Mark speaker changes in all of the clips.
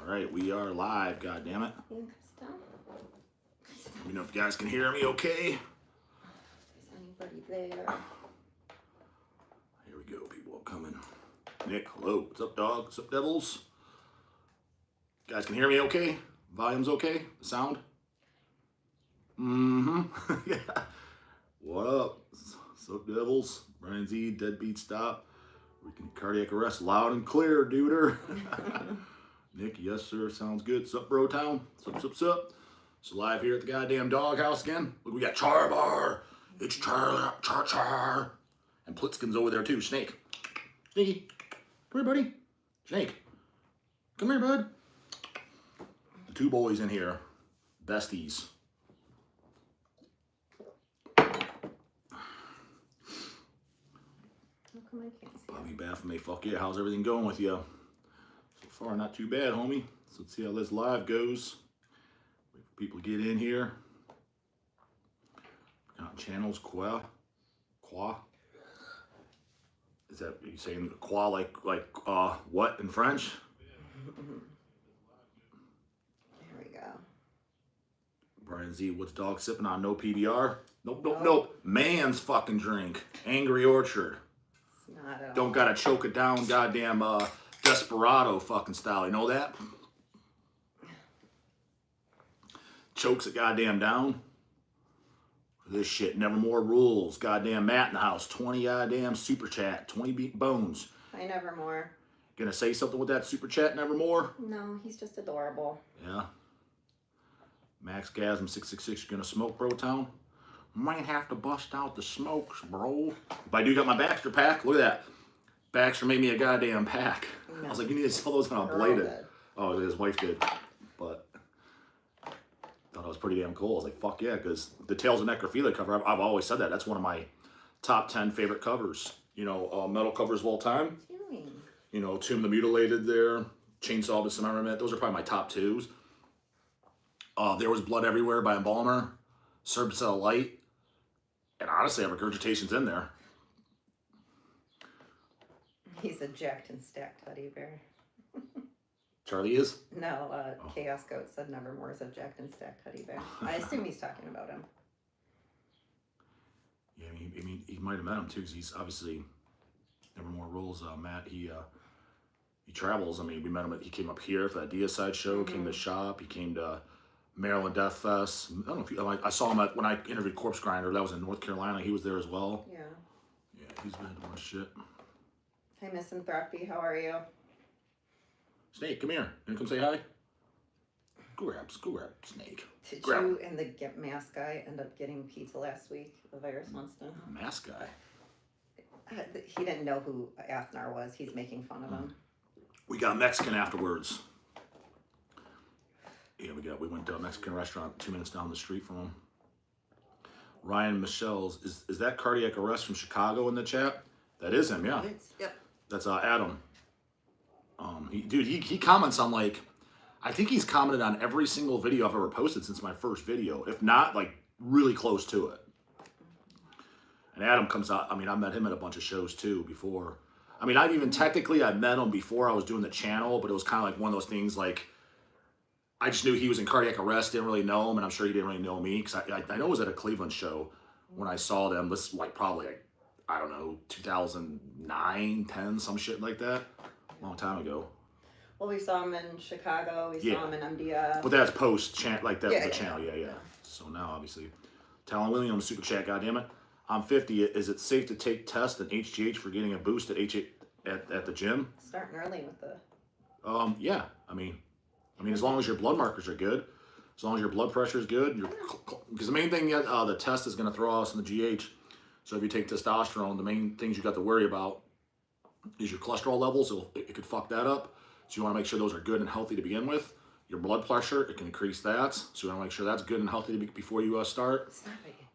Speaker 1: right, we are live, goddammit. Let me know if you guys can hear me okay.
Speaker 2: Is anybody there?
Speaker 1: Here we go, people are coming. Nick, hello. What's up, dog? What's up, devils? You guys can hear me okay? Volume's okay? The sound? Mm-hmm. Yeah. What up? What's up, devils? Brian Z, Deadbeat Stop. We can cardiac arrest loud and clear, duder. Nick, yes, sir. Sounds good. Sup, bro town? Sup. So live here at the goddamn doghouse again. Look, we got Char Bar. It's Char. And Plitzkin's over there too. Snake. Sneaky. Come here, buddy. Snake. Come here, bud. The two boys in here. Besties.
Speaker 2: How come I can't see?
Speaker 1: Bobby Baphomet, fuck yeah. How's everything going with you? So far, not too bad, homie. So let's see how this live goes. Wait for people to get in here. Channels, Qua. Is that you saying Qua like what in French?
Speaker 2: There we go.
Speaker 1: Brian Z, what's dog sipping on? No PBR? Nope. Man's fucking drink. Angry Orchard.
Speaker 2: It's not at all.
Speaker 1: Don't gotta choke it down, goddamn Desperado fucking style. You know that? Chokes it goddamn down. This shit, Nevermore rules. Goddamn Matt in the house. 20 goddamn super chat. 20 beat bones.
Speaker 2: Hi, Nevermore.
Speaker 1: Gonna say something with that super chat, Nevermore?
Speaker 2: No, he's just adorable.
Speaker 1: Yeah. Max Gasm 666, you gonna smoke, bro town? Might have to bust out the smokes, bro. But I do got my Baxter pack. Look at that. Baxter made me a goddamn pack. No. I was like, you need to sell those on a bladed. Oh, his wife did. But thought it was pretty damn cool. I was like, fuck yeah, because the Tales of Necrophilia cover, I've always said that. That's one of my top 10 favorite covers. You know, metal covers of all time. You know, Tomb the Mutilated there, Chainsaw Dismemberment. Those are probably my top twos. There Was Blood Everywhere by Embalmer, Serpents of Light, and honestly, I have Regurgitation's in there.
Speaker 2: He's a jacked and stacked teddy bear.
Speaker 1: Charlie is?
Speaker 2: No, Chaos Goat said Nevermore is a jacked and stacked teddy bear. I assume he's talking about him.
Speaker 1: Yeah, I mean, he might have met him too, because he's obviously Nevermore rules. Matt, he travels. I mean, we met him. He came up here for that Deicide show. Came to the shop. He came to Maryland Death Fest. I don't know if I saw him when I interviewed Corpse Grinder. That was in North Carolina. He was there as well. Yeah. Yeah, he's been doing shit.
Speaker 2: Hi, Misanthropy. How are you?
Speaker 1: Snake, come here. You wanna come say hi? Go grab, Snake.
Speaker 2: Did you and the Get Mask guy end up getting pizza last week? The virus monster.
Speaker 1: Mask guy?
Speaker 2: He didn't know who Athnar was. He's making fun of him. We
Speaker 1: got Mexican afterwards. Yeah, we went to a Mexican restaurant 2 minutes down the street from him. Ryan Michelle's, is that cardiac arrest from Chicago in the chat? That is him, yeah.
Speaker 2: Yep.
Speaker 1: That's Adam. He comments on like, I think he's commented on every single video I've ever posted since my first video, if not like really close to it. And Adam comes out, I mean, I met him at a bunch of shows too before. I mean, I met him before I was doing the channel, but it was kind of like one of those things like, I just knew he was in cardiac arrest, didn't really know him, and I'm sure he didn't really know me, because I know it was at a Cleveland show when I saw them. This like probably, like, I don't know, 2009, 10, some shit like that. Long time ago.
Speaker 2: Well, we saw him in Chicago. We saw him in MDF.
Speaker 1: But that's post like that the channel. Yeah. So now obviously, Talon Williams super chat. Goddammit, I'm 50. Is it safe to take test and HGH for getting a boost at the gym?
Speaker 2: Starting early with the.
Speaker 1: Yeah. I mean, as long as your blood markers are good, as long as your blood pressure is good, because the main thing the test is going to throw us in the GH. So if you take testosterone, the main things you got to worry about is your cholesterol levels. It could fuck that up. So you want to make sure those are good and healthy to begin with. Your blood pressure, it can increase that. So you want to make sure that's good and healthy before you start.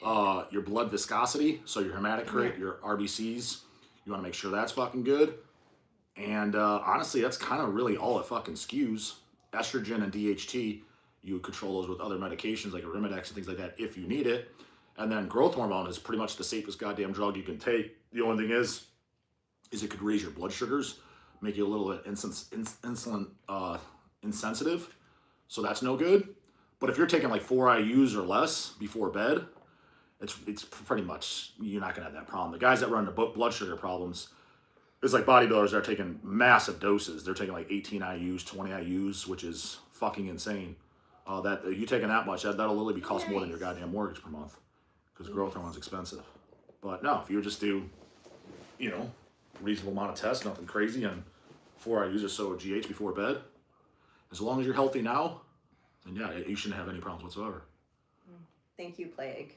Speaker 1: Your blood viscosity, so your hematocrit, your RBCs, you want to make sure that's fucking good. And honestly, that's kind of really all it fucking skews. Estrogen and DHT, you would control those with other medications like Arimidex and things like that if you need it. And then growth hormone is pretty much the safest goddamn drug you can take. The only thing is it could raise your blood sugars, make you a little insulin insensitive, so that's no good. But if you're taking like 4 IUs or less before bed, it's pretty much, you're not gonna have that problem. The guys that run into blood sugar problems, it's like bodybuilders that are taking massive doses. They're taking like 18 IUs, 20 IUs, which is fucking insane. That you taking that much, that'll literally be cost more than your goddamn mortgage per month, because growth hormone's expensive. But no, if you just do, you know, reasonable amount of tests, nothing crazy, and 4 IUs or so of GH before bed, as long as you're healthy now, then yeah, you shouldn't have any problems whatsoever.
Speaker 2: Thank you, Plague.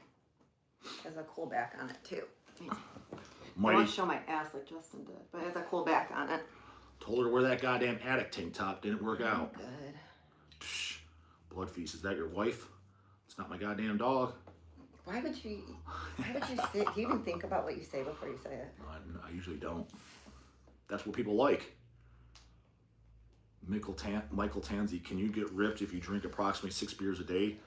Speaker 2: Has a cool back on it too. I
Speaker 1: Mighty
Speaker 2: won't show my ass like Justin did, but it has a cool back on it.
Speaker 1: told her to wear that goddamn attic tank top, didn't work out.
Speaker 2: Good.
Speaker 1: Psh, Blood Feast, is that your wife? It's not my goddamn dog.
Speaker 2: Why would you say, do you even think about what you say before you say it?
Speaker 1: I usually don't. That's what people like. Michael Tansey, can you get ripped if you drink approximately 6 beers a day?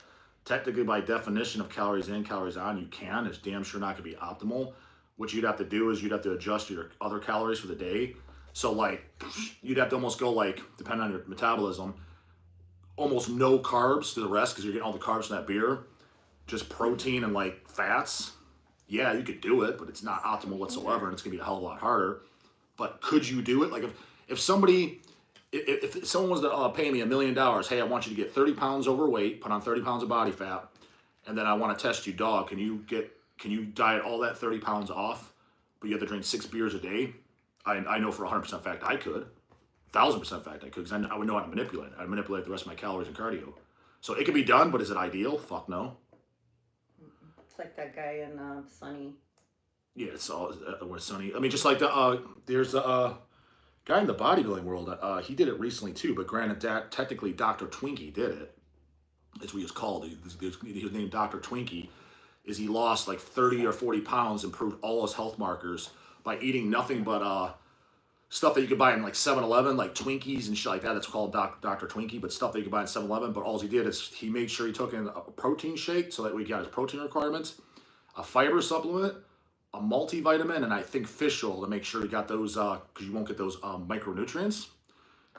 Speaker 1: Technically, by definition of calories in, calories on, you can. It's damn sure not going to be optimal. What you'd have to do is you'd have to adjust your other calories for the day. So, like, you'd have to almost go, like, depending on your metabolism, almost no carbs to the rest because you're getting all the carbs from that beer. Just protein and, like, fats. Yeah, you could do it, but it's not optimal whatsoever, and it's going to be a hell of a lot harder. But could you do it? Like, if somebody... If someone was to pay me $1 million, hey, I want you to get 30 pounds overweight, put on 30 pounds of body fat, and then I want to test you, dog. Can you diet all that 30 pounds off, but you have to drink 6 beers a day? I know for 100% fact I could. 1,000% fact I could, because I would know how to manipulate it. I'd manipulate the rest of my calories and cardio. So it could be done, but is it ideal? Fuck no.
Speaker 2: It's like that guy in Sunny.
Speaker 1: Yeah, it's all with Sunny. I mean, just like there's a guy in the bodybuilding world, he did it recently too, but granted, technically Dr. Twinkie did it. That's what he was called. He was named Dr. Twinkie. Is he lost like 30 or 40 pounds, improved all his health markers by eating nothing but stuff that you could buy in like 7-Eleven, like Twinkies and shit like that. That's called Dr. Twinkie, but stuff that you could buy in 7-Eleven. But all he did is he made sure he took in a protein shake so that we got his protein requirements, a fiber supplement, a multivitamin, and I think fish oil to make sure he got those, because you won't get those micronutrients.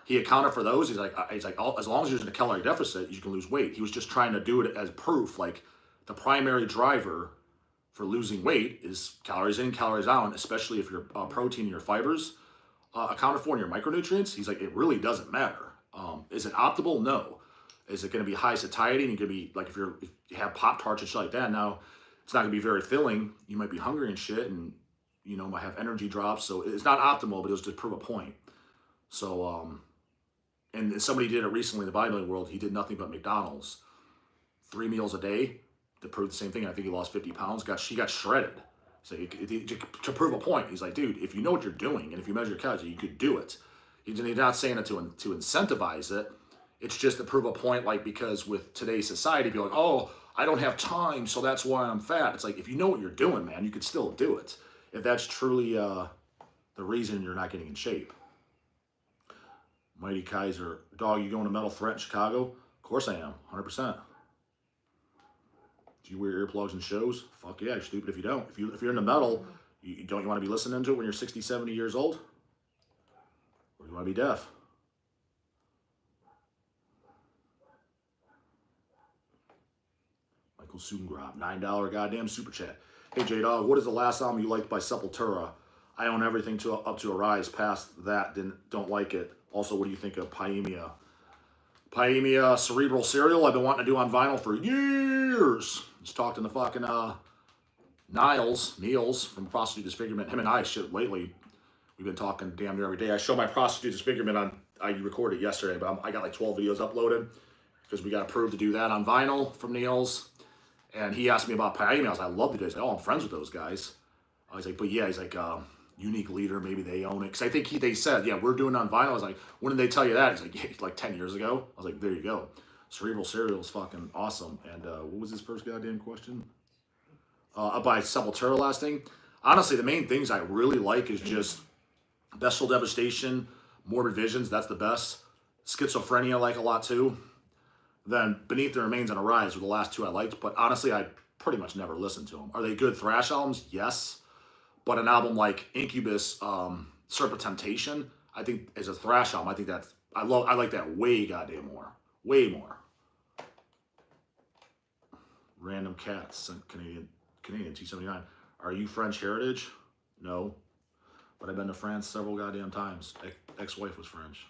Speaker 1: He accounted for those. He's like, as long as you're in a calorie deficit, you can lose weight. He was just trying to do it as proof. Like, the primary driver for losing weight is calories in, calories out, especially if your protein and your fibers accounted for in your micronutrients. He's like, it really doesn't matter. Is it optimal? No. Is it going to be high satiety? And you could be like, if you have Pop-Tarts and shit like that, now it's not going to be very filling. You might be hungry and shit, and you know, might have energy drops. So it's not optimal, but it was to prove a point. So, and somebody did it recently in the bodybuilding world. He did nothing but McDonald's, 3 meals a day to prove the same thing. I think he lost 50 pounds. She got shredded. So to prove a point, he's like, dude, if you know what you're doing, and if you measure your calories, you could do it. He's not saying it to incentivize it. It's just to prove a point, like, because with today's society, be like, oh, I don't have time, so that's why I'm fat. It's like, if you know what you're doing, man, you could still do it. If that's truly the reason you're not getting in shape. Mighty Kaiser, dog, you going to Metal Threat in Chicago? Of course I am, 100%. Do you wear earplugs in shows? Fuck yeah, you're stupid if you don't. If you're into metal, you want to be listening to it when you're 60, 70 years old? Or you want to be deaf? Michael Sungrab, $9 goddamn super chat. Hey J-dawg, what is the last album you liked by Sepultura? I own everything up to Arise. Past that, don't like it. Also, what do you think of Paemia? Paemia Cerebral Cereal, I've been wanting to do on vinyl for years. Just talked in the fucking Niles from Prostitute Disfigurement. Him and I shit lately. We've been talking damn near every day. I show my Prostitute Disfigurement I recorded yesterday, but I got like 12 videos uploaded because we got approved to do that on vinyl from Niels. And he asked me about Paemia. I was like, I love the guys. Like, oh, I'm friends with those guys. I was like, but yeah, he's like, unique leader, maybe they own it. Because I think they said, yeah, we're doing it on vinyl. I was like, when did they tell you that? He's like, yeah, like 10 years ago. I was like, there you go. Cerebral Cereal is fucking awesome. And what was his first goddamn question? By Sepultura last thing. Honestly, the main things I really like is just Bestial Devastation, Morbid Visions, that's the best. Schizophrenia I like a lot too. Then Beneath the Remains and Arise were the last two I liked, but honestly, I pretty much never listened to them. Are they good thrash albums? Yes. But an album like Incubus, Serpent Temptation, I think is a thrash album. I think that's I like that way goddamn more. Way more. Random Cats, Canadian T79. Are you French heritage? No. But I've been to France several goddamn times. Ex-wife was French.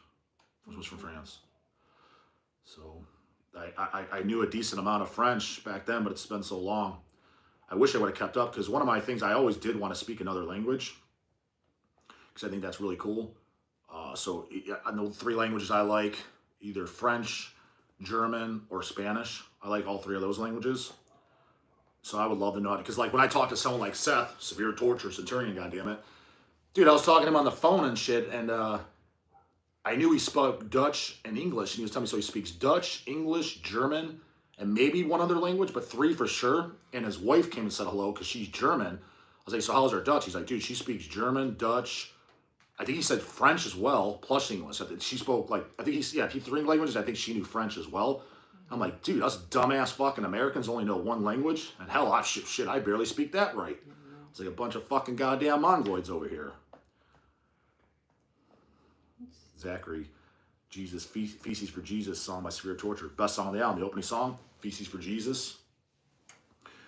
Speaker 1: Was from France. So I knew a decent amount of French back then, but it's been so long. I wish I would have kept up, because one of my things, I always did want to speak another language, because I think that's really cool. So I know 3 languages I like, either French, German, or Spanish. I like all 3 of those languages. So I would love to know it, because like when I talk to someone like Seth, Severe Torture, Centurion, goddammit, dude, I was talking to him on the phone and shit, and I knew he spoke Dutch and English, and he was telling me, so he speaks Dutch, English, German, and maybe one other language, but 3 for sure. And his wife came and said hello, because she's German. I was like, so how's her Dutch? He's like, dude, she speaks German, Dutch, I think he said French as well, plus English. She spoke like, I think he 3 languages. I think she knew French as well. I'm like, dude, us dumbass fucking Americans only know 1 language. And hell, I barely speak that right. It's like a bunch of fucking goddamn mongoloids over here. Zachary, Jesus, Feces for Jesus song by Severe Torture. Best song on the album, the opening song, Feces for Jesus.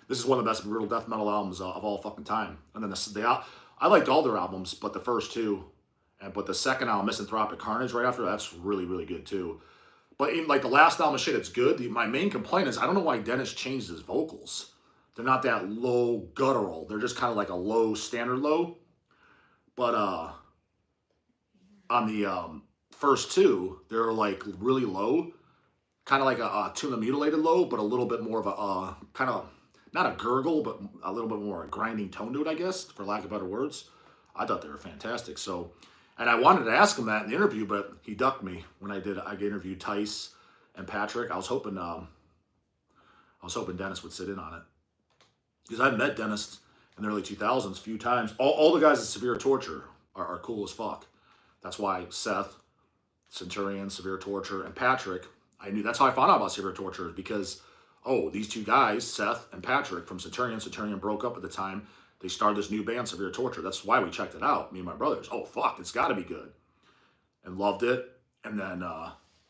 Speaker 1: This is one of the best brutal death metal albums of all fucking time. And then I liked all their albums, but the first 2. But the second album, Misanthropic Carnage, right after, that's really, really good too. But in like the last album, shit, it's good. My main complaint is I don't know why Dennis changed his vocals. They're not that low guttural. They're just kind of like a low, standard low. But on the first 2, they're like really low. Kind of like a Tuna Mutilated low, but a little bit more of a kind of, not a gurgle, but a little bit more a grinding tone to it, I guess, for lack of better words. I thought they were fantastic. So, and I wanted to ask him that in the interview, but he ducked me when I interviewed TISH and Patrick. I was hoping Dennis would sit in on it, because I met Dennis in the early 2000s a few times. All the guys at Severe Torture are cool as fuck. That's why Seth, Centurion, Severe Torture, and Patrick, I knew, that's how I found out about Severe Torture, because, these 2 guys, Seth and Patrick from Centurion broke up at the time. They started this new band, Severe Torture. That's why we checked it out, me and my brothers. Oh, fuck, it's got to be good. And loved it. And then,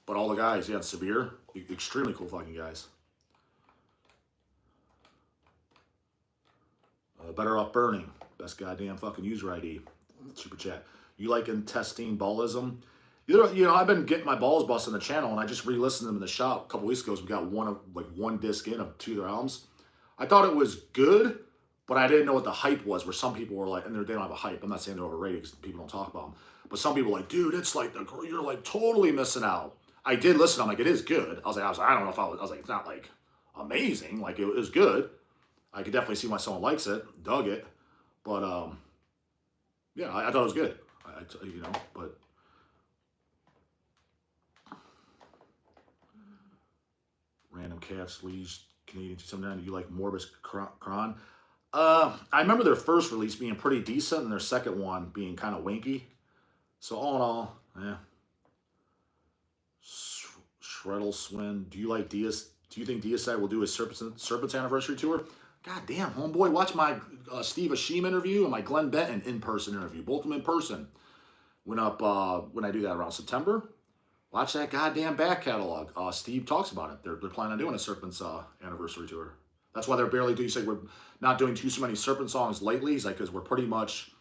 Speaker 1: but all the guys, yeah, Severe, extremely cool fucking guys. Better Off Burning, best goddamn fucking user ID. Super chat. You like intestine ballism? You know, I've been getting my balls busted on the channel, and I just re-listened to them in the shop a couple weeks ago. So we got one disc in of 2 of their albums. I thought it was good, but I didn't know what the hype was, where some people were like, and they don't have a hype. I'm not saying they're overrated because people don't talk about them. But some people were like, dude, it's like, you're like totally missing out. I did listen. I'm like, it is good. I was like, I don't know if I was like, it's not like amazing. Like, it was good. I could definitely see why someone likes it, dug it. But, yeah, I thought it was good. You know, but. Random Cats, Leash, Canadian 279. Do you like Morbus Kron? I remember their first release being pretty decent, and their second one being kind of wanky. So all in all, yeah. Shreddle Swin. Do you like Diaz? Do you think Deicide will do his Serpent's anniversary tour? God damn, homeboy, watch my Steve Ashim interview and my Glenn Benton in-person interview. Both of them in person. Went up when I do that around September. Watch that goddamn back catalog. Steve talks about it. They're planning on doing a Serpent's anniversary tour. That's why they're barely doing. He said we're not doing so many Serpent songs lately. He's like, because we're pretty much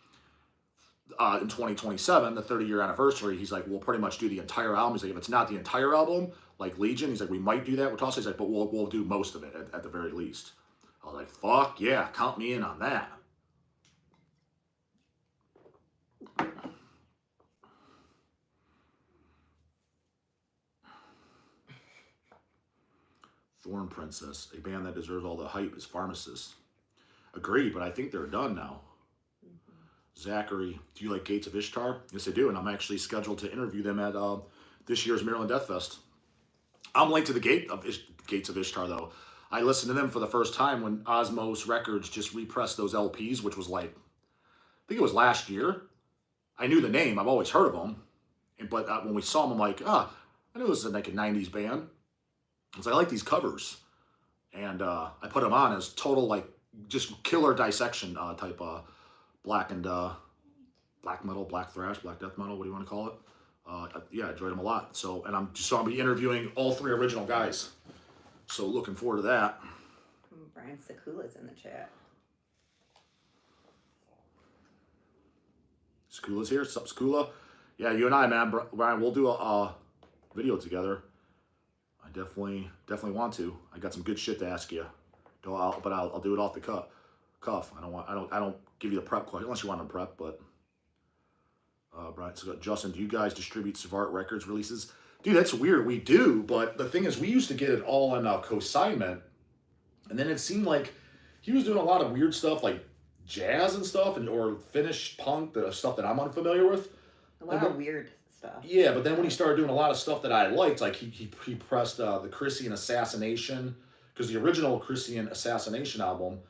Speaker 1: in 2027, the 30-year anniversary. He's like, we'll pretty much do the entire album. He's like, if it's not the entire album, like Legion, he's like, we might do that with Toss. He's like, but we'll do most of it at the very least. I was like, fuck yeah, count me in on that. Thorn Princess, a band that deserves all the hype, is Pharmacist. Agreed, but I think they're done now. Zachary, do you like Gates of Ishtar? Yes, I do, and I'm actually scheduled to interview them at this year's Maryland Death Fest. I'm linked to the Gates of Ishtar, though. I listened to them for the first time when Osmos Records just repressed those LPs, which was like, I think it was last year. I knew the name. I've always heard of them. But when we saw them, I'm like, I knew this was like a 90s band. So I like these covers. And I put them on as total, like, just killer dissection type black metal, black thrash, black death metal, what do you want to call it? Yeah, I enjoyed them a lot. So, and I'll be interviewing all 3 original guys. So looking forward to that.
Speaker 2: Brian Sakula's in the chat.
Speaker 1: Skula's here. Sup, Skula? Yeah, you and I, man, Brian, we'll do a video together. I definitely want to. I got some good shit to ask you. But I'll do it off the cuff. I don't give you the prep question unless you want to prep. But Brian, so Justin, do you guys distribute Savart Records releases? Dude, that's weird. We do, but the thing is, we used to get it all on consignment, and then it seemed like he was doing a lot of weird stuff, like jazz and stuff, or Finnish punk, the stuff that I'm unfamiliar with.
Speaker 2: A lot of weird stuff.
Speaker 1: Yeah, but then when he started doing a lot of stuff that I liked, like he pressed the Christian Assassination, because the original Christian Assassination album,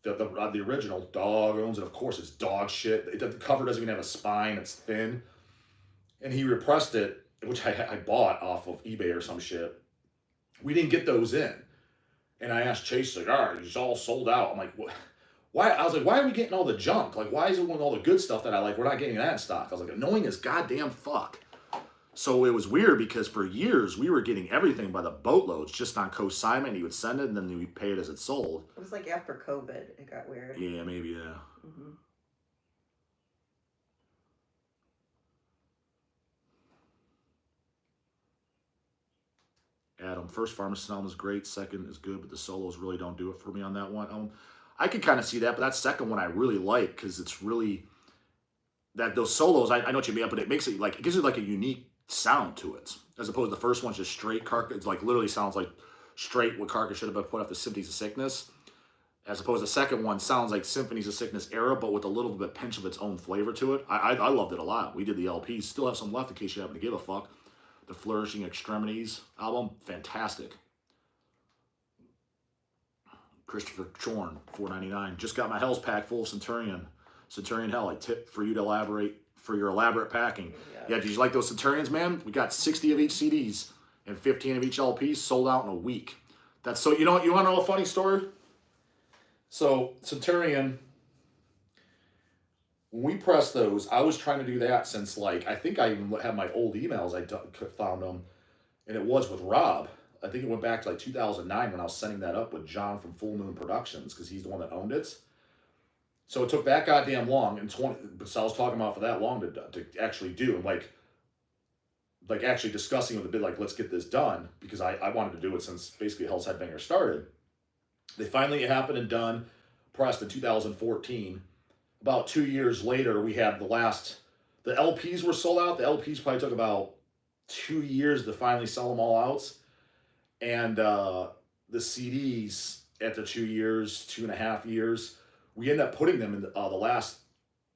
Speaker 1: the original, Dog owns it, of course, it's dog shit. The cover doesn't even have a spine, it's thin. And he repressed it, which I bought off of eBay or some shit. We didn't get those in. And I asked Chase, like, all right, it's all sold out. I'm like, what? Why? I was like, why are we getting all the junk? Like, why is it with all the good stuff that I like, we're not getting that in stock? I was like, annoying as goddamn fuck. So it was weird because for years we were getting everything by the boatloads just on consignment. He would send it and then we'd pay it as it sold.
Speaker 2: It was like after COVID, it got weird.
Speaker 1: Yeah, maybe, yeah.
Speaker 2: Mm-hmm.
Speaker 1: Adam, first Pharmacist album is great, second is good, but the solos really don't do it for me on that one. I could kind of see that, but that second one I really like because it's really that those solos. I know what you mean, but it makes it like it gives it like a unique sound to it, as opposed to the first one's just straight Carcass. It's like literally sounds like straight what Carcass should have been put off the Symphonies of Sickness, as opposed to the second one sounds like Symphonies of Sickness era, but with a little bit pinch of its own flavor to it. I loved it a lot. We did the LPs, still have some left in case you happen to give a fuck. The Flourishing Extremities album, fantastic. Christopher Chorn, $4.99. Just got my Hell's Pack full of Centurion. Centurion Hell, I tip for you to elaborate for your elaborate packing. Yeah, did you like those Centurions, man? We got 60 of each CDs and 15 of each LP sold out in a week. That's so, you know what, you want to know a funny story? So, Centurion, when we pressed those, I was trying to do that since, like, I think I even have my old emails. I found them, and it was with Rob. I think it went back to, like, 2009 when I was setting that up with John from Full Moon Productions, because he's the one that owned it. So it took that goddamn long, and so I was talking about for that long to actually do, and, like actually discussing with the bit, like, let's get this done, because I wanted to do it since basically Hell's Headbanger started. They finally happened and done, pressed in 2014. About 2 years later, we had the LPs were sold out. The LPs probably took about 2 years to finally sell them all out. And the CDs, after 2 years, 2.5 years, we ended up putting them in the last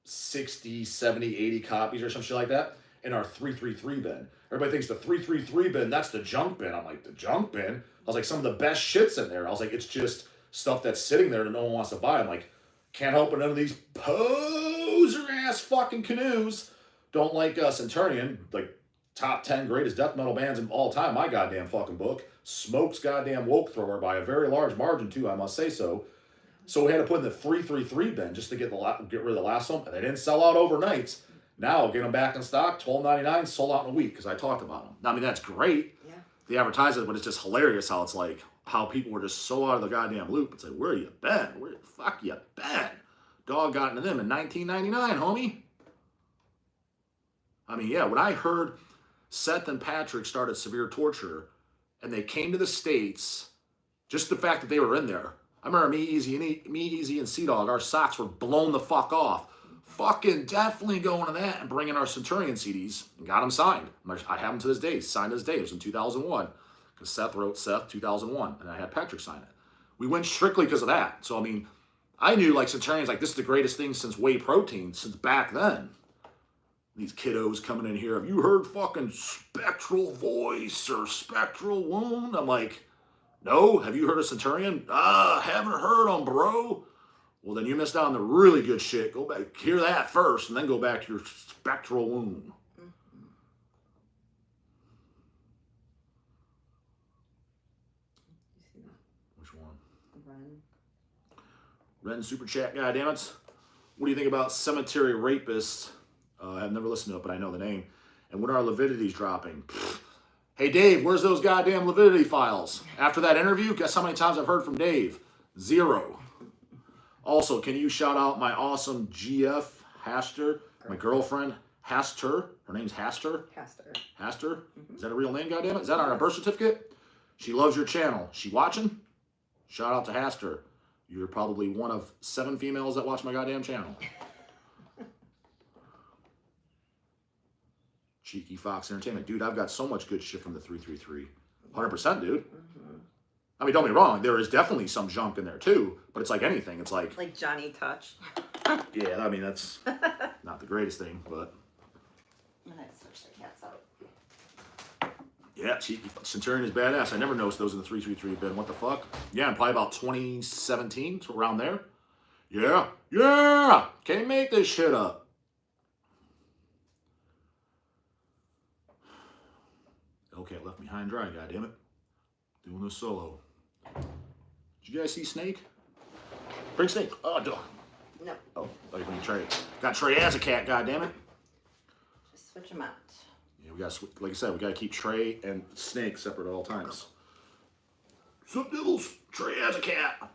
Speaker 1: 60, 70, 80 copies or some shit like that in our 333 bin. Everybody thinks the 333 bin, that's the junk bin. I'm like, the junk bin? I was like, some of the best shit's in there. I was like, it's just stuff that's sitting there that no one wants to buy. I'm like, can't help but none of these poser-ass fucking canoes don't like Centurion, like top 10 greatest death metal bands of all time, my goddamn fucking book. Smoke's goddamn woke thrower by a very large margin, too, I must say so. So we had to put in the 333 bin just to get rid of the last one, and they didn't sell out overnight. Now, get them back in stock, $12.99, sold out in a week, because I talked about them. I mean, that's great. Yeah. The advertising, but it's just hilarious how it's like, how people were just so out of the goddamn loop. It's like, where you been? Where the fuck you been? Dog got into them in 1999, homie. I mean, yeah, when I heard Seth and Patrick started Severe Torture, and they came to the States, just the fact that they were in there. I remember me, Easy, and J-dawg, our socks were blown the fuck off. Fucking definitely going to that and bringing our Centurion CDs and got them signed. I have them to this day, signed to this day. It was in 2001. Because Seth wrote 2001, and I had Patrick sign it. We went strictly because of that. So, I mean, I knew, like, Centurion's like, this is the greatest thing since whey protein, since back then. These kiddos coming in here, have you heard fucking Spectral Voice or Spectral Wound? I'm like, no, have you heard of Centurion? Haven't heard them, bro. Well, then you missed out on the really good shit. Go back, hear that first, and then go back to your Spectral Wound. Which one? Ren Super Chat, goddammit. What do you think about Cemetery Rapist? I've never listened to it, but I know the name. And when are Lividities dropping? Hey, Dave, where's those goddamn Lividity files? After that interview, guess how many times I've heard from Dave? 0. Also, can you shout out my awesome GF, Haster, my girlfriend, Haster. Her name's Haster. Haster? Is that a real name, goddammit? Is that on her birth certificate? She loves your channel. She watching? Shout out to Haster. You're probably one of 7 females that watch my goddamn channel. Cheeky Fox Entertainment. Dude, I've got so much good shit from the 333. 100%, dude. I mean, don't get me wrong. There is definitely some junk in there, too. But it's like anything. It's like...
Speaker 2: Like Johnny Touch.
Speaker 1: Yeah, I mean, that's not the greatest thing, but...
Speaker 2: I'm going to switch the cats out.
Speaker 1: Yeah, Cheeky Centurion is badass. I never noticed those in the 333 bin. What the fuck? Yeah, and probably about 2017, so around there. Yeah, yeah! Can't make this shit up. Okay, left me high and dry, goddammit. Doing this solo. Did you guys see Snake? Bring Snake. Oh, duh.
Speaker 2: No.
Speaker 1: Oh, thought you bring Trey. Got Trey as a cat, goddammit.
Speaker 2: Just switch them out.
Speaker 1: Yeah, we got, like I said, we got to keep Trey and Snake separate at all times. Sup, Nibbles? Trey as a cat.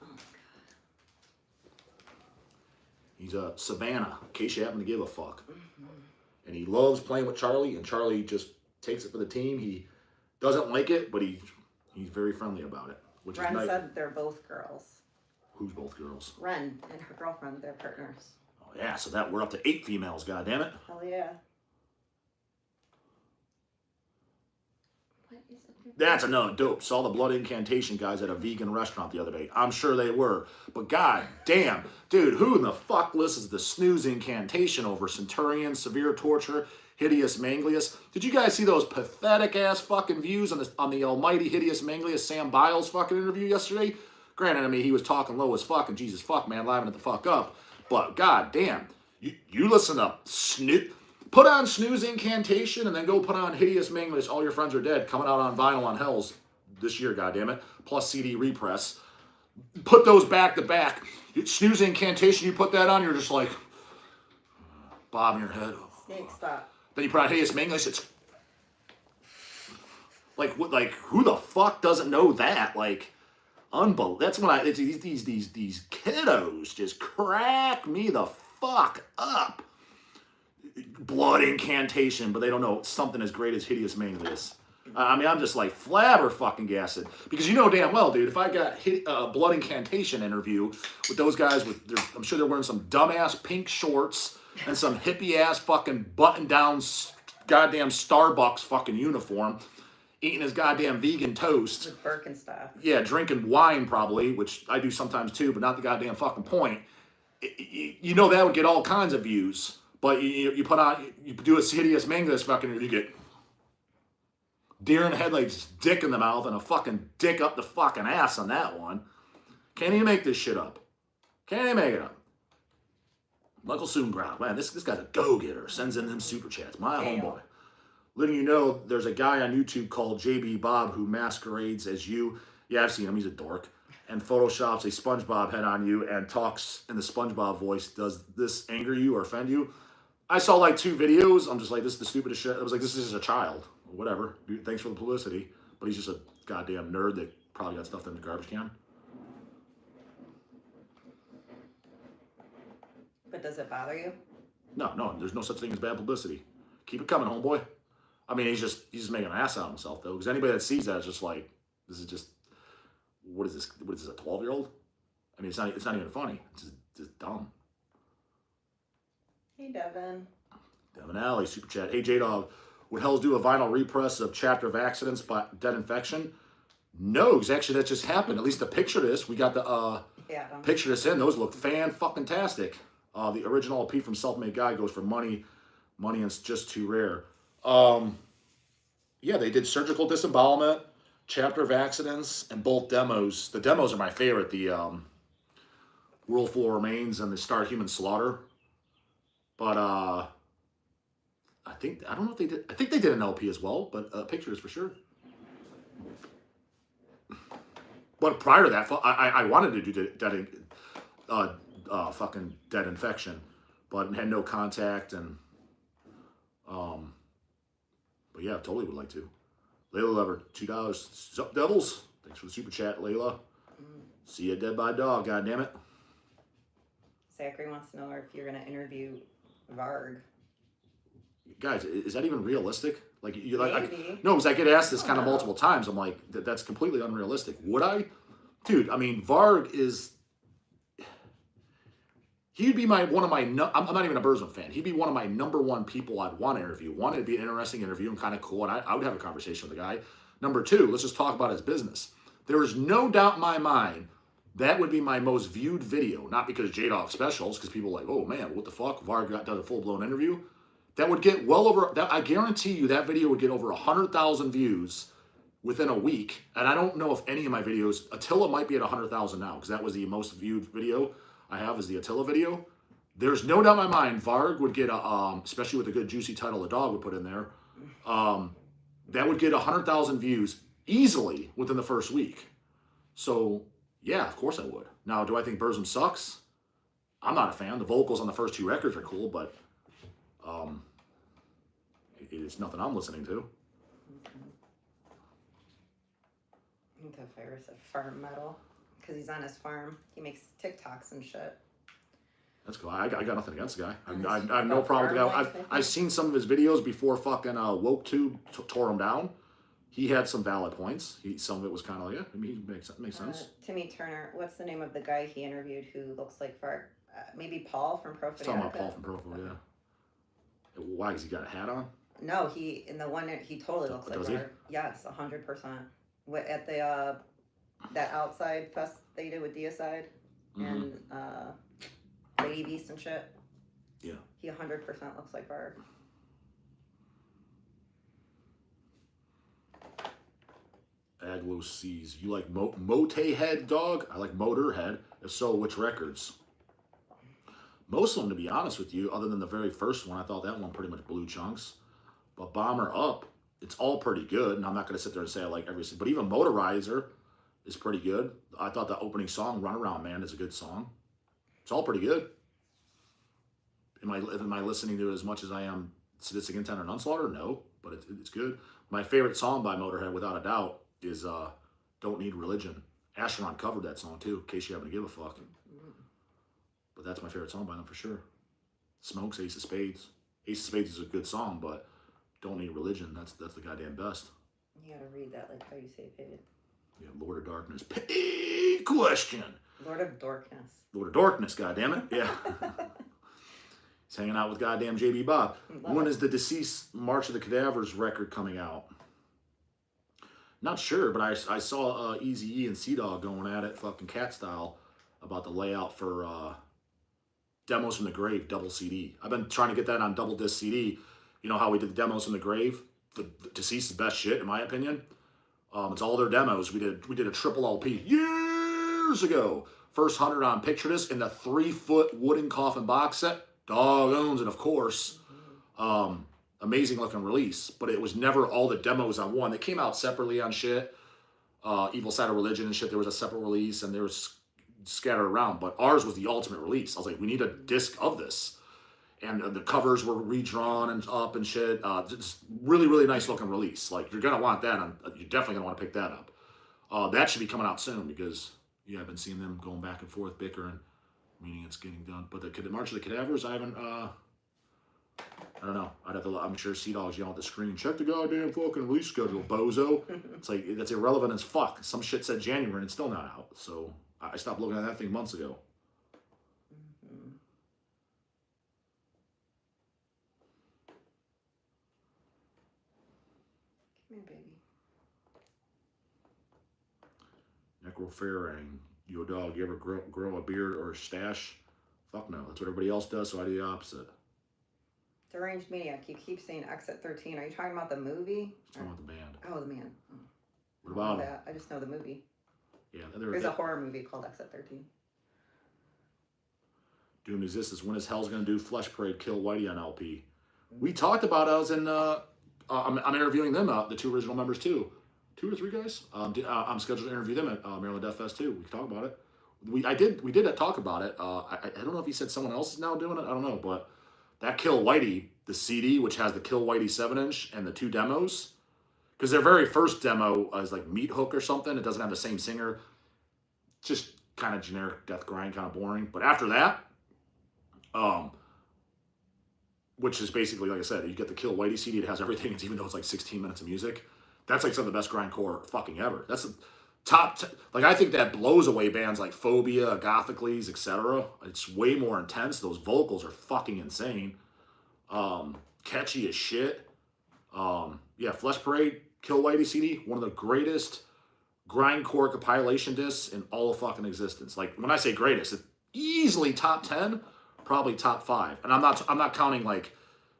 Speaker 1: He's a Savannah, in case you happen to give a fuck. And he loves playing with Charlie, and Charlie just takes it for the team. He doesn't like it, but he's very friendly about it, which
Speaker 2: Ren
Speaker 1: is nice.
Speaker 2: said they're both girls.
Speaker 1: Who's both girls?
Speaker 2: Ren and her girlfriend, they're partners.
Speaker 1: Oh yeah, so that we're up to 8 females, goddammit.
Speaker 2: Hell yeah.
Speaker 1: That's another dope. Saw the blood incantation guys at a vegan restaurant the other day. I'm sure they were. But god damn, dude, who in the fuck listens to the snooze incantation over Centurion, severe torture, hideous Manglius? Did you guys see those pathetic ass fucking views on the almighty hideous Manglius Sam Biles fucking interview yesterday? Granted, I mean, he was talking low as fuck, and Jesus fuck, man, liven it the fuck up. But god damn, you listen to put on Snooze Incantation and then go put on Hideous Manglius, All Your Friends Are Dead, coming out on vinyl on Hells this year, goddammit, plus CD repress. Put those back to back. Snooze Incantation, you put that on, you're just like, bobbing your head.
Speaker 2: Snake stop.
Speaker 1: Then you put on Hideous Manglius, it's like who the fuck doesn't know that? Like, unbelievable. That's when these kiddos just crack me the fuck up. Blood incantation, but they don't know something as great as Hideous Manglius. I mean, I'm just like flabbergasted because you know damn well, dude. If I got blood incantation interview with those guys, I'm sure they're wearing some dumbass pink shorts and some hippie ass fucking button down goddamn Starbucks fucking uniform, eating his goddamn vegan toast
Speaker 2: with Birkenstock. Yeah,
Speaker 1: drinking wine probably, which I do sometimes too, but not the goddamn fucking point. You know that would get all kinds of views. But you do a Hideous Manglius fucking, you get deer in the headlights, dick in the mouth, and a fucking dick up the fucking ass on that one. Can't even make this shit up. Can't even make it up. Michael Soonbrow, man, this guy's a go-getter. Sends in them super chats. My homeboy. Letting you know, there's a guy on YouTube called JB Bob who masquerades as you. Yeah, I've seen him. He's a dork. And photoshops a SpongeBob head on you and talks in the SpongeBob voice. Does this anger you or offend you? I saw like 2 videos. I'm just like, this is the stupidest shit. I was like, this is just a child. Whatever. Dude, thanks for the publicity. But he's just a goddamn nerd that probably got stuffed in the garbage can.
Speaker 2: But does it bother you?
Speaker 1: No. There's no such thing as bad publicity. Keep it coming, homeboy. I mean, he's just making an ass out of himself, though. Because anybody that sees that is just like, this is just, what is this, a 12-year-old? I mean, it's not even funny. It's just dumb.
Speaker 2: Hey, Devin.
Speaker 1: Devin Alley, super chat. Hey, J-dawg, would Hells do a vinyl repress of Chapter of Accidents by Dead Infection? No, because actually that just happened. At least the picture of this. We got the picture of this in. Those look fan-fucking-tastic. The original LP from Self-Made Guy goes for money. Money is just too rare. Yeah, they did Surgical Disembowelment, Chapter of Accidents, and both demos. The demos are my favorite. The World Full of Remains and the Star Human Slaughter. But I don't know if they did. I think they did an LP as well, but pictures for sure. But prior to that, I wanted to do fucking Dead Infection, but had no contact and yeah, totally would like to. Layla Lever, $2. Sup, Devils? Thanks for the super chat, Layla. See you dead by dog, goddammit.
Speaker 2: Zachary wants to know if you're going to interview Varg.
Speaker 1: Guys, is that even realistic? Like, you like,
Speaker 2: Maybe.
Speaker 1: no, because I get asked this kind of multiple times. I'm like, that's completely unrealistic. Would I? Dude, I mean, Varg is. He'd be one of my. I'm not even a Burzum fan. He'd be one of my number one people I'd want to interview. One, it'd be an interesting interview and kind of cool, and I would have a conversation with the guy. Number two, let's just talk about his business. There is no doubt in my mind that would be my most viewed video. Not because J-dawg specials, because people are like, oh man, what the fuck? Varg done a full blown interview. That would get well over. That I guarantee you that video would get over 100,000 views within a week. And I don't know if any of my videos. Attila might be at 100,000 now because that was the most viewed video I have is the Attila video. There's no doubt in my mind Varg would get especially with a good juicy title the dog would put in there. That would get 100,000 views easily within the first week. So yeah, of course I would. Now, do I think Burzum sucks? I'm not a fan. The vocals on the first 2 records are cool, but it's nothing I'm listening to.
Speaker 2: I think the virus of farm metal because he's on his farm. He makes TikToks and shit.
Speaker 1: That's cool. I got nothing against the guy. I have no problem with the guy. I've seen some of his videos before fucking WokeTube tore him down. He had some valid points. Some of it was kind of like, yeah, I mean, he makes sense.
Speaker 2: Timmy Turner, what's the name of the guy he interviewed who looks like Varg? Maybe Paul from Profile.
Speaker 1: Talking about Paul from Profile, yeah. Why? Because he got a hat on?
Speaker 2: No, in the one he totally looks like Varg. Yes, 100%. At the that outside fest they did with Deicide and Lady Beast and shit.
Speaker 1: Yeah.
Speaker 2: He 100% looks like Varg.
Speaker 1: Aglo sees. You like Motorhead, dog? I like Motorhead. If so, which records? Most of them, to be honest with you, other than the very first one, I thought that one pretty much blew chunks. But Bomber Up, it's all pretty good. And I'm not going to sit there and say I like every single. But even Motorizer is pretty good. I thought the opening song, Run Around Man, is a good song. It's all pretty good. Am I listening to it as much as I am Sadistic Intent or Nunslaughter? No, but it's good. My favorite song by Motorhead, without a doubt, is Don't Need Religion. Astronaut covered that song too, in case you happen to give a fuck. But that's my favorite song by them for sure. Smokes, Ace of Spades. Ace of Spades is a good song, but Don't Need Religion, that's the goddamn best.
Speaker 2: You gotta read that like how you say paid.
Speaker 1: Yeah, Lord of Darkness. Paid question.
Speaker 2: Lord of Darkness.
Speaker 1: Lord of Darkness, goddammit. Yeah. He's hanging out with goddamn JB Bob. When is the Deceased March of the Cadavers record coming out? Not sure, but I saw Eazy-E and J-dawg going at it fucking cat style about the layout for Demos from the Grave double CD. I've been trying to get that on double disc CD. You know how we did the Demos from the Grave? The Deceased is the best shit, in my opinion. It's all their demos. We did a triple LP years ago. First 100 on Picture Disc in the 3-foot wooden coffin box set. Dog owns it, of course. Amazing looking release, but it was never all the demos on one. They came out separately on shit. Evil Side of Religion and shit, there was a separate release and there was scattered around, but ours was the ultimate release. I was like, we need a disc of this. And the covers were redrawn and up and shit. Just really, really nice looking release. Like, you're going to want that. You're definitely going to want to pick that up. That should be coming out soon because, yeah, I've been seeing them going back and forth, bickering, meaning it's getting done. But the March of the Cadavers, I haven't, I don't know. I'm sure J-dawg's yelling at the screen, check the goddamn fucking release schedule, bozo. It's like, that's irrelevant as fuck. Some shit said January and it's still not out. So I stopped looking at that thing months ago.
Speaker 2: Come here, baby.
Speaker 1: Necrofarang, yo dog, you ever grow a beard or a stash? Fuck no. That's what everybody else does, so I do the opposite.
Speaker 2: Deranged Maniac, you keep saying Exit 13. Are you talking about the movie?
Speaker 1: Talking about the band.
Speaker 2: Oh, the man. Oh.
Speaker 1: What about
Speaker 2: that? I just know the movie.
Speaker 1: Yeah,
Speaker 2: there's a horror movie called Exit 13.
Speaker 1: Doom Existence. When is Hell's gonna do Flesh Parade Kill Whitey on LP? We talked about it. I was in. I'm interviewing them. The 2 original members too. 2 or 3 guys. I'm scheduled to interview them at Maryland Death Fest too. We can talk about it. We did talk about it. I don't know if he said someone else is now doing it. I don't know, but that Kill Whitey the CD, which has the Kill Whitey 7-inch and the 2 demos. Because their very first demo is like Meat Hook or something. It doesn't have the same singer. Just kind of generic death grind, kind of boring. But after that, which is basically, like I said, you get the Kill Whitey CD. It has everything. It's, even though it's like 16 minutes of music. That's like some of the best grindcore fucking ever. That's the top, like I think that blows away bands like Phobia, Gothicles, etc. It's way more intense. Those vocals are fucking insane. Catchy as shit. Yeah, Flesh Parade, Kill Whitey CD, one of the greatest grindcore compilation discs in all of fucking existence. Like when I say greatest, it's easily top 10, probably top 5. And I'm not counting like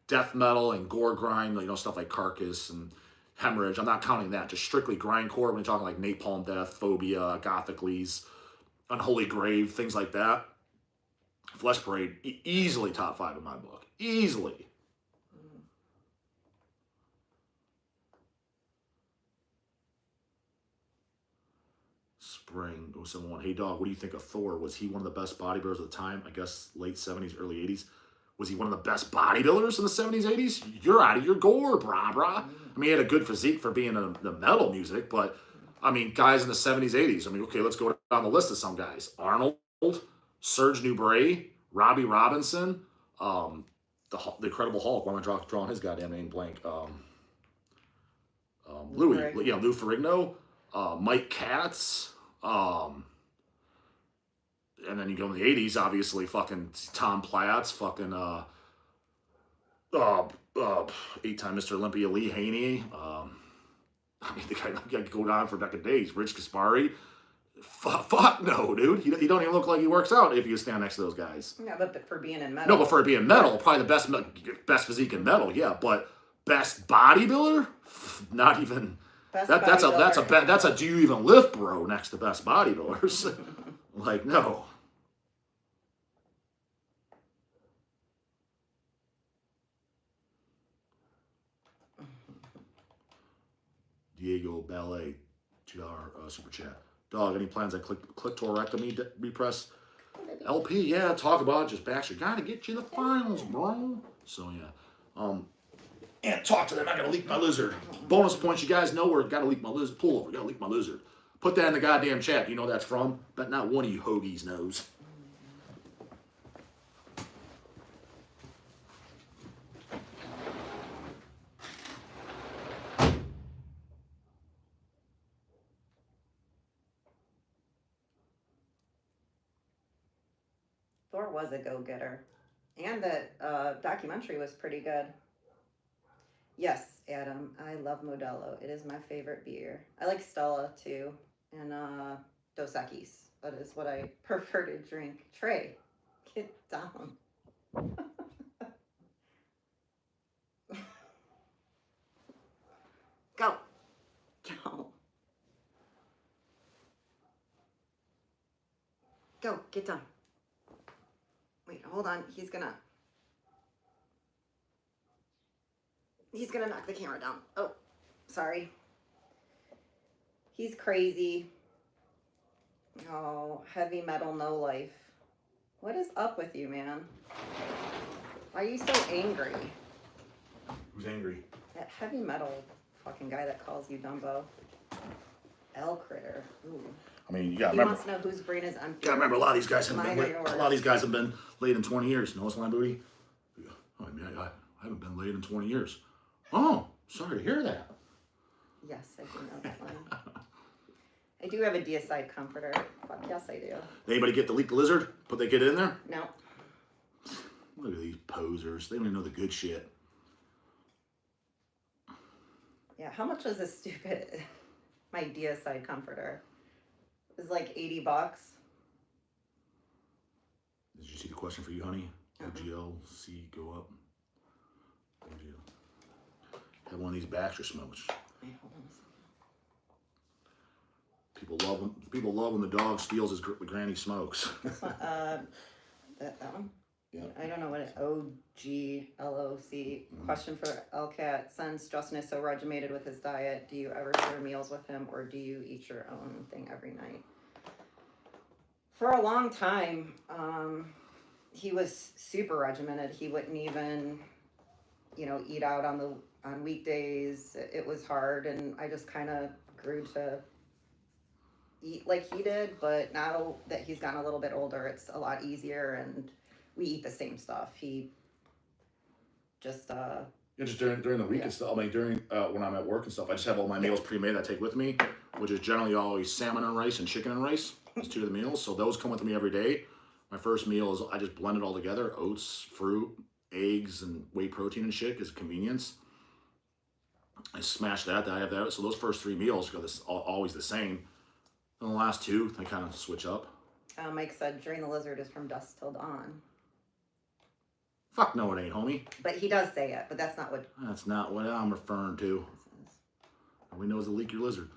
Speaker 1: death metal and gore grind, you know, stuff like Carcass and Hemorrhage. I'm not counting that. Just strictly grindcore. When you're talking like Napalm Death, Phobia, Gothicles, Unholy Grave, things like that. Flesh Parade, easily top 5 in my book. Easily. Spring 071. Hey dog, what do you think of Thor? Was he one of the best bodybuilders of the time? I guess late 70s, early 80s. Was he one of the best bodybuilders in the 70s, 80s? You're out of your gore, brah. I mean, he had a good physique for being in the metal music, but I mean, guys in the 70s, 80s. I mean, okay, let's go down the list of some guys. Arnold, Serge Nubret, Robbie Robinson, the Incredible Hulk. Why am I drawing his goddamn name blank? Lou Ferrigno, Mike Katz, and then you go in the 80s, obviously, fucking Tom Platz, fucking 8-time Mr. Olympia Lee Haney. I mean, the guy could go down for decades. Rich Gaspari. Fuck no, dude. He don't even look like he works out if you stand next to those guys.
Speaker 2: Yeah, but for being in metal.
Speaker 1: No, but for being metal, probably the best physique in metal, yeah. But best bodybuilder, not even. That's a do you even lift, bro? Next to best bodybuilders, like no. Diego Ballet, $2 super chat. Dog, any plans on clitorectomy repress? LP, yeah, talk about it. Just Baxter, gotta get you the finals, bro. So yeah, and talk to them. I gotta leak my lizard. Bonus points, you guys know where gotta leak my lizard. Pull over, gotta leak my lizard. Put that in the goddamn chat. You know that's from? But not one of you hoagies knows.
Speaker 2: Thor was a go-getter. And the documentary was pretty good. Yes, Adam, I love Modelo. It is my favorite beer. I like Stella, too. And Dos Equis. That is what I prefer to drink. Trey, get down. Go. Go, get down. Wait, hold on. He's gonna knock the camera down. Oh, sorry. He's crazy. Oh, heavy metal, no life. What is up with you, man? Why are you so angry?
Speaker 1: Who's angry?
Speaker 2: That heavy metal fucking guy that calls you Dumbo. L Critter. Ooh.
Speaker 1: I mean, you gotta
Speaker 2: He
Speaker 1: remember.
Speaker 2: wants to know whose brain is empty.
Speaker 1: You gotta remember, a lot of these guys have
Speaker 2: Mine
Speaker 1: been
Speaker 2: or yours?
Speaker 1: a lot of these guys have been laid in 20 years. You know what's line booty? I mean, I haven't been laid in 20 years. Oh, sorry to hear that.
Speaker 2: Yes, I do know that one. I do have a Deicide comforter. Fuck yes, I do.
Speaker 1: Anybody get the leak the lizard? Put that kid in there?
Speaker 2: No.
Speaker 1: Look at these posers. They don't even know the good shit.
Speaker 2: Yeah, how much was this stupid, my Deicide comforter? It was like $80.
Speaker 1: Did you see the question for you, honey? OGLC go up. OGL. Have one of these Baxter smokes.
Speaker 2: Wait, hold on a second.
Speaker 1: People love when the dog steals his granny smokes.
Speaker 2: This one, that one?
Speaker 1: Yeah.
Speaker 2: I don't know what it OGLOC. Question for LCAT. Since Justin is so regimented with his diet, do you ever share meals with him or do you eat your own thing every night? For a long time, he was super regimented. He wouldn't even eat out on weekdays. It was hard, and I just kind of grew to eat like he did. But now that he's gotten a little bit older, it's a lot easier, and we eat the same stuff. He just
Speaker 1: just during the week and stuff. I mean, during when I'm at work and stuff, I just have all my meals pre-made that I take with me, which is generally always salmon and rice and chicken and rice. That's 2 of the meals, so those come with me every day. My first meal is I just blend it all together: oats, fruit, eggs, and whey protein and shit, is convenience. I smash that. I have that. So those first 3 meals are always the same. And the last 2, I kind of switch up.
Speaker 2: Mike said, "Drain the lizard is from dusk till dawn."
Speaker 1: Fuck no, it ain't, homie.
Speaker 2: But he does say it, but that's not what.
Speaker 1: That's not what I'm referring to. All we know is to leak your lizard.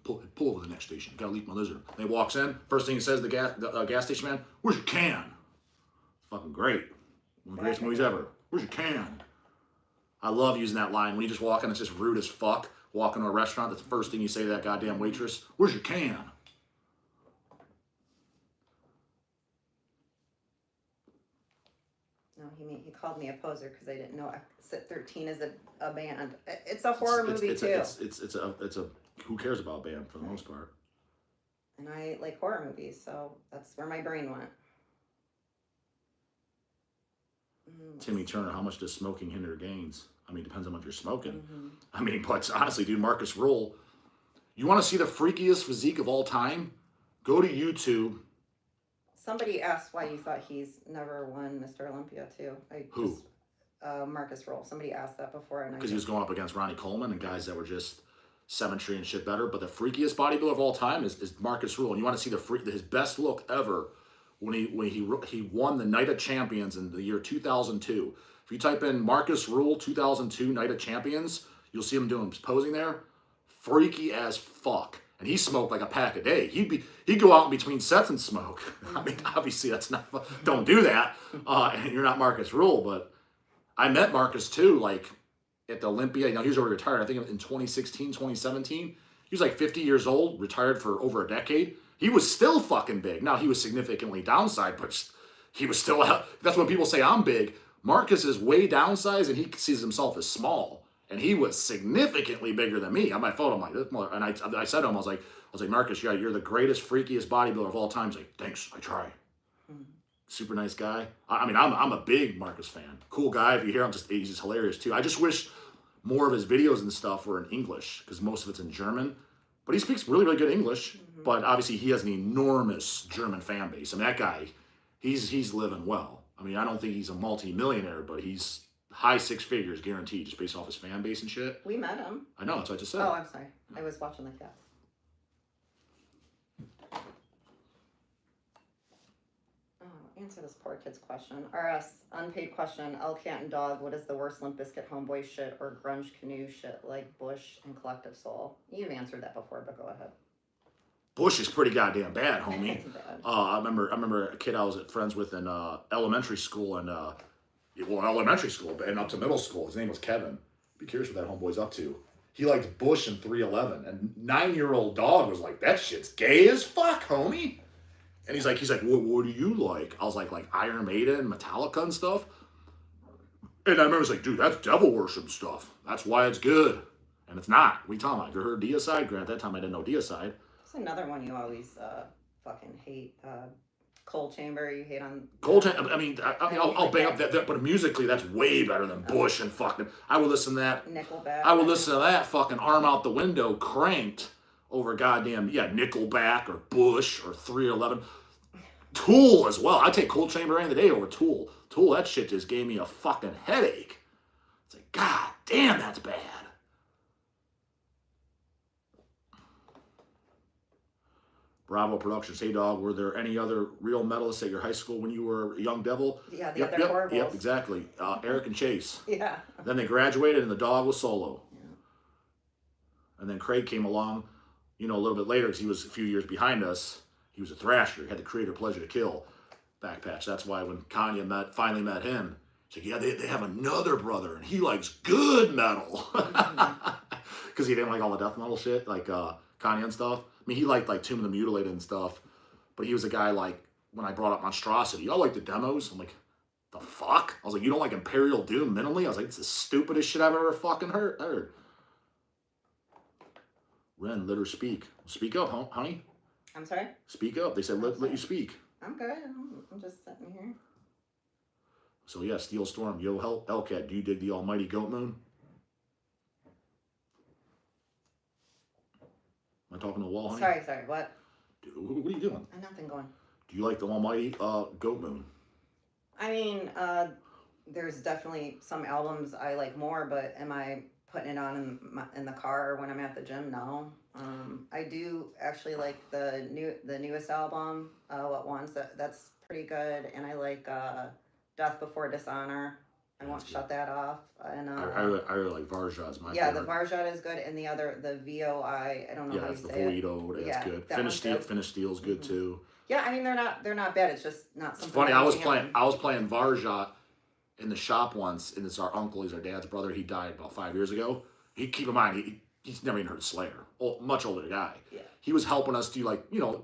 Speaker 1: Pull over to the next station. Gotta leak my lizard. And he walks in. First thing he says to the gas station man, "Where's your can?" Fucking great. One of the greatest movies ever. Where's your can? I love using that line. When you just walk in, it's just rude as fuck. Walk into a restaurant, that's the first thing you say to that goddamn waitress. "Where's your can?"
Speaker 2: No, he called me a poser because I didn't know Sit 13 is a band. It's a horror movie too.
Speaker 1: It's a who cares about band for the most part.
Speaker 2: And I like horror movies, so that's where my brain went.
Speaker 1: Timmy Turner, how much does smoking hinder gains? I mean, depends on what you're smoking. I mean, but honestly, dude, Marcus Rule, you want to see the freakiest physique of all time? Go to YouTube.
Speaker 2: Somebody asked why you thought he's never won Mr. Olympia too.
Speaker 1: Who?
Speaker 2: Marcus Rule. Somebody asked that before.
Speaker 1: Because he was going up against Ronnie Coleman and guys that were just 7 and shit better. But the freakiest bodybuilder of all time is Marcus Rule. And you want to see his best look ever when he won the Night of Champions in the year 2002. If you type in Marcus Rule 2002 Night of Champions, you'll see him posing there. Freaky as fuck. And he smoked like a pack a day. He'd go out in between sets and smoke. I mean, obviously that's not fun. Don't do that. And you're not Marcus Rule. But I met Marcus too, like at the Olympia. He was already retired. I think in 2016, 2017. He was like 50 years old, retired for over a decade. He was still fucking big. Now he was significantly downside, but he was still out. That's when people say I'm big. Marcus is way downsized, and he sees himself as small. And he was significantly bigger than me. On my photo, I'm like, this mother. And I said to him, I was like, Marcus, you're the greatest, freakiest bodybuilder of all time. He's like, thanks, I try. Super nice guy. I mean, I'm a big Marcus fan. Cool guy. If you hear him, he's just hilarious too. I just wish more of his videos and stuff were in English, because most of it's in German. But he speaks really, really good English. But obviously, he has an enormous German fan base. I mean, that guy, he's living well. I mean, I don't think he's a multi-millionaire, but he's high 6 figures guaranteed, just based off his fan base and shit.
Speaker 2: We met him.
Speaker 1: I know, that's what I just said.
Speaker 2: Oh, I'm sorry. I was watching the cast. Oh, answer this poor kid's question. RS, unpaid question. L Canton Dog, what is the worst Limp Bizkit homeboy shit or grunge canoe shit like Bush and Collective Soul? You've answered that before, but go ahead.
Speaker 1: Bush is pretty goddamn bad, homie.
Speaker 2: It's bad.
Speaker 1: I remember a kid I was friends with in elementary school, and elementary school and up to middle school. His name was Kevin. Be curious what that homeboy's up to. He liked Bush and 311, and 9-year-old dog was like, that shit's gay as fuck, homie. And he's like, what do you like? I was like Iron Maiden, Metallica and stuff. And I remember he's like, dude, that's devil worship stuff. That's why it's good. And it's not. What are you talking about? You heard Deicide? Granted, at that time I didn't know Deicide.
Speaker 2: There's another one you always fucking hate. Cold Chamber, you hate on.
Speaker 1: Cold Chamber. I mean, I'll bang up that, but musically, that's way better than Bush and fucking. I would listen to that.
Speaker 2: Nickelback.
Speaker 1: I would listen to that fucking Arm Out the Window cranked over goddamn Nickelback or Bush or 311. Tool as well. I take Cold Chamber any day over Tool. Tool, that shit just gave me a fucking headache. It's like, god damn, that's bad. Bravo Productions. Hey, dog, were there any other real medalists at your high school when you were a young devil?
Speaker 2: Yeah, the other horribles.
Speaker 1: Yep, exactly. Eric and Chase.
Speaker 2: Yeah.
Speaker 1: Then they graduated, and the dog was solo.
Speaker 2: Yeah.
Speaker 1: And then Craig came along, a little bit later, because he was a few years behind us. He was a thrasher. He had the Creator Pleasure to Kill back patch. That's why when Kanye finally met him, he's like, yeah, they have another brother, and he likes good metal. Because he didn't like all the death metal shit, like Kanye and stuff. I mean, he liked like Tomb of the Mutilated and stuff, but he was a guy like, when I brought up Monstrosity, y'all like the demos? I'm like, the fuck? I was like, you don't like Imperial Doom minimally? I was like, it's the stupidest shit I've ever fucking heard. Ren, let her speak. Speak up, honey.
Speaker 2: I'm sorry?
Speaker 1: Speak up. They said, let you speak.
Speaker 2: I'm good. I'm just sitting here.
Speaker 1: So yeah, Steel Storm. Yo, Hellcat, do you dig the almighty Goat Moon? Am I talking to a wall, honey?
Speaker 2: Sorry, what?
Speaker 1: Dude, what are you doing?
Speaker 2: Nothing going.
Speaker 1: Do you like the almighty Goat Moon?
Speaker 2: I mean, there's definitely some albums I like more, but am I putting it on in the car when I'm at the gym? No. I do actually like the newest album, What Wants. That's pretty good, and I like Death Before Dishonor. I won't shut that off. And
Speaker 1: I really like Varjot's my
Speaker 2: yeah,
Speaker 1: favorite.
Speaker 2: the Varjot is good, and the VOI. I don't know how you
Speaker 1: say it.
Speaker 2: Yeah,
Speaker 1: it's the Voido. That's good. Finish Steel's good too.
Speaker 2: Yeah, I mean they're not bad. It's just not something.
Speaker 1: It's funny. I was playing Varjot in the shop once, and it's our uncle. He's our dad's brother. He died about 5 years ago. Keep in mind, he's never even heard of Slayer. Much older guy. Yeah. He was helping us do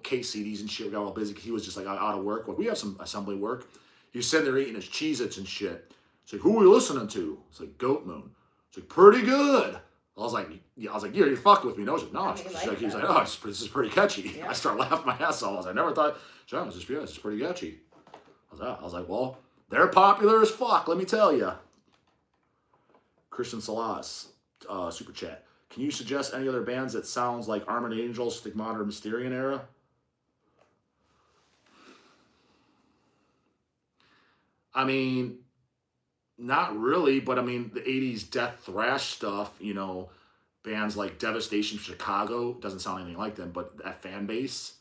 Speaker 1: case CDs and shit. We got all busy. He was just out of work. We have some assembly work. He was sitting there eating his Cheez-Its and shit. It's like, who are we listening to? It's like Goat Moon. It's like, pretty good. I was like, yeah, you're fucking with me. No, he's like, he was like, oh, this is pretty catchy. Yeah. I started laughing my ass off. I never thought, John, it's just pretty catchy. I was like, well, they're popular as fuck, let me tell you. Christian Salas, super chat. Can you suggest any other bands that sounds like Armored Angel, Stigmata, or Mysterian era? I mean, not really, but I mean, the 80s death thrash stuff, bands like Devastation Chicago, doesn't sound anything like them, but that fan base,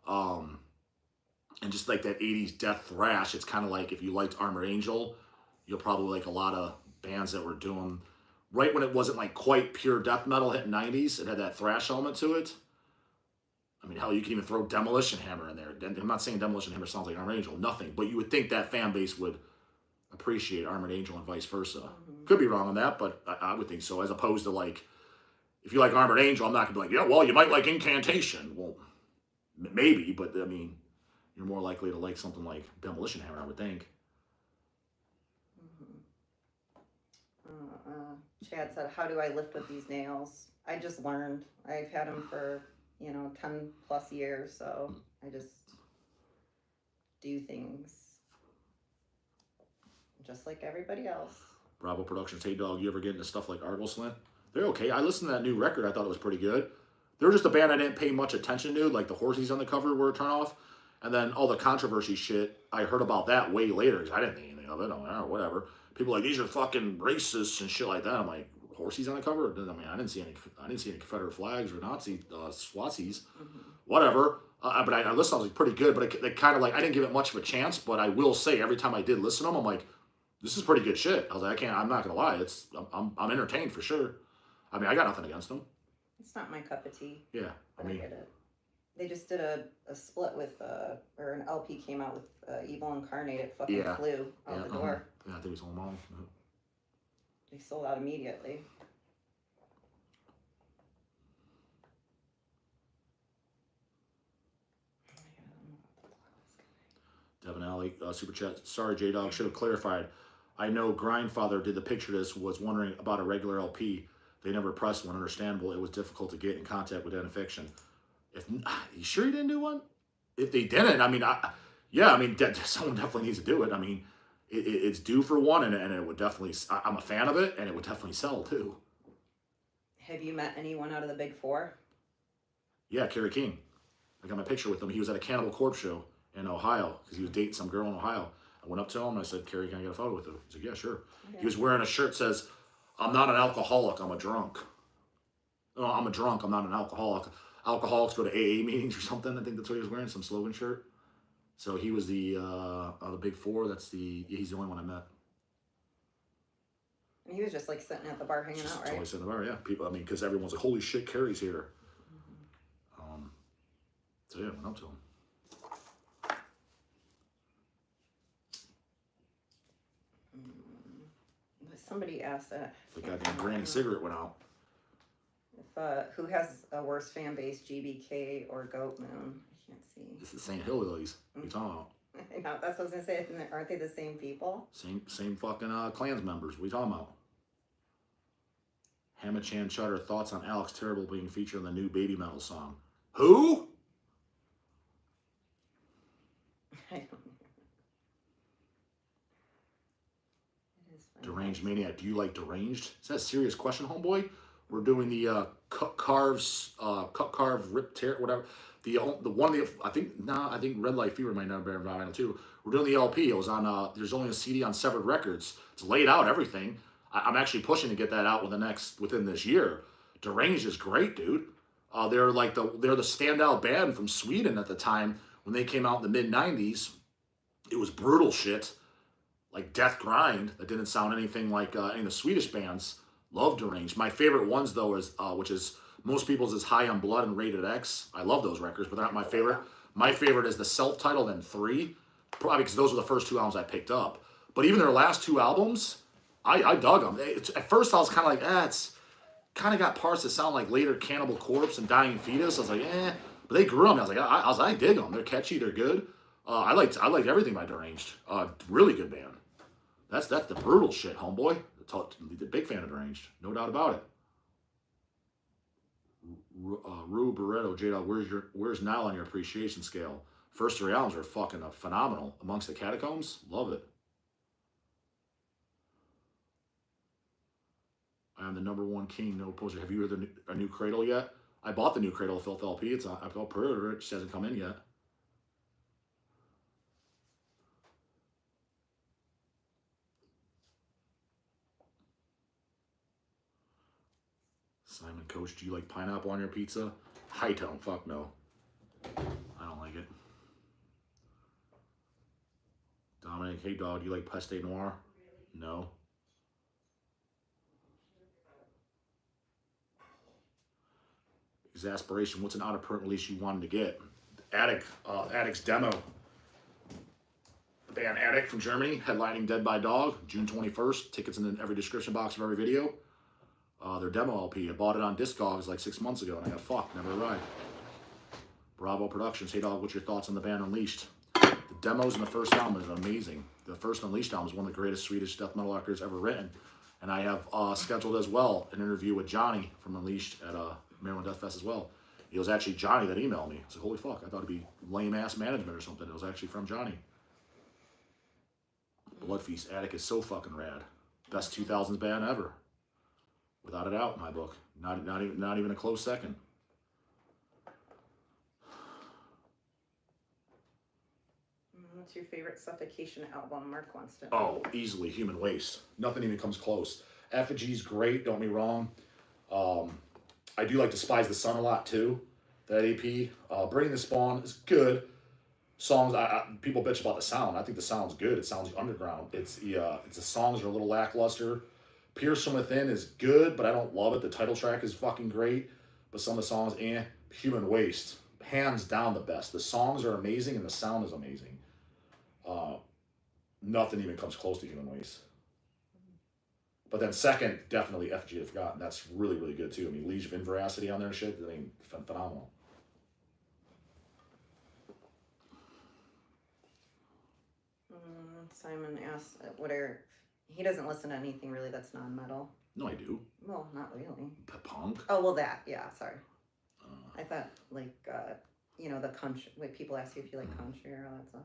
Speaker 1: and just like that 80s death thrash, it's kind of like if you liked Armored Angel, you'll probably like a lot of bands that were doing, right when it wasn't like quite pure death metal hitting 90s, it had that thrash element to it. I mean, hell, you can even throw Demolition Hammer in there. I'm not saying Demolition Hammer sounds like Armored Angel, nothing, but you would think that fan base would appreciate Armored Angel and vice versa. Mm-hmm. Could be wrong on that, but I would think so. As opposed to like, if you like Armored Angel, I'm not gonna be like, yeah, well, you might like Incantation. Well, maybe, but I mean, you're more likely to like something like Demolition Hammer, I would think.
Speaker 2: Mm-hmm. Chad said, how do I lift with these nails? I just learned. I've had them for 10 plus years, so I just do things just like everybody else.
Speaker 1: Bravo Productions. Hey, dog, you ever get into stuff like Argle Slint? They're okay. I listened to that new record. I thought it was pretty good. They were just a band I didn't pay much attention to. Like the horsies on the cover were a turn off. And then all the controversy shit, I heard about that way later because I didn't think anything of it. I'm like, oh, whatever. People are like, these are fucking racists and shit like that. I'm like, horsies on the cover? I mean, I didn't see any Confederate flags or Nazi Swazies. Mm-hmm. Whatever. But I listened. I was like, pretty good. But it kind of like, I didn't give it much of a chance. But I will say, every time I did listen to them, I'm like, this is pretty good shit. I was like, I'm not gonna lie. I'm entertained for sure. I mean, I got nothing against them.
Speaker 2: It's not my cup of tea.
Speaker 1: Yeah,
Speaker 2: I get it. They just did a split with, or an LP came out with Evil Incarnate. It fucking flew out the door.
Speaker 1: Yeah, I think we sold them all. Yeah.
Speaker 2: They sold out immediately.
Speaker 1: Devin Alley, super chat. Sorry, J-Dawg, should have clarified. I know Grindfather did the picture this, was wondering about a regular LP. They never pressed one. Understandable. It was difficult to get in contact with Fiction. You sure you didn't do one? If they didn't, I mean, someone definitely needs to do it. I mean, it's due for one, and it would definitely, I'm a fan of it, and it would definitely sell too.
Speaker 2: Have you met anyone out of the Big Four?
Speaker 1: Yeah, Kerry King. I got my picture with him. He was at a Cannibal Corpse show in Ohio because he was dating some girl in Ohio. I went up to him and I said, Kerry, can I get a photo with her? He said, yeah, sure. Okay. He was wearing a shirt that says, I'm not an alcoholic, I'm a drunk. No, I'm a drunk, I'm not an alcoholic. Alcoholics go to AA meetings or something. I think that's what he was wearing, some slogan shirt. So he was the Big Four. He's the only one I met.
Speaker 2: And he was just like sitting at the bar hanging out, right?
Speaker 1: Totally sitting at the bar, yeah. People, I mean, because everyone's like, holy shit, Kerry's here. Mm-hmm. So yeah, I went up to him.
Speaker 2: Somebody asked that.
Speaker 1: The goddamn Granny cigarette went out.
Speaker 2: If who has a worse fan base, GBK or Goat Moon? I can't see.
Speaker 1: It's the St. Hillbillies. What are you talking about?
Speaker 2: I know, that's what I was gonna say. Aren't they the same people?
Speaker 1: Same fucking Clans members. What are you talking about? Hamachan Chutter, thoughts on Alex Terrible being featured in the new Baby Metal song. Who?
Speaker 2: I don't know. It is funny.
Speaker 1: Deranged Maniac. Do you like Deranged? Is that a serious question, homeboy? We're doing the cut carve, rip, tear, whatever. The one I think Red Light Fever might not be vinyl too. We're doing the LP. It was on. There's only a CD on Severed Records. It's laid out everything. I'm actually pushing to get that out within this year. Deranged is great, dude. They're the standout band from Sweden at the time when they came out in the mid '90s. It was brutal shit, like death grind that didn't sound anything like any of the Swedish bands. Love Deranged. My favorite ones though is which is most people's is High on Blood and Rated X. I love those records, but they're not my favorite. My favorite is the self-titled and 3, probably because those were the first 2 albums I picked up. But even their last 2 albums, I dug them. At first I was kind of like, it's kind of got parts that sound like later Cannibal Corpse and Dying Fetus. I was like, but they grew on me. I was like, I dig them. They're catchy. They're good. I liked everything by Deranged. Really good band. That's the brutal shit, homeboy. The big fan of Deranged, no doubt about it. Rue Barreto, J-dawg, where's Nile on your appreciation scale? First 3 albums are fucking phenomenal. Amongst the Catacombs, love it. I am the #1 king, no poser. Have you heard a new Cradle yet? I bought the new Cradle of Filth LP. I've got pre-order. It just hasn't come in yet. Simon Coach, do you like pineapple on your pizza? High tone, fuck no. I don't like it. Dominic, hey dog, do you like Peste Noir? No. Exasperation, what's an out of print release you wanted to get? Addict's demo. The band Addict from Germany, headlining Dead by Dog, June 21st. Tickets in every description box of every video. Their demo LP. I bought it on Discogs like 6 months ago and I got fucked, never arrived. Bravo Productions. Hey dog, what's your thoughts on the band Unleashed? The demos in the first album is amazing. The first Unleashed album is one of the greatest Swedish death metal records ever written. And I have scheduled as well an interview with Johnny from Unleashed at Maryland Death Fest as well. It was actually Johnny that emailed me. I said, holy fuck, I thought it'd be lame ass management or something. It was actually from Johnny. Blood Feast. Attic is so fucking rad. Best 2000s band ever. Without a doubt, in my book. Not even a close second.
Speaker 2: What's your favorite Suffocation album? Mark wants to.
Speaker 1: Oh, easily Human Waste. Nothing even comes close. Effigy's great, don't get me wrong. I do like Despise the Sun a lot too. That AP. Bring the Spawn is good. Songs, people bitch about the sound. I think the sound's good. It sounds underground. It's the songs are a little lackluster. Pierce from Within is good, but I don't love it. The title track is fucking great, but some of the songs, Human Waste, hands down the best. The songs are amazing and the sound is amazing. Nothing even comes close to Human Waste. But then second, definitely Effigy the Forgotten. That's really, really good too. I mean, Legion of Inveracity on there and shit. I mean, phenomenal.
Speaker 2: Simon asks, he doesn't listen to anything really that's non-metal.
Speaker 1: No, I do.
Speaker 2: Well, not really.
Speaker 1: Punk?
Speaker 2: Oh, well, that, yeah, sorry. I thought, like, the country, when people ask you if you like country or all that stuff.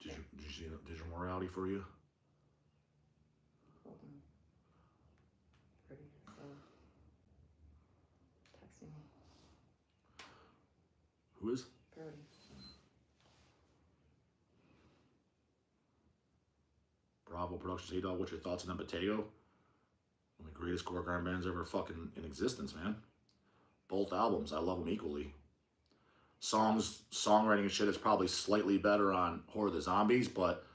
Speaker 1: Did you see Digital Morality for you?
Speaker 2: Hold on. Pretty, so, texting me.
Speaker 1: Who is?
Speaker 2: Brody.
Speaker 1: Bravo Productions. Hey dog, what's your thoughts on Potato? One of the greatest gore grind bands ever fucking in existence, man. Both albums, I love them equally. Songwriting and shit is probably slightly better on Horror of the Zombies, but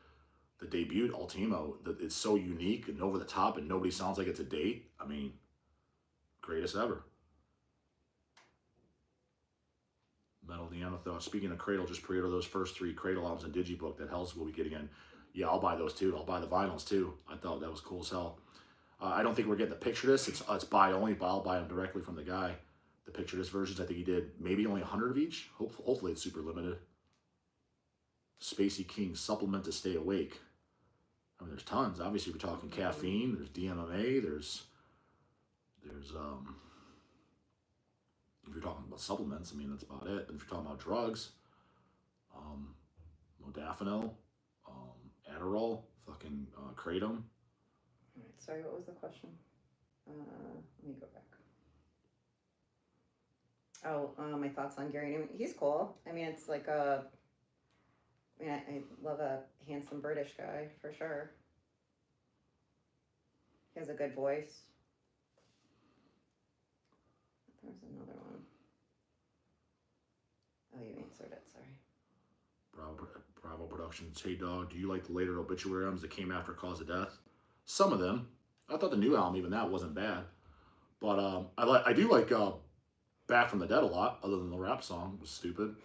Speaker 1: the debut, Ultimo, it's so unique and over the top and nobody sounds like it's a date. I mean, greatest ever. Metal Neanderthal. Speaking of Cradle, just pre-order those first 3 Cradle albums in Digibook that Hell's will be getting in. Yeah, I'll buy those too. I'll buy the vinyls too. I thought that was cool as hell. I don't think we're getting the picture disc. It's buy only, but I'll buy them directly from the guy The picture disc versions, I think he did maybe only 100 of each. Hopefully it's super limited. Spacey King supplement to stay awake. I mean, there's tons. Obviously, we're talking caffeine. There's DMMA. There's if you're talking about supplements, I mean, that's about it. But if you're talking about drugs, modafinil, Adderall, fucking kratom.
Speaker 2: All right, sorry, what was the question? Let me go back. Oh, my thoughts on Gary Newman. He's cool. I mean, it's like I love a handsome British guy, for sure. He has a good voice. There's another one. Oh, you answered it, sorry.
Speaker 1: Bravo Productions. J-dawg, do you like the later obituary albums that came after Cause of Death? Some of them. I thought the new album, even that, wasn't bad. But I do like Back from the Dead a lot, other than the rap song. It was stupid.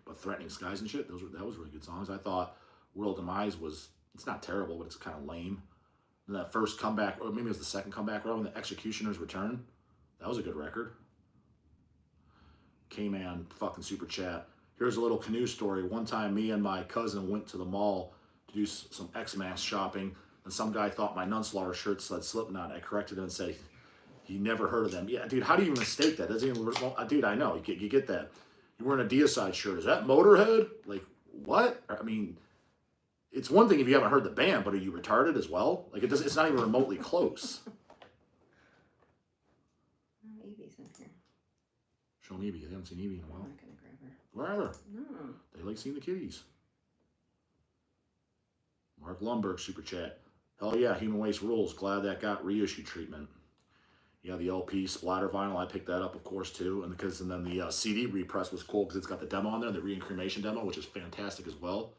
Speaker 1: But Threatening Skies and shit, that was really good songs. I thought World Demise it's not terrible, but it's kind of lame. And that first comeback, or maybe it was the second comeback album, The Executioner's Return. That was a good record. K-Man, fucking super chat. Here's a little canoe story. One time, me and my cousin went to the mall to do some X-Mass shopping, and some guy thought my Nunslaughter shirt said Slipknot. I corrected him and said, he never heard of them. Yeah, dude, how do you mistake that? Doesn't even, dude, I know. You get that. You're wearing a Deicide shirt. Is that Motorhead? Like, what? I mean, it's one thing if you haven't heard the band, but are you retarded as well? Like, it's not even remotely close.
Speaker 2: Oh, Evie's in here.
Speaker 1: Show me Evie. I haven't seen Evie in a while.
Speaker 2: I'm not going to grab her.
Speaker 1: Wherever.
Speaker 2: No.
Speaker 1: They like seeing the kitties. Mark Lumberg, super chat. Hell yeah, Human Waste rules. Glad that got reissue treatment. Yeah, the LP splatter vinyl, I picked that up, of course, too. And then the CD repress was cool because it's got the demo on there, the reincarnation demo, which is fantastic as well.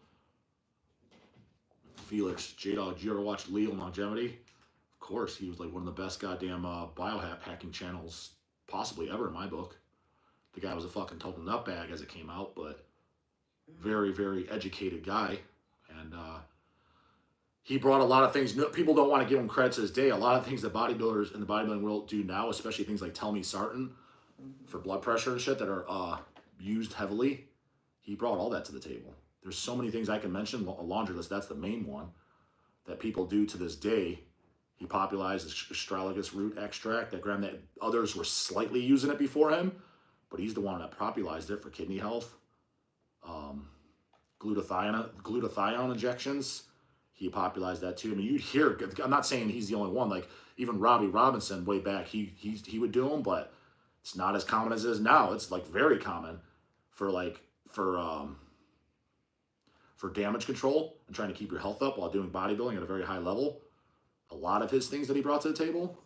Speaker 1: Felix, J-dawg, did you ever watch Lethal Longevity? Of course, he was like one of the best goddamn biohacking channels possibly ever in my book. The guy was a fucking total nutbag as it came out, but very, very educated guy. And he brought a lot of things. People don't want to give him credit to this day. A lot of things that bodybuilders in the bodybuilding world do now, especially things like telmisartan for blood pressure and shit that are used heavily. He brought all that to the table. There's so many things I can mention. A laundry list, that's the main one that people do to this day. He popularized astragalus root extract. That others were slightly using it before him, but he's the one that popularized it for kidney health. Glutathione injections. He popularized that too. I mean, you'd hear. I'm not saying he's the only one. Like even Robbie Robinson way back, he would do them, but it's not as common as it is now. It's like very common for damage control and trying to keep your health up while doing bodybuilding at a very high level. A lot of his things that he brought to the table.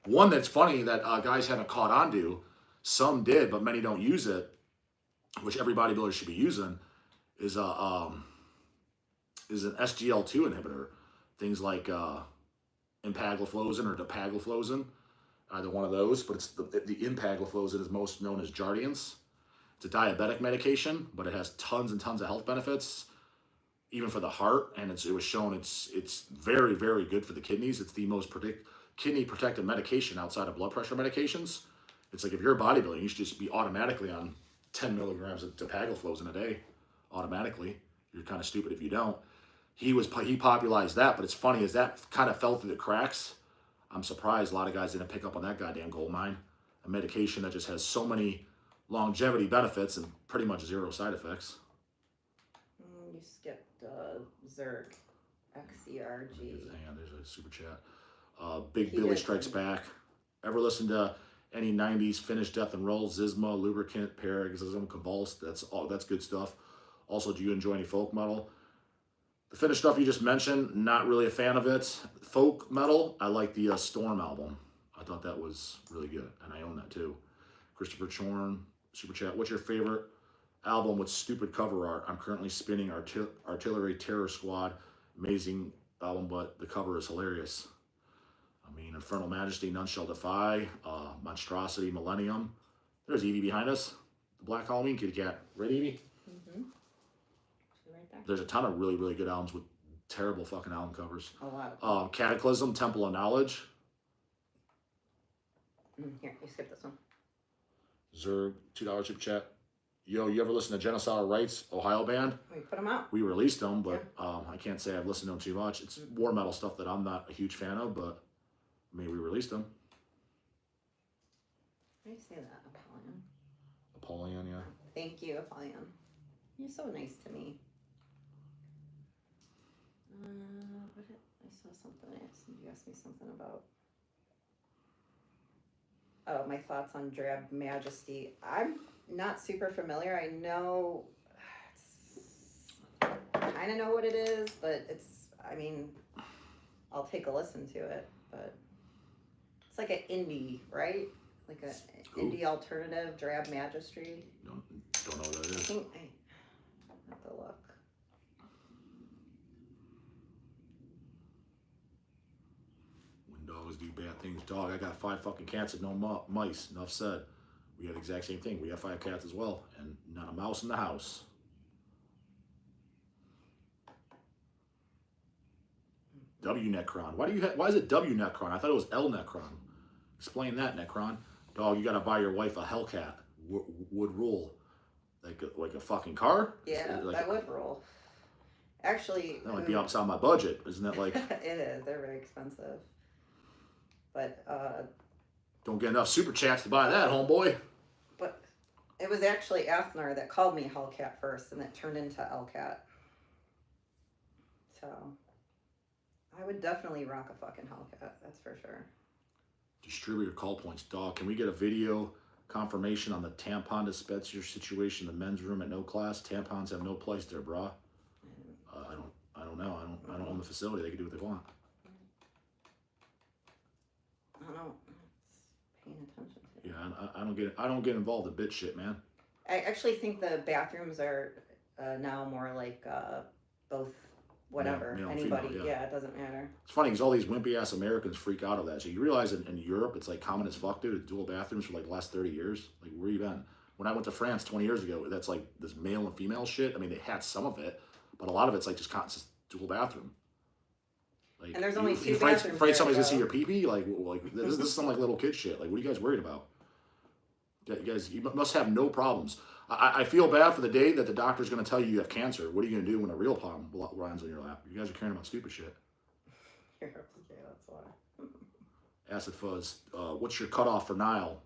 Speaker 1: One that's funny that guys haven't caught on to, some did, but many don't use it, which every bodybuilder should be using, is an SGL2 inhibitor. Things like empagliflozin or dapagliflozin, either one of those, but it's the empagliflozin is most known as Jardiance. It's a diabetic medication, but it has tons and tons of health benefits, even for the heart, and it was shown it's very, very good for the kidneys. It's the most kidney protective medication outside of blood pressure medications. It's like if you're a bodybuilder, you should just be automatically on 10 milligrams of dapagliflozin a day, automatically. You're kind of stupid if you don't. He popularized that, but it's funny as that kind of fell through the cracks. I'm surprised a lot of guys didn't pick up on that goddamn gold mine. A medication that just has so many longevity benefits and pretty much zero side effects.
Speaker 2: You skipped Zerg, XCRG.
Speaker 1: Hang on, there's a super chat. Big Billy Strikes Back. Ever listen to any 90s Finnish death and roll? Zizma, Lubricant, Paroxysm, Convulse. That's good stuff. Also, do you enjoy any folk metal? The Finnish stuff you just mentioned, not really a fan of it. Folk metal, I like the Storm album. I thought that was really good, and I own that too. Christopher Chorn, super chat. What's your favorite album with stupid cover art? I'm currently spinning Artillery Terror Squad. Amazing album, but the cover is hilarious. I mean, Infernal Majesty, None Shall Defy, Monstrosity, Millennium. There's Evie behind us. The Black Halloween Kitty Cat. Right, Evie?
Speaker 2: Mm-hmm. Right there.
Speaker 1: There's a ton of really, really good albums with terrible fucking album covers.
Speaker 2: A lot.
Speaker 1: Cataclysm, Temple of Knowledge.
Speaker 2: Here, you skip this one.
Speaker 1: Zerg, $2 super chat. Yo, you ever listen to Genocidal Rights, Ohio band?
Speaker 2: We put them out.
Speaker 1: We released them, but I can't say I've listened to them too much. It's war metal stuff that I'm not a huge fan of, but I mean, we released them.
Speaker 2: How do you say that? Apollyon?
Speaker 1: Apollyon, yeah.
Speaker 2: Thank you, Apollyon. You're so nice to me. I saw something. You asked me something about. Oh, my thoughts on Drab Majesty. I'm not super familiar. I know, kind of know what it is, but it's, I mean, I'll take a listen to it, but it's like an indie, right? Like a indie alternative, Drab Majesty.
Speaker 1: Don't know what that is.
Speaker 2: I think I have to look.
Speaker 1: When dogs do bad things, dog. I got 5 fucking cats and no mice. Enough said. We had the exact same thing. We have 5 cats as well, and not a mouse in the house. W Necron. Why is it W Necron? I thought it was L Necron. Explain that, Necron. Dog, you gotta buy your wife a Hellcat. Would rule. Like a fucking car?
Speaker 2: Yeah,
Speaker 1: like
Speaker 2: that would rule. Actually,
Speaker 1: that might be outside my budget. Isn't that like?
Speaker 2: It is. They're very expensive. But
Speaker 1: don't get enough super chats to buy that, homeboy.
Speaker 2: But it was actually Athnar that called me Hellcat first, and it turned into Elcat. So I would definitely rock a fucking Hellcat. That's for sure.
Speaker 1: Distributor call points, dog. Can we get a video confirmation on the tampon dispenser situation in the men's room at no class? Tampons have no place there, brah. I don't know. I don't own the facility. They can do what they want.
Speaker 2: I don't know. It's paying attention to.
Speaker 1: Yeah, I don't get involved in bitch shit, man.
Speaker 2: I actually think the bathrooms are now more like both whatever.
Speaker 1: Male,
Speaker 2: anybody.
Speaker 1: female,
Speaker 2: yeah, it doesn't matter.
Speaker 1: It's funny because all these wimpy ass Americans freak out of that. So you realize in Europe it's like common as fuck, dude. Dual bathrooms for like the last 30 years. Like where you been? When I went to France 20 years ago, that's like this male and female shit. I mean, they had some of it, but a lot of it's like just constant dual bathroom. Like,
Speaker 2: and there's only 2
Speaker 1: afraid
Speaker 2: bathrooms.
Speaker 1: somebody's gonna see your pee-pee? Like this is some like little kid shit. Like what are you guys worried about? You must have no problems. I feel bad for the day that the doctor's gonna tell you have cancer. What are you gonna do when a real palm runs on your lap? You guys are caring about stupid shit.
Speaker 2: Yeah, that's why.
Speaker 1: Acid Fuzz. What's your cutoff for Nile?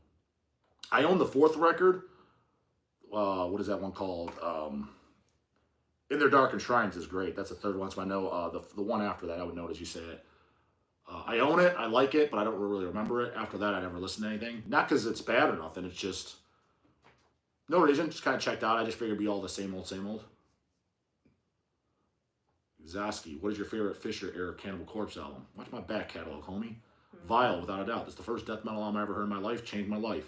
Speaker 1: I own the 4th record. What is that one called? In Their Darkened Shrines is great. That's the 3rd one, so I know the one after that I would know as you say it. I own it, I like it, but I don't really remember it. After that, I never listened to anything. Not because it's bad or nothing, it's just no reason. Just kind of checked out. I just figured it'd be all the same old, same old. Zaski, what is your favorite Fisher era Cannibal Corpse album? Watch my back catalog, homie. Vile, without a doubt. That's the first death metal album I ever heard in my life. Changed my life.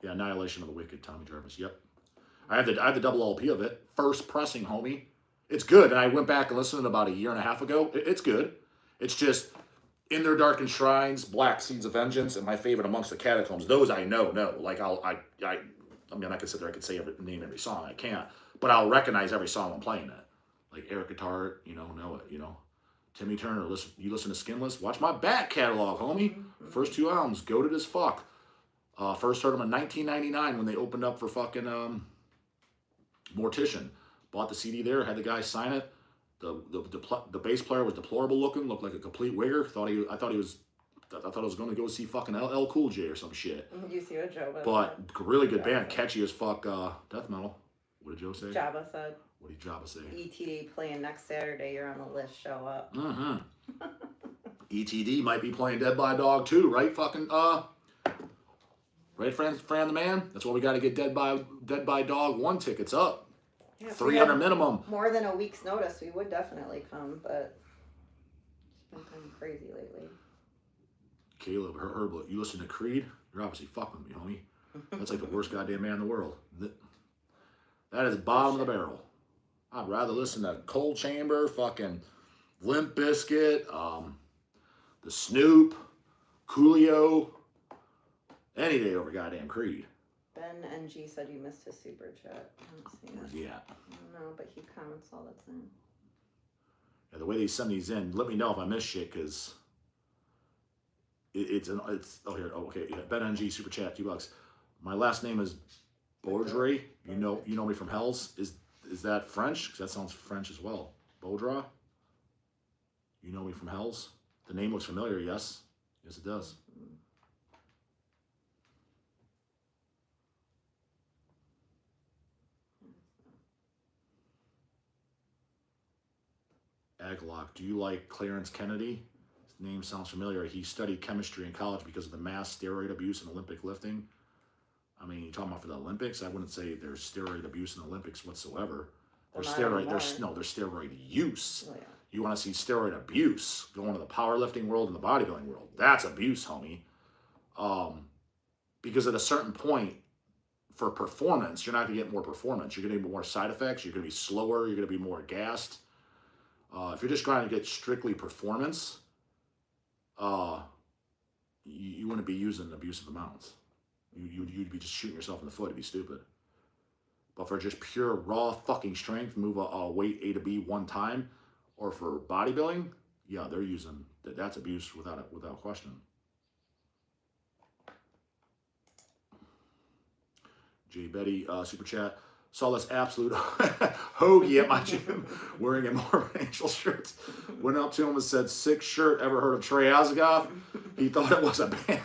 Speaker 1: Yeah, Annihilation of the Wicked, Tommy Jarvis. Yep. I have the double LP of it. First pressing, homie. It's good. And I went back and listened about a year and a half ago. It's good. It's just In Their Darkened Shrines, Black Seeds of Vengeance, and my favorite Amongst the Catacombs. Those I know. Like I mean, I could sit there, I could say name every song. I can't. But I'll recognize every song I'm playing it. Like Eric Guitar, know it, Timmy Turner, you listen to Skinless? Watch my back catalog, homie. First 2 albums, goated as fuck. First heard them in 1999 when they opened up for fucking Mortician. Bought the CD there, had the guy sign it. The bass player was deplorable looking, looked like a complete wigger. I thought I was going to go see fucking LL Cool J or some shit.
Speaker 2: You see what Joe
Speaker 1: But really good band, catchy as fuck. Death metal. What did Joe say?
Speaker 2: Jabba said.
Speaker 1: What did Jabba say?
Speaker 2: ETD playing next Saturday. You're on the list. Show up.
Speaker 1: Mm-hmm. ETD might be playing Dead by Dog too, right? Fucking right, Fran the man. That's why we got to get Dead by Dog 1 tickets up.
Speaker 2: Yeah,
Speaker 1: 300 minimum.
Speaker 2: More than a week's notice, we would definitely come, but it's been kind of crazy lately.
Speaker 1: Caleb, Herb, you listen to Creed? You're obviously fucking with me, homie. That's like the worst goddamn man in the world. That is bottom of the barrel. I'd rather listen to Cold Chamber, fucking Limp Bizkit, the Snoop, Coolio, any day over goddamn Creed.
Speaker 2: Ben NG said you missed his super chat. I don't see
Speaker 1: Where's
Speaker 2: it.
Speaker 1: he at?
Speaker 2: I don't know, but he comments all the time.
Speaker 1: Yeah, the way they send these in, let me know if I miss shit, because it's oh here, oh okay, yeah, Ben NG super chat, $2. My last name is Baudry. You know me from Hells. Is that French? Because that sounds French as well. Baudra. You know me from Hells. The name looks familiar. Yes, yes it does. Aglock, do you like Clarence Kennedy? His name sounds familiar. He studied chemistry in college because of the mass steroid abuse in Olympic lifting. I mean, you're talking about for the Olympics? I wouldn't say there's steroid abuse in the Olympics whatsoever. There's there's steroid use.
Speaker 2: Oh, yeah.
Speaker 1: You want to see steroid abuse going to the powerlifting world and the bodybuilding world. That's abuse, homie. Because at a certain point, for performance, you're not going to get more performance. You're going to get more side effects. You're going to be slower. You're going to be more gassed. If you're just trying to get strictly performance, you wouldn't be using abusive amounts. You'd be just shooting yourself in the foot. It'd be stupid. But for just pure raw fucking strength, move a weight A to B one time, or for bodybuilding, yeah, they're using that's abuse without question. J Betty super chat. Saw this absolute hoagie at my gym wearing a Morbid Angel shirt. Went up to him and said, "Sick shirt. Ever heard of Trey Azagoth?" He thought it was a band.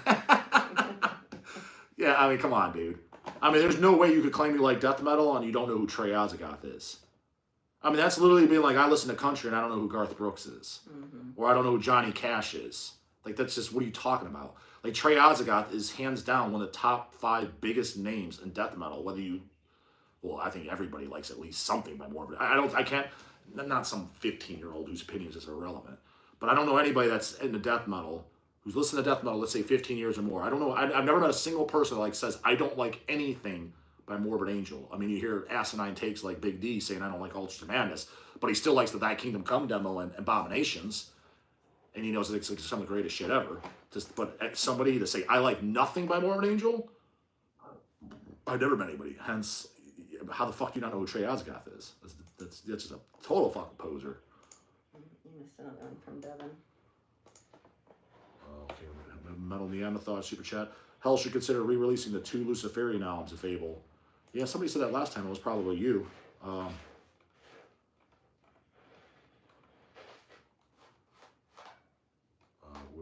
Speaker 1: Yeah, I mean, come on, dude. I mean, there's no way you could claim you like death metal and you don't know who Trey Azagoth is. I mean, that's literally being like, I listen to country and I don't know who Garth Brooks is. Or I don't know who Johnny Cash is. Like, that's just, what are you talking about? Like, Trey Azagoth is hands down one of the top 5 biggest names in death metal, whether you... Well, I think everybody likes at least something by Morbid. I can't, not some 15-year-old whose opinions is irrelevant. But I don't know anybody that's into death metal, who's listened to death metal, let's say 15 years or more. I don't know, I've never met a single person that like says, I don't like anything by Morbid Angel. I mean, you hear asinine takes like Big D saying, I don't like Ultra Madness, but he still likes the Thy Kingdom Come demo and Abominations. And he knows that it's like some of the greatest shit ever. But somebody to say, I like nothing by Morbid Angel, I've never met anybody. Hence, how the fuck do you not know who Trey Azagoth is? That's just a total fucking poser.
Speaker 2: You missed another one from Devin.
Speaker 1: Okay, Metal Neanderthal super chat. Hell should consider re-releasing the 2 Luciferian albums if able. Yeah, somebody said that last time. It was probably you. Where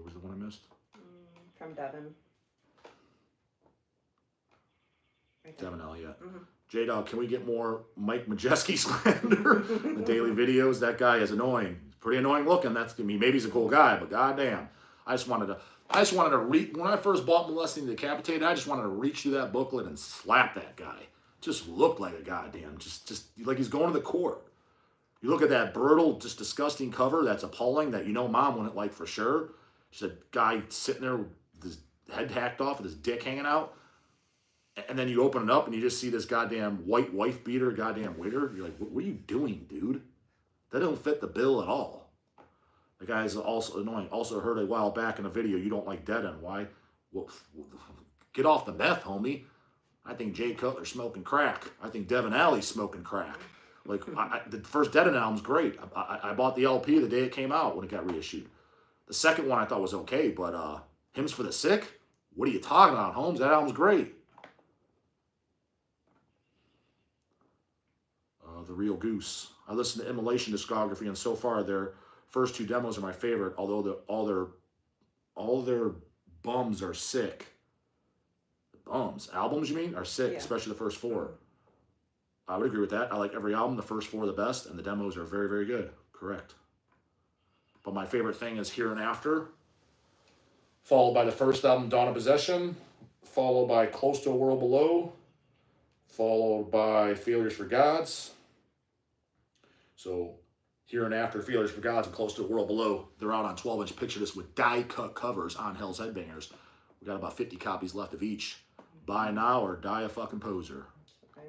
Speaker 1: was the one I missed?
Speaker 2: From Devin. Right there.
Speaker 1: Devin L, yeah. J-Dawg, can we get more Mike Majeski slander? The daily videos, that guy is annoying. He's pretty annoying looking. That's, I mean, maybe he's a cool guy, but goddamn. I just wanted to reach, when I first bought Molesting Decapitated, I just wanted to reach through that booklet and slap that guy. Just looked like a goddamn, just like he's going to the court. You look at that brutal, just disgusting cover, that's appalling, that you know Mom wouldn't like for sure. Just a guy sitting there with his head hacked off with his dick hanging out. And then you open it up and you just see this goddamn white wife beater, goddamn waiter. You're like, what are you doing, dude? That don't fit the bill at all. The guy is also annoying. Also heard a while back in a video, you don't like Dead End. Why? Well, get off the meth, homie. I think Jay Cutler's smoking crack. I think Devin Alley's smoking crack. Like, the first Dead End album's great. I bought the LP the day it came out when it got reissued. The second one I thought was okay, but Hymns for the Sick? What are you talking about, Holmes? That album's great. The Real Goose. I listened to Immolation discography, and so far their first 2 demos are my favorite. Although all their bums are sick. Bums, albums you mean, are sick, yeah. Especially the first 4. I would agree with that. I like every album. The first 4 are the best, and the demos are very, very good. Correct. But my favorite thing is Here and After, followed by the first album, Dawn of Possession, followed by Close to a World Below, followed by Failures for Gods. So Here and After, Failures for Gods, and Close to a World Below, they're out on 12-inch picture discs with die-cut covers on Hell's Headbangers. We got about 50 copies left of each. Buy now or die a fucking poser.
Speaker 2: Okay.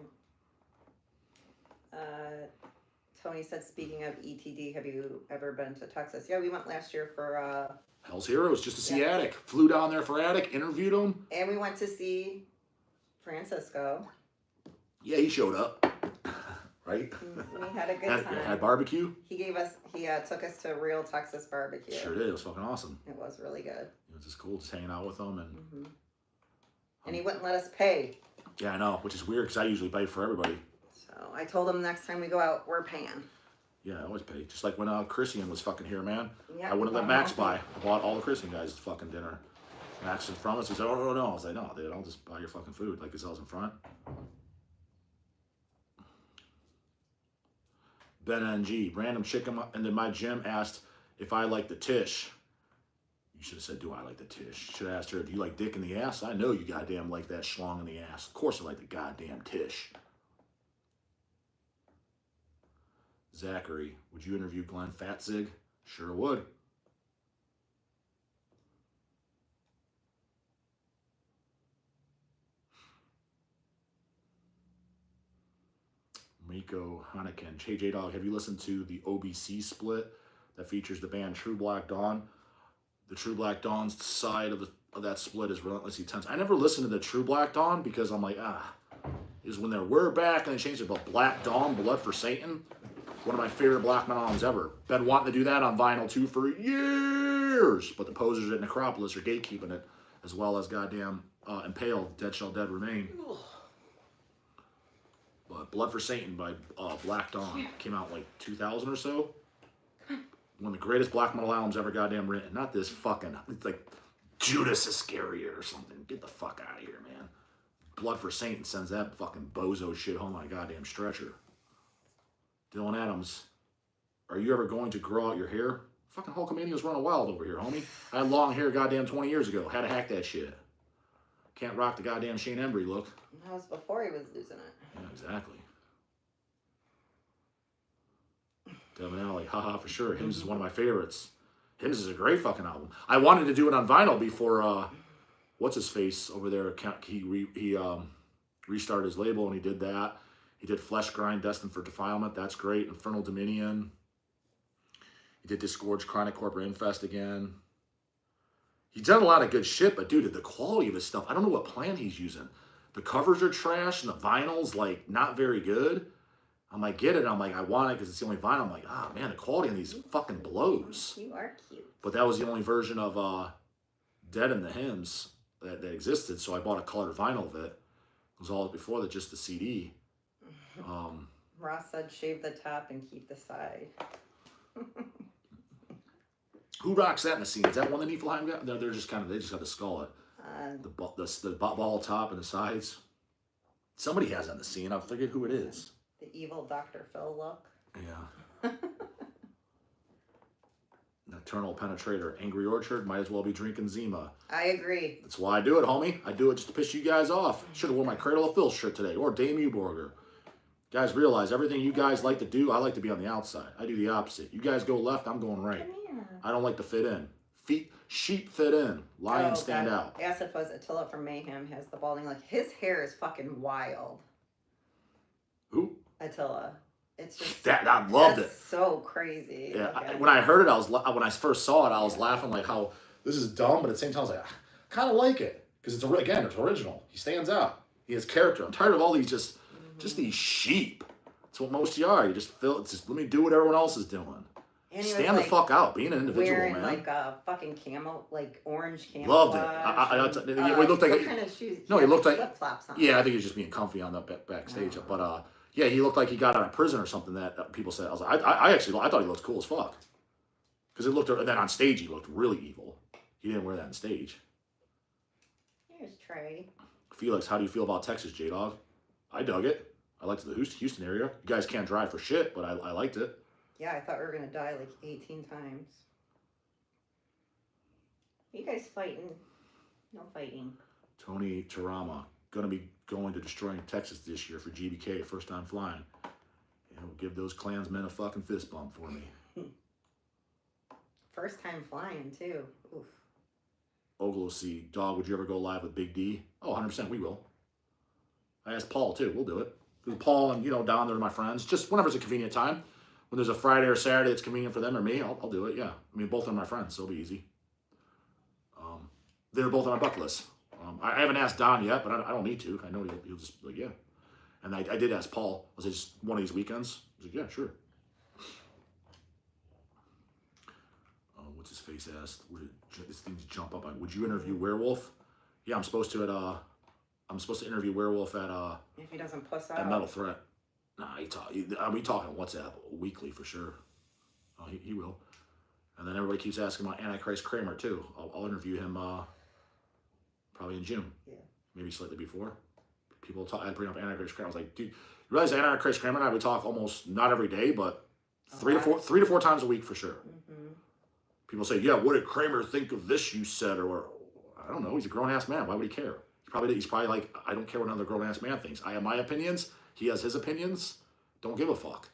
Speaker 2: Tony said, speaking of ETD, have you ever been to Texas? Yeah, we went last year for...
Speaker 1: Hell's Heroes, just to see Attic. Flew down there for Attic, interviewed him.
Speaker 2: And we went to see Francisco.
Speaker 1: Yeah, he showed up. Right?
Speaker 2: We had a good time.
Speaker 1: Had barbecue?
Speaker 2: He took us to a real Texas barbecue.
Speaker 1: Sure did. It was fucking awesome.
Speaker 2: It was really good.
Speaker 1: It was just cool, just hanging out with them.
Speaker 2: And he wouldn't let us pay.
Speaker 1: Yeah, I know, which is weird because I usually pay for everybody.
Speaker 2: So I told him next time we go out, we're paying.
Speaker 1: Yeah, I always pay. Just like when Christian was fucking here, man.
Speaker 2: Yeah,
Speaker 1: I wouldn't let Max buy. I bought all the Christian guys fucking dinner. Max was from us. He said, oh, no. I was like, no, dude, I'll just buy your fucking food. Like, it's in front. Ben NG, random chick into my gym asked if I like the TISH. You should have said, do I like the TISH? Should have asked her, do you like dick in the ass? I know you goddamn like that schlong in the ass. Of course I like the goddamn TISH. Zachary, would you interview Glenn Fatzig? Sure would. Miko Haneken, J-dawg, have you listened to the OBC split that features the band True Black Dawn? The True Black Dawn's side of that split is relentlessly tense. I never listened to the True Black Dawn because I'm like, is when we're back and they changed it, but Black Dawn, Blood for Satan, one of my favorite black metal albums ever. Been wanting to do that on vinyl too for years, but the posers at Necropolis are gatekeeping it, as well as goddamn Impaled, Dead Shall Dead Remain. But Blood for Satan by Black Dawn came out like 2000 or so. One of the greatest black metal albums ever goddamn written. Not this fucking, it's like Judas Iscariot or something. Get the fuck out of here, man. Blood for Satan sends that fucking bozo shit home on a goddamn stretcher. Dylan Adams, are you ever going to grow out your hair? Fucking Hulkamania's running wild over here, homie. I had long hair goddamn 20 years ago. Had to hack that shit. Can't rock the goddamn Shane Embry look.
Speaker 2: That was before he was losing it.
Speaker 1: Yeah, exactly. Devin Alley, haha, for sure. Hymns is one of my favorites. Hymns is a great fucking album. I wanted to do it on vinyl before, what's his face over there? He restarted his label and he did that. He did Flesh Grind, Destined for Defilement. That's great. Infernal Dominion. He did Disgorge, Chronic Corporate Infest again. He's done a lot of good shit, but dude, the quality of his stuff, I don't know what plan he's using. The covers are trash and the vinyl's like not very good. I'm like, get it. I'm like, I want it because it's the only vinyl. I'm like, man, the quality on these fucking blows.
Speaker 2: You are cute.
Speaker 1: But that was the only version of Dead in the Hymns that existed, so I bought a colored vinyl of it. It was all before that, just the CD.
Speaker 2: Ross said, shave the top and keep the side.
Speaker 1: Who rocks that in the scene? Is that one that Niflheim got? No, they just got the skull. The ball top and the sides. Somebody has that in the scene. I forget who it is.
Speaker 2: The evil Dr. Phil look.
Speaker 1: Yeah. Nocturnal Penetrator, Angry Orchard, might as well be drinking Zima.
Speaker 2: I agree.
Speaker 1: That's why I do it, homie. I do it just to piss you guys off. Should have worn my Cradle of Filth shirt today, or Dame Uborger. Guys, realize everything you guys like to do, I like to be on the outside. I do the opposite. You guys go left, I'm going right. I don't like to fit in. Sheep fit in. Lions stand out.
Speaker 2: Acid Fuzz Attila from Mayhem has the balding look. His hair is fucking wild.
Speaker 1: Who?
Speaker 2: Attila. It's just
Speaker 1: that. I loved it.
Speaker 2: So crazy.
Speaker 1: Yeah. When I heard it, when I first saw it, I was laughing like how this is dumb, but at the same time, I was like, I kind of like it because it's original. He stands out. He has character. I'm tired of all these just these sheep. That's what most of you are. You just feel it's just let me do what everyone else is doing. Stand the fuck out. Being an individual,
Speaker 2: wearing,
Speaker 1: man.
Speaker 2: Like a fucking camo, like orange camo.
Speaker 1: Loved it. He looked like
Speaker 2: what kind of shoes?
Speaker 1: No, he looked like
Speaker 2: flip flops on.
Speaker 1: Yeah, I think he was just being comfy on the backstage. But yeah, he looked like he got out of prison or something. That people said. I was like, I thought he looked cool as fuck. Because it looked. And then on stage he looked really evil. He didn't wear that on stage.
Speaker 2: Here's Trey.
Speaker 1: Felix, how do you feel about Texas, J-dawg? I dug it. I liked the Houston area. You guys can't drive for shit, but I liked it.
Speaker 2: Yeah, I thought we were going to die like 18 times. Are you guys fighting? No fighting.
Speaker 1: Tony Tarama, going to be going to Destroying Texas this year for GBK, first time flying. And we'll give those Klansmen a fucking fist bump for me.
Speaker 2: First time flying, too. Oof.
Speaker 1: Oglocy, dog, would you ever go live with Big D? Oh, 100% we will. I asked Paul, too. We'll do it. Paul and, down there to my friends. Just whenever's a convenient time. When there's a Friday or Saturday that's convenient for them or me, I'll do it, yeah. I mean, both are my friends, so it'll be easy. They're both on my bucket list. I haven't asked Don yet, but I don't need to. I know he'll just be like, yeah. And I did ask Paul, was it just one of these weekends? He's like, yeah, sure. What's his face asked? This thing's jump up on. Would you interview Werewolf? Yeah, I'm supposed to interview Werewolf at
Speaker 2: if he doesn't puss out.
Speaker 1: At Metal Threat. Nah, we talking on WhatsApp weekly for sure. He will. And then everybody keeps asking about Antichrist Kramer too. I'll interview him probably in June.
Speaker 2: Yeah.
Speaker 1: Maybe slightly before. People talk. I bring up Antichrist Kramer. I was like, dude, you realize Antichrist Kramer and I, we talk almost not every day, but three to four times a week for sure.
Speaker 2: Mm-hmm.
Speaker 1: People say, yeah, what did Kramer think of this you said? Or I don't know. He's a grown ass man. Why would he care? He's probably like, I don't care what another grown ass man thinks. I have my opinions. He has his opinions. Don't give a fuck.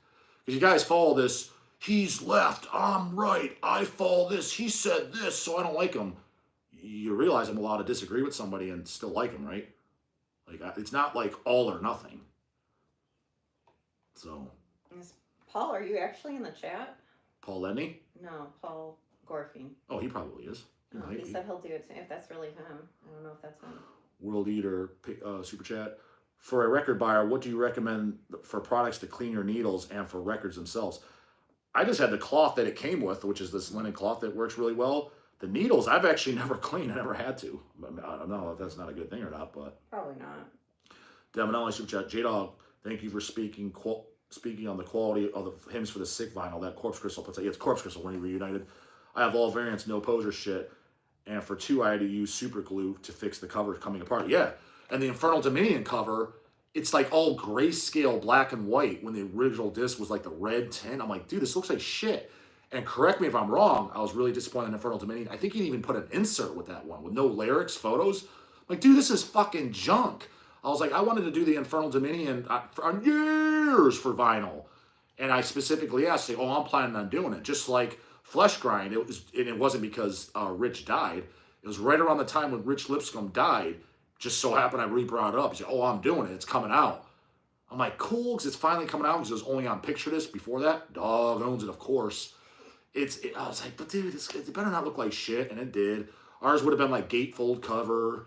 Speaker 1: Because you guys follow this. He's left. I'm right. I follow this. He said this, so I don't like him. You realize I'm allowed to disagree with somebody and still like him, right? Like, it's not like all or nothing. So.
Speaker 2: Paul, are you actually in the chat?
Speaker 1: Paul Ledney?
Speaker 2: No, Paul Gorfing.
Speaker 1: Oh, he probably is.
Speaker 2: No, he said he'll do it if that's really him. I don't know if that's him.
Speaker 1: World Eater Super Chat. For a record buyer, what do you recommend for products to clean your needles and for records themselves? I just had the cloth that it came with, which is this linen cloth that works really well. The needles, I've actually never cleaned. I never had to. I don't know if that's not a good thing or not, but
Speaker 2: probably not.
Speaker 1: Deathmetal Super Chat. J-dawg, thank you for speaking on the quality of the hymns for the sick vinyl. That Corpse Crystal puts out. Yeah, it's Corpse Crystal when he reunited. I have all variants, no poser shit. And for 2, I had to use super glue to fix the cover coming apart. Yeah, and the Infernal Dominion cover, it's like all grayscale black and white when the original disc was like the red tint. I'm like, dude, this looks like shit. And correct me if I'm wrong, I was really disappointed in Infernal Dominion. I think he even put an insert with that one with no lyrics, photos. I'm like, dude, this is fucking junk. I was like, I wanted to do the Infernal Dominion for years for vinyl. And I specifically asked, oh, I'm planning on doing it. Just like Flesh Grind, it wasn't because Rich died. It was right around the time when Rich Lipscomb died. Just so happened I re-brought it up. He said, oh, I'm doing it. It's coming out. I'm like, cool, because it's finally coming out because it was only on Picture Disc before that. Dog owns it, of course. I was like, but dude, it better not look like shit, and it did. Ours would have been like gatefold cover.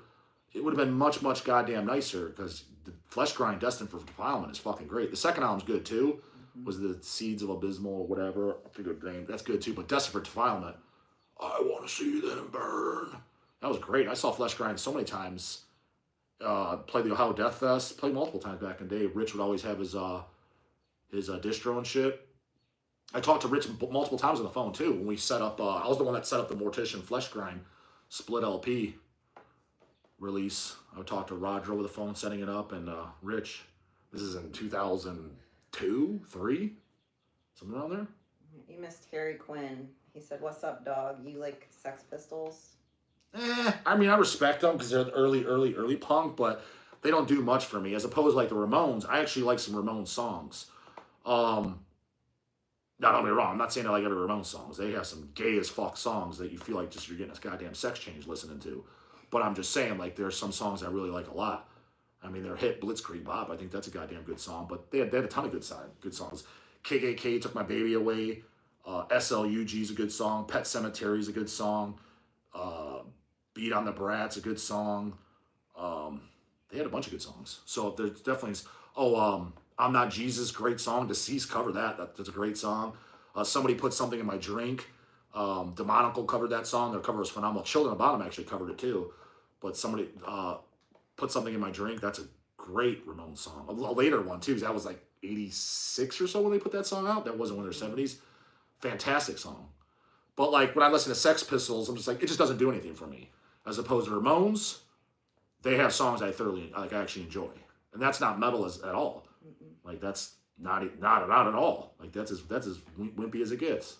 Speaker 1: It would have been much, much goddamn nicer because the Flesh Grind Destined for Defilement is fucking great. The second album's good too. Was the Seeds of Abysmal or whatever. I forget the name. That's good too. But Destined for Defilement, I want to see them burn. That was great. I saw Flesh Grind so many times. Played the Ohio Death Fest. Played multiple times back in the day. Rich would always have his distro and shit. I talked to Rich multiple times on the phone too. When we set up, I was the one that set up the Mortician Flesh Grind split LP release. I would talk to Roger over the phone setting it up, and Rich. This is in 2002, 3, something around there.
Speaker 2: You missed Harry Quinn. He said, "What's up, dog? You like Sex Pistols?"
Speaker 1: I mean, I respect them because they're early punk, but they don't do much for me. As opposed to like the Ramones, I actually like some Ramones songs. Now, don't get me wrong, I'm not saying I like every Ramones songs. They have some gay as fuck songs that you feel like just you're getting a goddamn sex change listening to. But I'm just saying, like, there's some songs I really like a lot. I mean, their hit Blitzkrieg Bob, I think that's a goddamn good song. But they had a ton of good songs. KKK Took My Baby Away. SLUG's a good song. Pet Cemetery's a good song. Beat on the Brat's a good song. They had a bunch of good songs. So there's definitely... I'm Not Jesus, great song. Deceased covered that. That's a great song. Somebody Put Something in My Drink. Demonical covered that song. Their cover was phenomenal. Children of Bottom actually covered it too. But somebody Put Something in My Drink. That's a great Ramones song. A later one too, because that was like 86 or so when they put that song out. That wasn't one of their 70s. Fantastic song. But like when I listen to Sex Pistols, I'm just like, it just doesn't do anything for me. As opposed to Ramones, they have songs I actually enjoy. And that's not metal at all. Like that's not at all. Like that's as wimpy as it gets.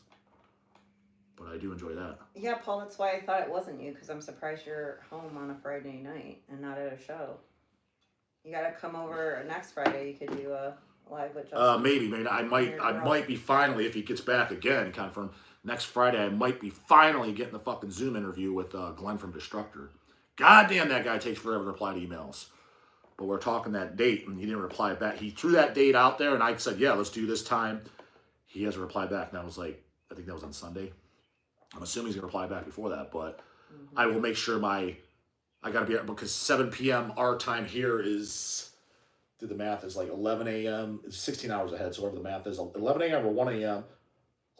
Speaker 1: But I do enjoy that.
Speaker 2: Yeah, Paul, that's why I thought it wasn't you, because I'm surprised you're home on a Friday night and not at a show. You gotta come over next Friday. You could do a live with Justin.
Speaker 1: Maybe. I might be finally, if he gets back again, confirm next Friday. I might be finally getting the fucking Zoom interview with Glenn from Destructor. God damn, that guy takes forever to reply to emails. But we're talking that date, and he didn't reply back. He threw that date out there, and I said, yeah, let's do this time. He hasn't replied back, and that was like, I think that was on Sunday. I'm assuming he's going to reply back before that, but I will make sure my I gotta be because 7 p.m. our time here is. Did the math is like 11 a.m. It's 16 hours ahead, so whatever the math is, 11 a.m. or 1 a.m.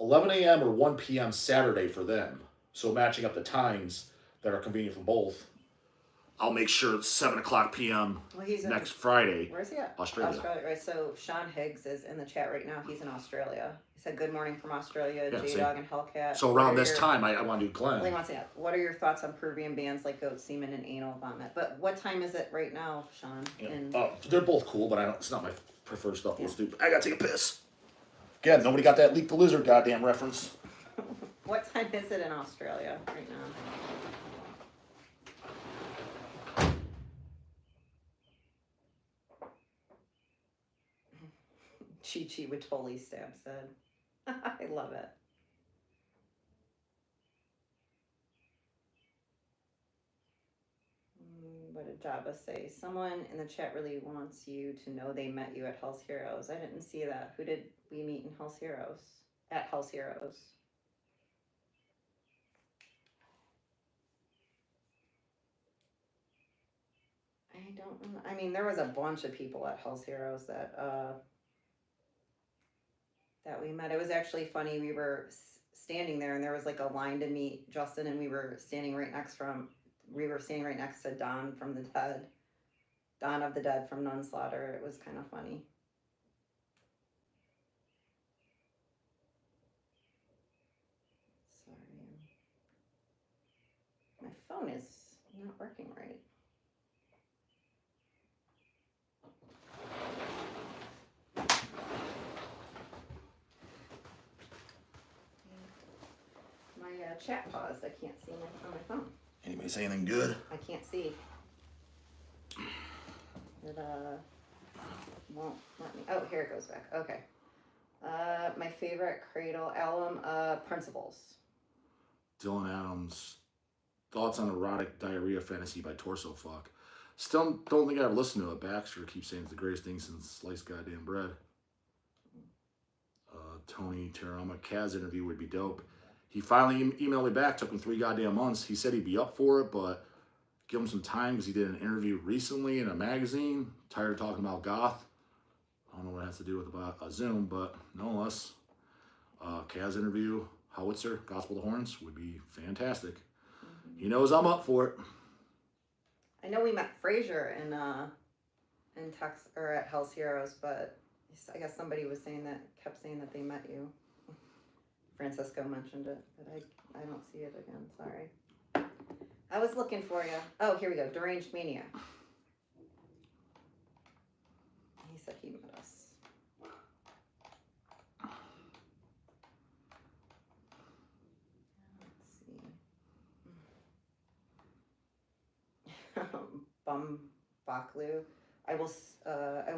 Speaker 1: 11 a.m. or 1 p.m. Saturday for them. So matching up the times that are convenient for both. I'll make sure it's 7 o'clock p.m.
Speaker 2: Well, he's
Speaker 1: next Friday.
Speaker 2: Where's he at?
Speaker 1: Australia.
Speaker 2: Right. So Sean Higgs is in the chat right now. He's in Australia. He said, "Good morning from Australia."
Speaker 1: Yeah,
Speaker 2: J-dawg and Hellcat.
Speaker 1: So around this time, I want to do Glenn.
Speaker 2: Wants to ask, what are your thoughts on Peruvian bands like Goat Semen and Anal Vomit? But what time is it right now, Sean?
Speaker 1: Yeah. They're both cool, but it's not my preferred stuff. Let's do. I gotta take a piss. Again, nobody got that Leak the Lizard goddamn reference.
Speaker 2: What time is it in Australia right now? Chi-Chi with totally stab said. I love it. What did Jabba say? Someone in the chat really wants you to know they met you at Hell's Heroes. I didn't see that. Who did we meet in Hell's Heroes? At Hell's Heroes. I don't know. I mean, there was a bunch of people at Hell's Heroes that we met. It was actually funny. We were standing there, and there was like a line to meet Justin, and we were standing right next to Don from the Dead, Dawn of the Dead from Nunslaughter. It was kind of funny. Sorry, my phone is not working right. My chat paused. I can't see on my phone.
Speaker 1: Anybody say anything good?
Speaker 2: I can't see. It won't let me. Oh, here it goes back. Okay. My favorite Cradle album, Principles.
Speaker 1: Dylan Adams. Thoughts on Erotic Diarrhea Fantasy by Torso Fuck. Still don't think I ever listened to it. Baxter keeps saying it's the greatest thing since sliced goddamn bread. Tony Terama, Kaz interview would be dope. He finally emailed me back. Took him 3 goddamn months. He said he'd be up for it, but give him some time because he did an interview recently in a magazine. Tired of talking about goth. I don't know what it has to do with about Zoom, but nonetheless, Kaz interview, Howitzer, Gospel of the Horns would be fantastic. Mm-hmm. He knows I'm up for it.
Speaker 2: I know we met Frazier in Texas or at Hell's Heroes, but I guess somebody was kept saying that they met you. Francisco mentioned it, but I don't see it again. Sorry. I was looking for you. Oh, here we go. Deranged Mania. He said he met us. Let's see. Bum Baklu. I will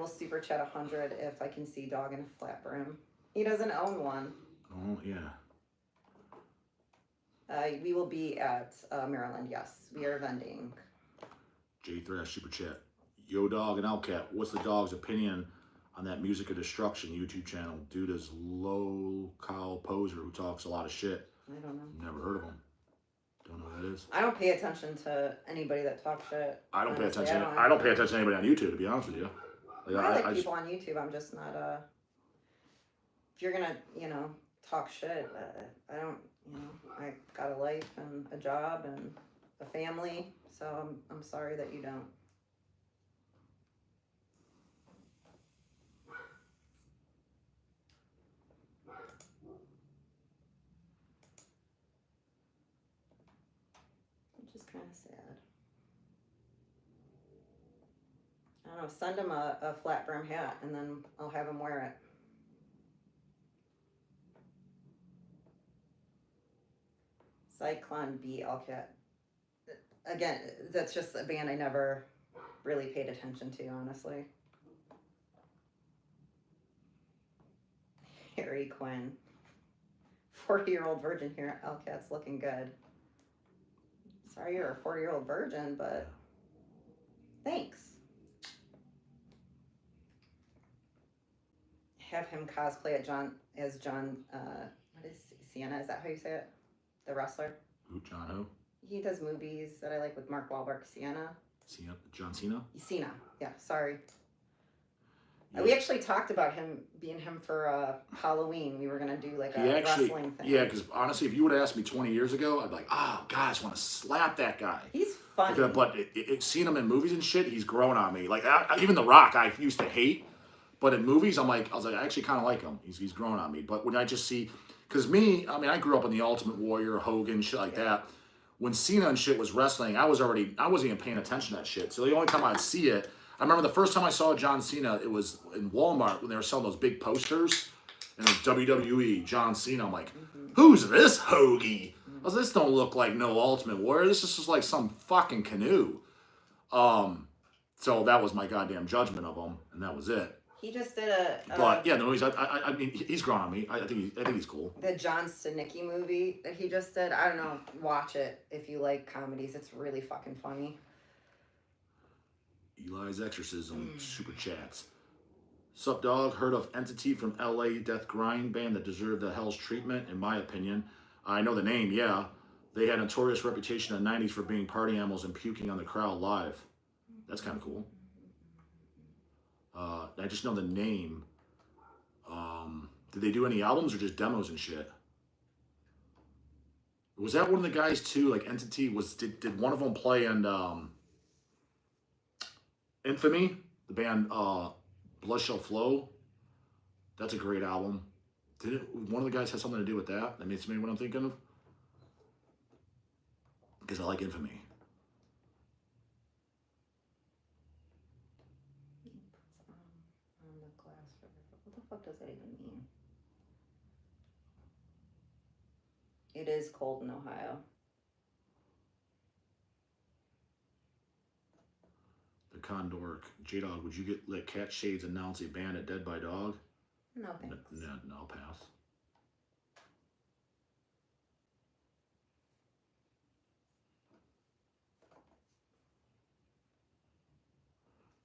Speaker 2: super chat 100 if I can see Dog in a flat brim. He doesn't own one.
Speaker 1: Oh yeah.
Speaker 2: We will be at Maryland. Yes, we are vending.
Speaker 1: J Thrash super chat. Yo Dog and Outcat. What's the dog's opinion on that Music of Destruction YouTube channel? Dude is low cow poser who talks a lot of shit.
Speaker 2: I don't know.
Speaker 1: Never heard of him. Don't know who that is.
Speaker 2: I don't pay attention to anybody that talks shit.
Speaker 1: I don't pay attention. I don't pay attention to anybody on YouTube, to be honest with you.
Speaker 2: I like people on YouTube. I'm just not if you're gonna, talk shit, I don't, I got a life and a job and a family, so I'm sorry that you don't. Which is kind of sad. I don't know, send him a flat brim hat and then I'll have him wear it. Cyclone B, Allcat. Again, that's just a band I never really paid attention to, honestly. Harry Quinn. 40-year-old virgin here. Allcat's looking good. Sorry you're a 40-year-old virgin, but thanks. Have him cosplay as John, what is Sienna? Is that how you say it? The wrestler?
Speaker 1: Who, John who?
Speaker 2: He does movies that I like with Mark Wahlberg.
Speaker 1: John Cena?
Speaker 2: Cena. Yeah, sorry.
Speaker 1: Yeah.
Speaker 2: We actually talked about him being him for Halloween. We were going to do like a wrestling thing.
Speaker 1: Yeah, because honestly, if you would have asked me 20 years ago, I'd be like, oh, God, I just want to slap that guy.
Speaker 2: He's funny.
Speaker 1: But seeing him in movies and shit, he's grown on me. Like, even The Rock, I used to hate. But in movies, I was like, I actually kind of like him. He's grown on me. But when I just see, because I grew up in the Ultimate Warrior, Hogan, shit like that. When Cena and shit was wrestling, I wasn't even paying attention to that shit. So the only time I'd see it, I remember the first time I saw John Cena, it was in Walmart when they were selling those big posters. And it was WWE, John Cena. I'm like, who's this hoagie? I was like, this don't look like no Ultimate Warrior. This is just like some fucking canoe. So that was my goddamn judgment of him, and that was it.
Speaker 2: He just did
Speaker 1: but yeah, no, I mean, he's grown on me. I think he's cool.
Speaker 2: The John Stenicki movie that he just did. I don't know. Watch it if you like comedies. It's really fucking funny.
Speaker 1: Eli's Exorcism super chats. Sup, dog? Heard of Entity from LA Death Grind band that deserved the hell's treatment, in my opinion. I know the name, yeah. They had a notorious reputation in the 90s for being party animals and puking on the crowd live. That's kind of cool. I just know the name. Did they do any albums or just demos and shit? Was that one of the guys too? Like Entity did one of them play in Infamy, the band Blood Shall Flow? That's a great album. One of the guys have something to do with that? That makes me what I'm thinking of. Because I like Infamy.
Speaker 2: What the fuck does that even mean? It is cold in Ohio.
Speaker 1: The Condor, J-dawg, would you let Cat Shades announce a band at Dead by Dog?
Speaker 2: No thanks.
Speaker 1: No, I'll pass.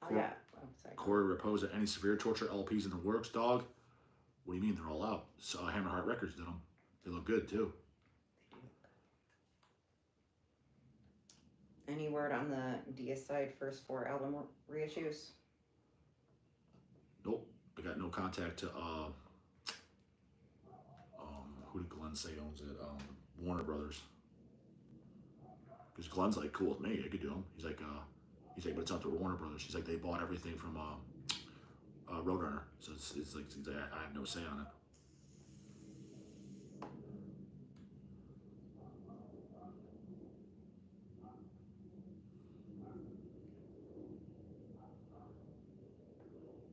Speaker 2: Oh, yeah. Oh, sorry.
Speaker 1: Corey Raposa, any severe torture LPs in the works, dog? What do you mean they're all out? So Hammerheart Records did them. They look good too.
Speaker 2: Any word on the Deicide first 4 album reissues?
Speaker 1: Nope. I got no contact to who did Glenn say owns it? Warner Brothers. Because Glenn's like, cool with me, I could do them. He's like, but it's up to Warner Brothers. He's like, they bought everything from Roadrunner, so it's like I have no say on it.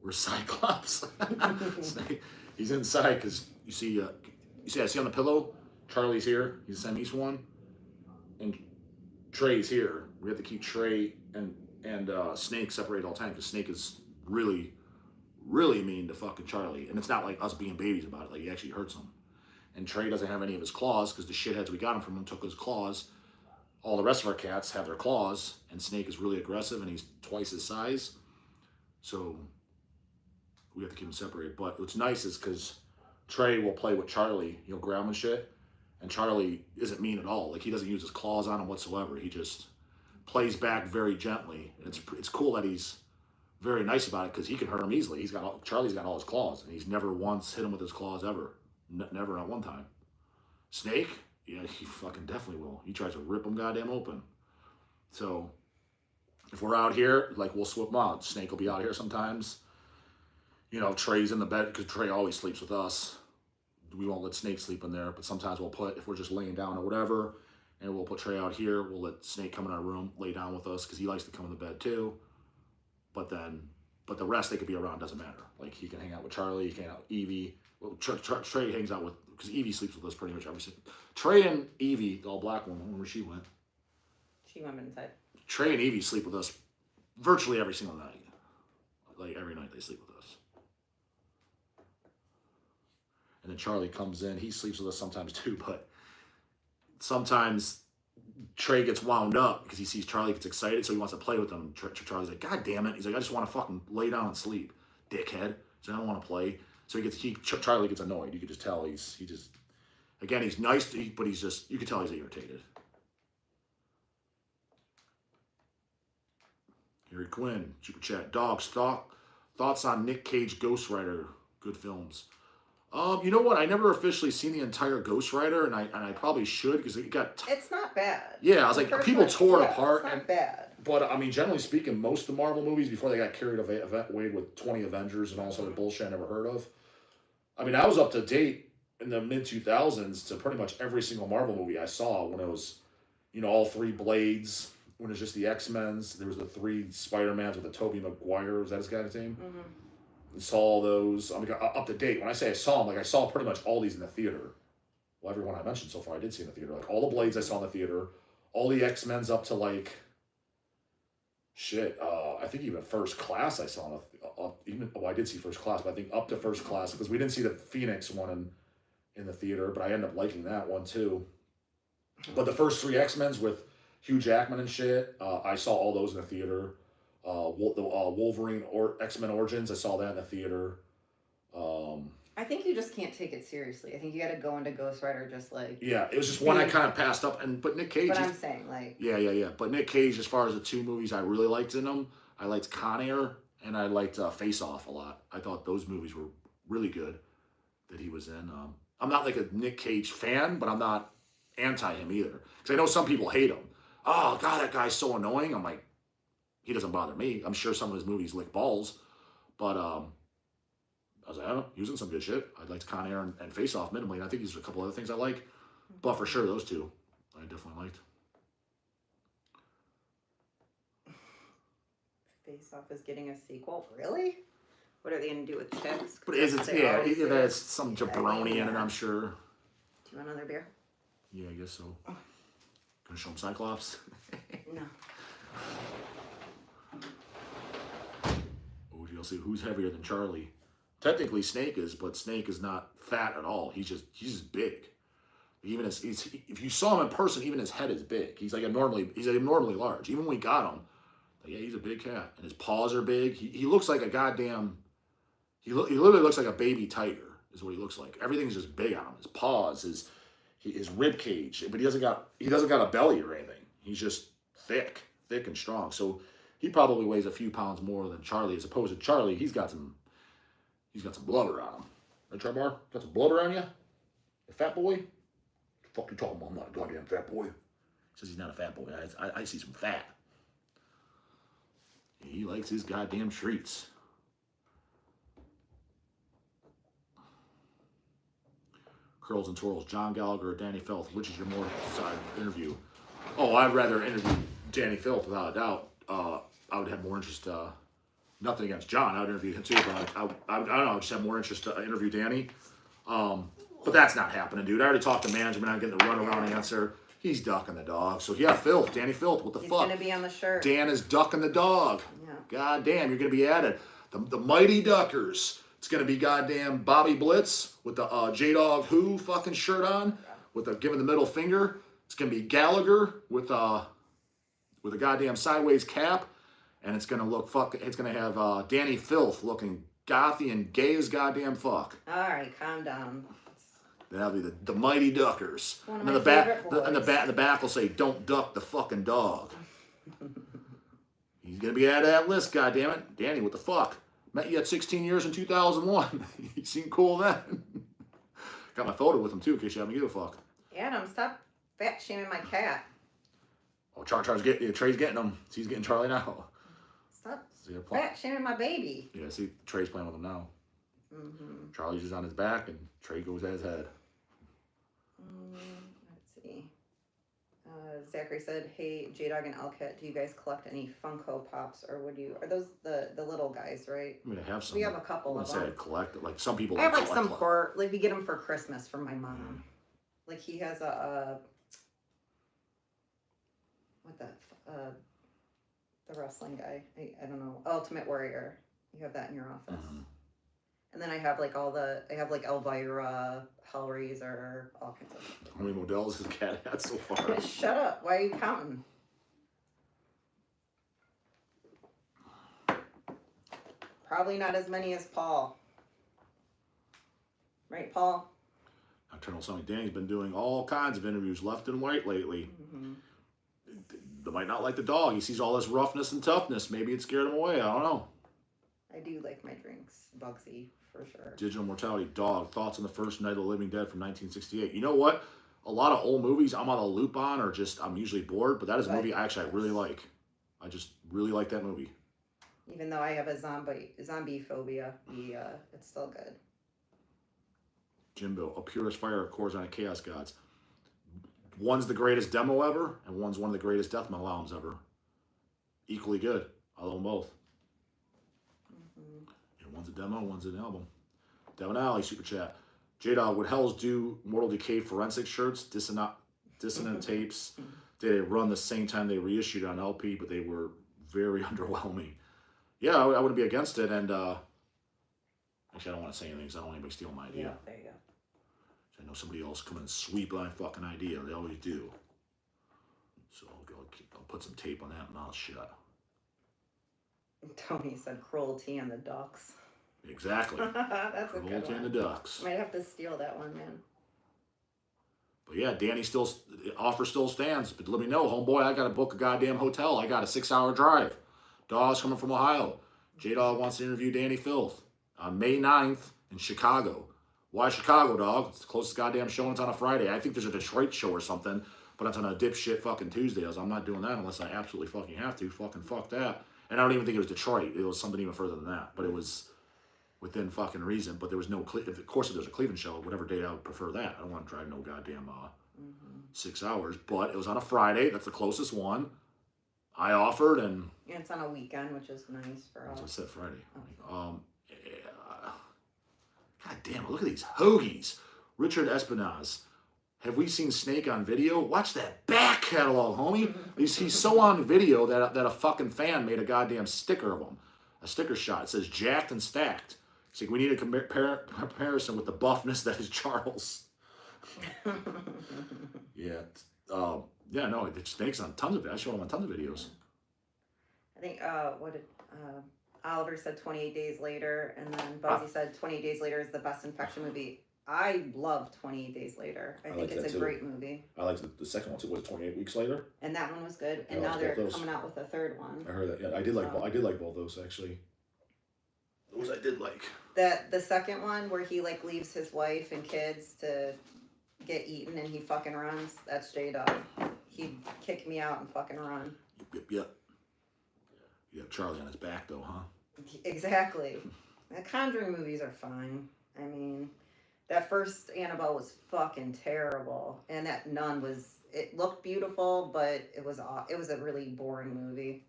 Speaker 1: We're Cyclops. He's inside because you see I see on the pillow, Charlie's here. He's the East one, and Trey's here. We have to keep Trey and Snake separated all the time because Snake is really, really mean to fucking Charlie, and it's not like us being babies about it. Like he actually hurts him. And Trey doesn't have any of his claws because the shitheads we got him from took his claws. All the rest of our cats have their claws, and Snake is really aggressive, and he's twice his size. So we have to keep them separated. But what's nice is because Trey will play with Charlie. He'll grab him and shit. And Charlie isn't mean at all. Like, he doesn't use his claws on him whatsoever. He just plays back very gently. And it's cool that he's very nice about it because he can hurt him easily. Charlie's got all his claws, and he's never once hit him with his claws ever. Never, not one time. Snake? Yeah, he fucking definitely will. He tries to rip him goddamn open. So if we're out here, like, we'll swap them out. Snake will be out here sometimes. You know, Trey's in the bed because Trey always sleeps with us. We won't let Snake sleep in there, but sometimes we'll if we're just laying down or whatever, and we'll put Trey out here. We'll let Snake come in our room, lay down with us because he likes to come in the bed too. But the rest they could be around, doesn't matter. Like, he can hang out with Charlie, he can hang out with Evie. Well, Trey hangs out with, because Evie sleeps with us pretty much every single. Trey and Evie, the all black one, I don't know where she went.
Speaker 2: She went inside.
Speaker 1: Trey and Evie sleep with us virtually every single night. Like, every night they sleep with us. And then Charlie comes in. He sleeps with us sometimes too, but sometimes Trey gets wound up because he sees Charlie gets excited, so he wants to play with him. Charlie's like, God damn it. He's like, I just want to fucking lay down and sleep, dickhead. So I don't want to play. So Charlie gets annoyed. You can just tell he's nice, but he's just, you can tell he's irritated. Harry Quinn, Super Chat, Dogs, thoughts on Nick Cage Ghost Rider, good films. You know what? I never officially seen the entire Ghost Rider, and I probably should because it got.
Speaker 2: It's not bad.
Speaker 1: Yeah, I was like, people tore it apart.
Speaker 2: It's not bad.
Speaker 1: But I mean, generally speaking, most of the Marvel movies before they got carried away with 20 Avengers and all this other bullshit I never heard of. I mean, I was up to date in the mid 2000s to pretty much every single Marvel movie I saw when it was, all 3 Blades. When it was just the X-Men's, there was the 3 Spider-Mans with the Tobey Maguire. Was that his guy's name?
Speaker 2: Mm-hmm.
Speaker 1: And saw all those. I mean, up to date. When I say I saw them, like I saw pretty much all these in the theater. Well, everyone I mentioned so far, I did see in the theater. Like all the Blades I saw in the theater, all the X-Men's up to like, shit. I think even First Class I saw. I did see First Class, but I think up to First Class because we didn't see the Phoenix one in the theater, but I ended up liking that one too. But the first 3 X-Men's with Hugh Jackman and shit, I saw all those in the theater. Wolverine or X-Men Origins, I saw that in the theater.
Speaker 2: I think you just can't take it seriously. I think you got to go into Ghost Rider just like.
Speaker 1: Yeah, it was just one I kind of passed up, but Nick Cage.
Speaker 2: But I'm saying like.
Speaker 1: Yeah. But Nick Cage, as far as the 2 movies I really liked in them, I liked Con Air and I liked Face Off a lot. I thought those movies were really good that he was in. I'm not like a Nick Cage fan, but I'm not anti him either because I know some people hate him. Oh God, that guy's so annoying. I'm like. He doesn't bother me. I'm sure some of his movies lick balls, but I was like, I don't know, he was in some good shit. I liked Con Air and Face Off minimally, and I think there's a couple other things I like, but for sure those 2 I definitely liked.
Speaker 2: Face Off is getting a sequel, really? What are they gonna do with chicks?
Speaker 1: But either that's some jabroni in it, I'm sure.
Speaker 2: Do you want another beer?
Speaker 1: Yeah, I guess so. Gonna show him Cyclops?
Speaker 2: No.
Speaker 1: See who's heavier than Charlie. Technically, Snake is, but Snake is not fat at all. He's just big. Even if you saw him in person, even his head is big. He's abnormally large. Even when we got him, yeah, he's a big cat, and his paws are big. He looks like a goddamn. He literally looks like a baby tiger. Is what he looks like. Everything's just big on him. His paws, his rib cage, but he doesn't got a belly or anything. He's just thick and strong. So. He probably weighs a few pounds more than Charlie, as opposed to Charlie. He's got some blubber on him. Right, Tribar? Got some blubber on you? You fat boy? What the fuck you talking about? I'm not a goddamn fat boy. He says he's not a fat boy. I see some fat. He likes his goddamn treats. Curls and Twirls. John Gallagher or Danny Filth. Which is your more side interview? Oh, I'd rather interview Danny Filth without a doubt. I would have more interest. Nothing against John. I would interview him too, but I don't know. I just have more interest to interview Danny. But that's not happening, dude. I already talked to management. I'm getting the runaround answer. He's ducking the dog. So yeah, Filth, Danny Filth. What the fuck?
Speaker 2: He's gonna be on the shirt.
Speaker 1: Dan is ducking the dog.
Speaker 2: Yeah.
Speaker 1: God damn, you're gonna be added. The Mighty Duckers. It's gonna be goddamn Bobby Blitz with the J-dawg Who fucking shirt on, with the giving the middle finger. It's gonna be Gallagher with a goddamn sideways cap, and it's gonna have Danny Filth looking gothy and gay as goddamn fuck.
Speaker 2: All right, calm down.
Speaker 1: That'll be the Mighty Duckers.
Speaker 2: One
Speaker 1: And
Speaker 2: of
Speaker 1: then
Speaker 2: my favorite boys.
Speaker 1: the back will say, "Don't duck the fucking dog." He's gonna be out of that list, goddammit. Danny, what the fuck? Met you at 16 years in 2001. You seemed cool then. Got my photo with him too, in case you haven't given a fuck.
Speaker 2: Adam, stop fat shaming my cat.
Speaker 1: Oh, Trey's getting him. He's getting Charlie now.
Speaker 2: Stop fat shaming my baby.
Speaker 1: Yeah, see, Trey's playing with him now.
Speaker 2: Mm-hmm.
Speaker 1: Charlie's just on his back, and Trey goes at his head.
Speaker 2: Let's see. Zachary said, "Hey, J-dawg and Elcat, do you guys collect any Funko Pops, or would you? Are those the little guys, right?
Speaker 1: I mean, I have some.
Speaker 2: We have a couple of them.
Speaker 1: I collect it. Like some people.
Speaker 2: I have like some for like we get them for Christmas from my mom.
Speaker 1: Mm.
Speaker 2: Like he has the wrestling guy. I don't know. Ultimate Warrior. You have that in your office.
Speaker 1: Mm-hmm.
Speaker 2: And then I have like Elvira, Hellraiser, all kinds of stuff.
Speaker 1: How many models has the cat had so far?
Speaker 2: Shut up. Why are you counting? Probably not as many as Paul. Right, Paul?
Speaker 1: Nocturnal Sonic Danny's been doing all kinds of interviews left and right lately.
Speaker 2: Mm-hmm.
Speaker 1: they might not like the dog. He sees all this roughness and toughness. Maybe it scared him away. I don't know.
Speaker 2: I do like my drinks, Bugsy, for sure.
Speaker 1: Digital Mortality, Dog, thoughts on the first Night of the Living Dead from 1968. You know what? A lot of old movies I'm on a loop on, or just I'm usually bored, but that is a movie I really like. I just really like that movie.
Speaker 2: Even though I have a zombie phobia, it's still good.
Speaker 1: Jimbo, A Purest Fire, Corzine Chaos Gods. One's the greatest demo ever, and one's one of the greatest death metal albums ever. Equally good. I love them both. And one's a demo, one's an album. Devin Alley, Super Chat. J-Dawg, would Hells do Mortal Decay forensic shirts, dissonant tapes? They run the same time they reissued on LP, but they were very underwhelming. Yeah, I wouldn't be against it, and actually I don't want to say anything because I don't want anybody steal my idea.
Speaker 2: Yeah, there you go.
Speaker 1: I know somebody else come in and sweep my fucking idea. They always do. So I'll put some tape on that mouth shut.
Speaker 2: Tony said cruelty on the ducks.
Speaker 1: Exactly.
Speaker 2: That's a good
Speaker 1: Cruelty
Speaker 2: one.
Speaker 1: and the Ducks.
Speaker 2: Might have to steal that one, man.
Speaker 1: But yeah, Danny the offer still stands. But let me know, homeboy, I got to book a goddamn hotel. I got a 6-hour drive. Dawg's coming from Ohio. J-Dawg wants to interview Danny Filth on May 9th in Chicago. Why Chicago, dog? It's the closest goddamn show and it's on a Friday. I think there's a Detroit show or something, but it's on a dipshit fucking Tuesday. I'm not doing that unless I absolutely fucking have to. Fucking fuck that. And I don't even think it was Detroit. It was something even further than that. But it was within fucking reason. But there was no, of course, if there's a Cleveland show, whatever day I would prefer that. I don't want to drive no goddamn 6 hours. But it was on a Friday. That's the closest one. I offered and...
Speaker 2: Yeah, it's on a weekend, which is nice for us.
Speaker 1: I said Friday. God damn it, look at these hoagies. Richard Espinaz. Have we seen Snake on video? Watch that back catalog, homie. He's so on video that a fucking fan made a goddamn sticker of him. A sticker shot. It says jacked and stacked. It's like we need a comparison with the buffness that is Charles. Yeah. Yeah, no, Snake's on tons of it. I showed him on tons of videos.
Speaker 2: I think, Oliver said 28 Days Later, and then Buzzy said 28 Days Later is the best infection movie. I love 28 Days Later. I think it's a great movie.
Speaker 1: I like the second one too. Was it 28 Weeks Later?
Speaker 2: And that one was good. And now they're coming out with a third one.
Speaker 1: I heard that. Yeah, I did like both those actually. Those I did like.
Speaker 2: The second one where he like leaves his wife and kids to get eaten and he fucking runs. That's J-Dawg. He'd kick me out and fucking run.
Speaker 1: Yep. You have Charlie on his back though, huh?
Speaker 2: Exactly. The Conjuring movies are fine. I mean, that first Annabelle was fucking terrible, and that Nun was. It looked beautiful, but it was a really boring movie.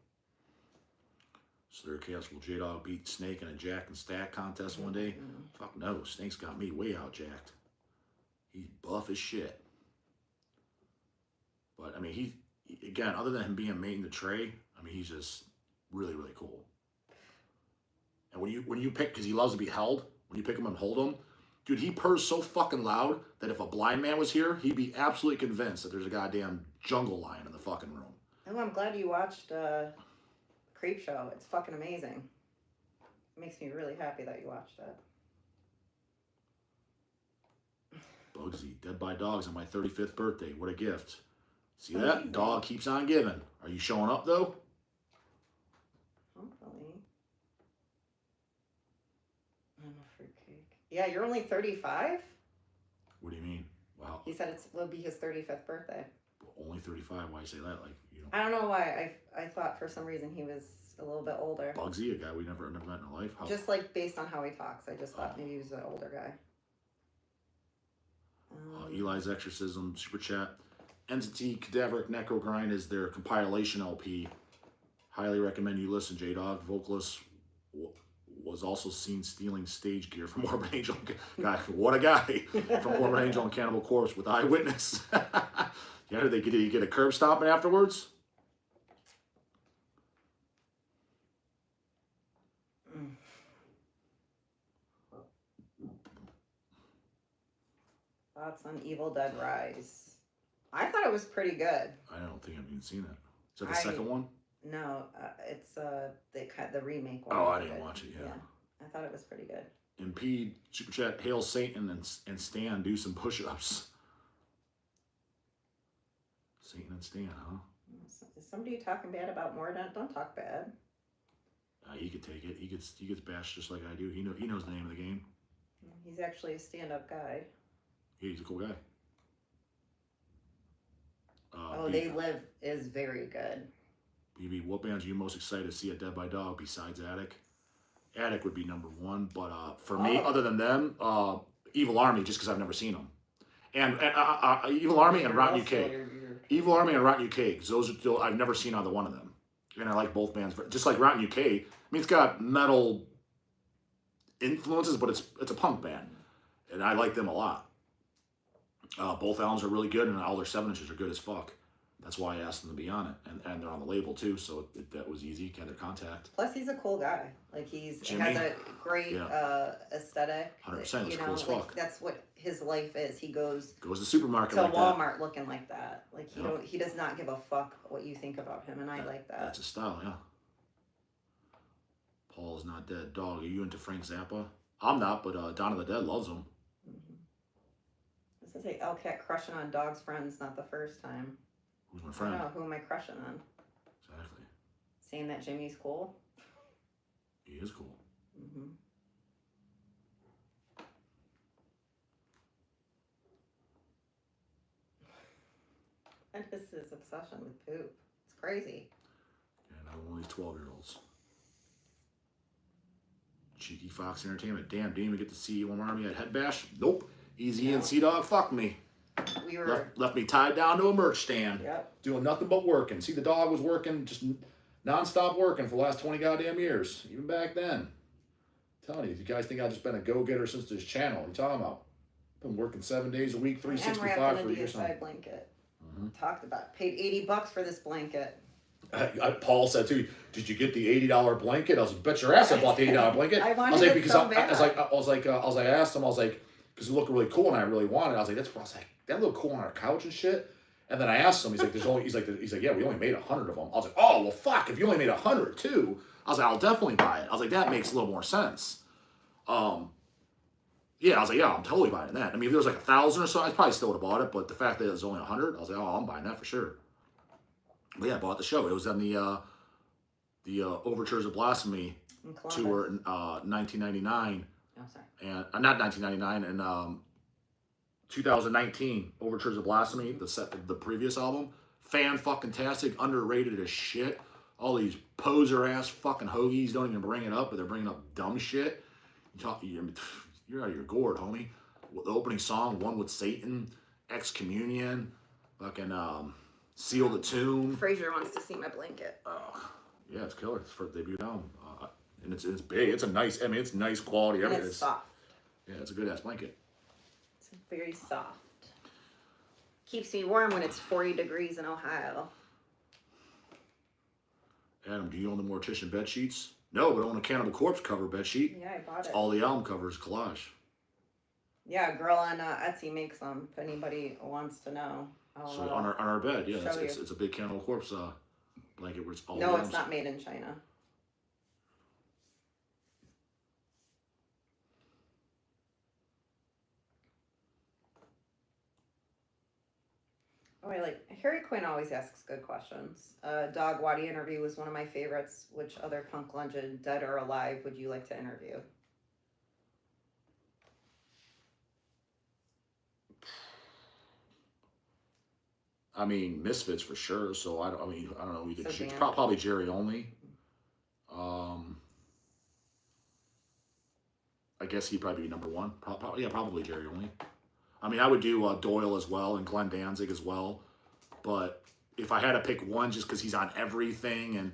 Speaker 1: So their chaos will J-Dawg beat Snake in a jack and stack contest one day? Fuck no, Snake's got me way out jacked. He's buff as shit. But I mean, he again, other than him being made in the tray, I mean, he's just really, really cool. And when you pick, because he loves to be held, when you pick him and hold him, dude, he purrs so fucking loud that if a blind man was here, he'd be absolutely convinced that there's a goddamn jungle lion in the fucking room.
Speaker 2: Oh, I'm glad you watched Creep Show. It's fucking amazing. It makes me really happy that you watched that.
Speaker 1: Bugsy, Dead by Dogs on my 35th birthday. What a gift. See that? Dog keeps on giving. Are you showing up, though?
Speaker 2: Hopefully. I'm a fruitcake. Yeah, you're only 35?
Speaker 1: What do you mean? Wow.
Speaker 2: He said it will be his 35th birthday.
Speaker 1: Only 35? Why you say that? Like, you know.
Speaker 2: I don't know why. I thought for some reason he was a little bit older.
Speaker 1: Bugsy, a guy we never met in our life? How?
Speaker 2: Just like based on how he talks. I just thought maybe he was an older guy.
Speaker 1: Eli's Exorcism, Super Chat. Entity Cadaveric Necro Grind is their compilation LP. Highly recommend you listen, J-Dawg. Vocalist was also seen stealing stage gear from Morbid Angel. Guy, what a guy. From Morbid Angel and Cannibal Corpse with eyewitness. Yeah, did he get a curb stomping afterwards?
Speaker 2: Thoughts on Evil Dead Rise? I thought it was pretty good.
Speaker 1: I don't think I've even seen it. Is that the second one?
Speaker 2: No, it's the remake one.
Speaker 1: Oh, I didn't watch it. Yeah,
Speaker 2: I thought it was pretty good.
Speaker 1: Impede, Super Chat, Hail Satan and Stan do some push-ups. Satan and Stan, huh?
Speaker 2: Is somebody talking bad about Mordant? Don't talk bad.
Speaker 1: He could take it. He gets bashed just like I do. He knows the name of the game.
Speaker 2: He's actually a stand-up guy.
Speaker 1: Yeah, he's a cool guy.
Speaker 2: They Live is very good.
Speaker 1: BB, what bands are you most excited to see at Dead by Dog besides Attic? Attic would be number one, but for me, other than them, Evil Army, just because I've never seen them. And Evil Army and Rotten UK. Evil Army and Rotten UK, because those are still, I've never seen either one of them. And I like both bands. Just like Rotten UK, I mean, it's got metal influences, but it's a punk band. And I like them a lot. Both albums are really good, and all their 7-inches are good as fuck. That's why I asked them to be on it. And they're on the label, too, so that was easy. Get their contact.
Speaker 2: Plus, he's a cool guy. Like, he has a great aesthetic.
Speaker 1: 100%. It's cool as fuck.
Speaker 2: That's what his life is. He goes
Speaker 1: to the supermarket
Speaker 2: to
Speaker 1: like
Speaker 2: Walmart looking like that. Like, he does not give a fuck what you think about him, and I like that.
Speaker 1: That's his style, yeah. Paul is not dead. Dog, are you into Frank Zappa? I'm not, but Dawn of the Dead loves him.
Speaker 2: This is a L-Cat crushing on Dog's friends, not the first time.
Speaker 1: Who's my friend?
Speaker 2: I don't know, who am I crushing on?
Speaker 1: Exactly.
Speaker 2: Saying that Jimmy's cool?
Speaker 1: He is cool.
Speaker 2: Mm-hmm. And his obsession with poop. It's crazy.
Speaker 1: Yeah, another one of these 12-year-olds. Cheeky Fox Entertainment. Damn, didn't even get to see Evil Army at Head Bash? Nope. Easy and J-dawg fucked me.
Speaker 2: We were
Speaker 1: left me tied down to a merch stand.
Speaker 2: Yep.
Speaker 1: Doing nothing but working. See, the dog was working, just non-stop working for the last 20 goddamn years. Even back then. I'm telling you, you guys think I've just been a go-getter since this channel. What are you talking about? Been working 7 days a week, 365 for years.
Speaker 2: Deicide blanket. Mm-hmm. Talked about it. Paid $80 for this blanket.
Speaker 1: Paul said too, did you get the $80 blanket? I was like, bet your ass I bought the $80 blanket.
Speaker 2: I wanted it so bad.
Speaker 1: I asked him, I was like, because it looked really cool and I really wanted it. I was like, that looked cool on our couch and shit. And then I asked him, he's like, yeah, we only made 100 of them. I was like, oh, well, fuck, if you only made 100 too, I was like, I'll definitely buy it. I was like, that makes a little more sense. Yeah, I was like, yeah, I'm totally buying that. I mean, if there was like 1,000 or so, I probably still would have bought it, but the fact that it was only 100, I was like, oh, I'm buying that for sure. But yeah, I bought the show. It was on the Overtures of Blasphemy tour in 1999.
Speaker 2: Oh, sorry.
Speaker 1: And not 1999, and 2019, Overtures of Blasphemy, the previous album. Fan-fucking-tastic, underrated as shit. All these poser-ass fucking hoagies don't even bring it up, but they're bringing up dumb shit. You're out of your gourd, homie. The opening song, One with Satan, Excommunion, fucking Seal the Tomb.
Speaker 2: Fraser wants to see my blanket.
Speaker 1: Yeah, it's killer. It's for the debut album. And it's big. It's a nice, I mean, it's nice quality.
Speaker 2: And it's soft.
Speaker 1: Yeah, it's a good-ass blanket.
Speaker 2: It's very soft. Keeps me warm when it's 40 degrees in Ohio.
Speaker 1: Adam, do you own the Mortician bed sheets? No, but I own a Cannibal Corpse cover bed sheet.
Speaker 2: Yeah, I bought it.
Speaker 1: All the album covers, collage.
Speaker 2: Yeah, a girl on Etsy makes them. If anybody wants to know.
Speaker 1: So on our bed, yeah, it's a big Cannibal Corpse blanket where it's all.
Speaker 2: No, it's not made in China. Oh, Harry Quinn always asks good questions. Dog Waddy interview was one of my favorites. Which other punk legend, dead or alive, would you like to interview?
Speaker 1: I mean, Misfits for sure. So I don't know. Probably Jerry only. I guess he'd probably be number one. Probably Jerry only. I mean, I would do Doyle as well and Glenn Danzig as well. But if I had to pick one, just because he's on everything, and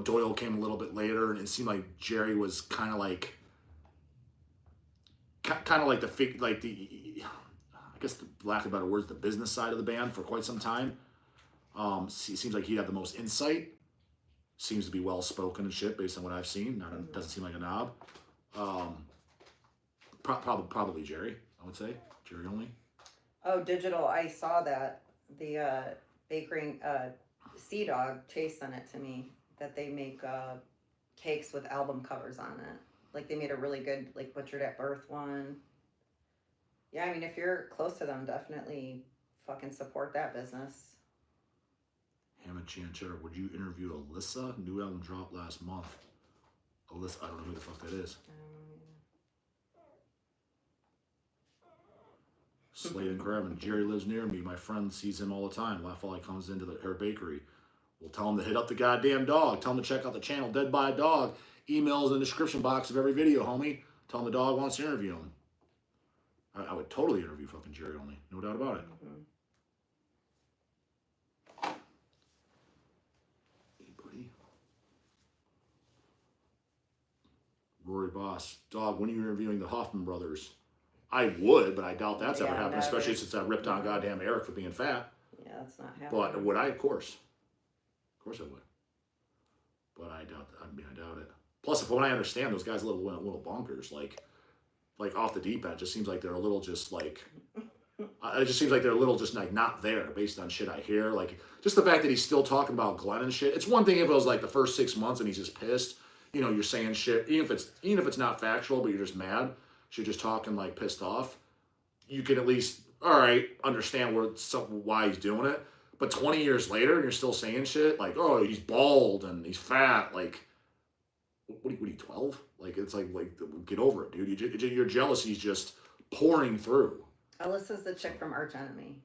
Speaker 1: Doyle came a little bit later, and it seemed like Jerry was kind of like I guess, the lack of better words, the business side of the band for quite some time. Seems like he'd have the most insight. Seems to be well spoken and shit based on what I've seen. Doesn't seem like a knob. Probably Jerry, I would say. Jerry only.
Speaker 2: Oh, digital. I saw that. The bakery, J-dawg, Chase sent it to me, that they make cakes with album covers on it. Like, they made a really good, Butchered at Birth one. Yeah, I mean, if you're close to them, definitely fucking support that business.
Speaker 1: Hammond Chanchera, would you interview Alyssa? New album dropped last month. Alyssa, I don't know who the fuck that is. Slade and Craven, Jerry lives near me. My friend sees him all the time. Laugh while he comes into her bakery. We'll tell him to hit up the goddamn dog. Tell him to check out the channel, Dead by a Dog. Emails in the description box of every video, homie. Tell him the dog wants to interview him. I would totally interview fucking Jerry only. No doubt about it. Anybody? Rory Boss. Dog, when are you interviewing the Hoffman brothers? I would, but I doubt that's ever happened, especially since I ripped on goddamn Eric for being fat.
Speaker 2: Yeah, that's not happening.
Speaker 1: But would I? Of course. Of course I would. But I doubt that. I mean, I doubt it. Plus, from what I understand, those guys are a little bonkers. Like off the deep end, it just seems like they're a little just like... It just seems like they're a little just like not there based on shit I hear. Like, just the fact that he's still talking about Glenn and shit. It's one thing if it was like the first 6 months and he's just pissed. You know, you're saying shit, even if it's not factual, but you're just mad. You're just talking like pissed off. You can at least, all right, understand why he's doing it. But 20 years later, and you're still saying shit like, oh, he's bald and he's fat. Like, what are you 12? Like, it's like get over it, dude. Your jealousy's just pouring through.
Speaker 2: Alyssa's the chick from Arch Enemy.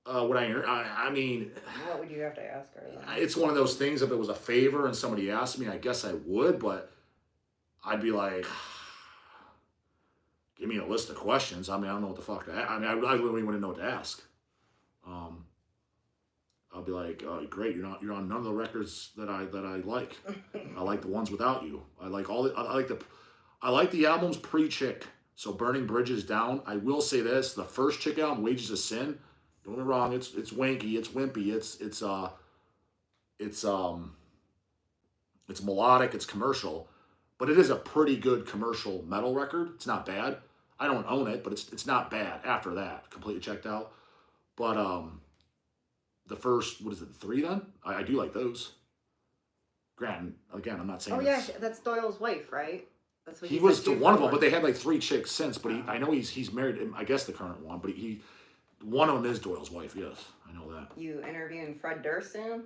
Speaker 1: I mean...
Speaker 2: What would you have to ask her then?
Speaker 1: It's one of those things, if it was a favor and somebody asked me, I guess I would, but I'd be like... Give me a list of questions. I mean, I don't know what the fuck to ask. I mean, I really wouldn't know what to ask. I'll be like, great, you're on none of the records that I like. I like the ones without you. I like the albums pre-Chick. So Burning Bridges down. I will say this: the first Chick album, Wages of Sin. Don't get me wrong, it's wanky, it's wimpy, it's melodic, it's commercial, but it is a pretty good commercial metal record. It's not bad. I don't own it, but it's not bad. After that, completely checked out. But the first, what is it, 3 then? I do like those. Granted, again, I'm not saying.
Speaker 2: Oh yeah, that's Doyle's wife, right? That's what
Speaker 1: he was the one of them, but they had like 3 chicks since. But I know he's married. I guess the current one, but one of them is Doyle's wife. Yes, I know that.
Speaker 2: You interviewing Fred Durst soon?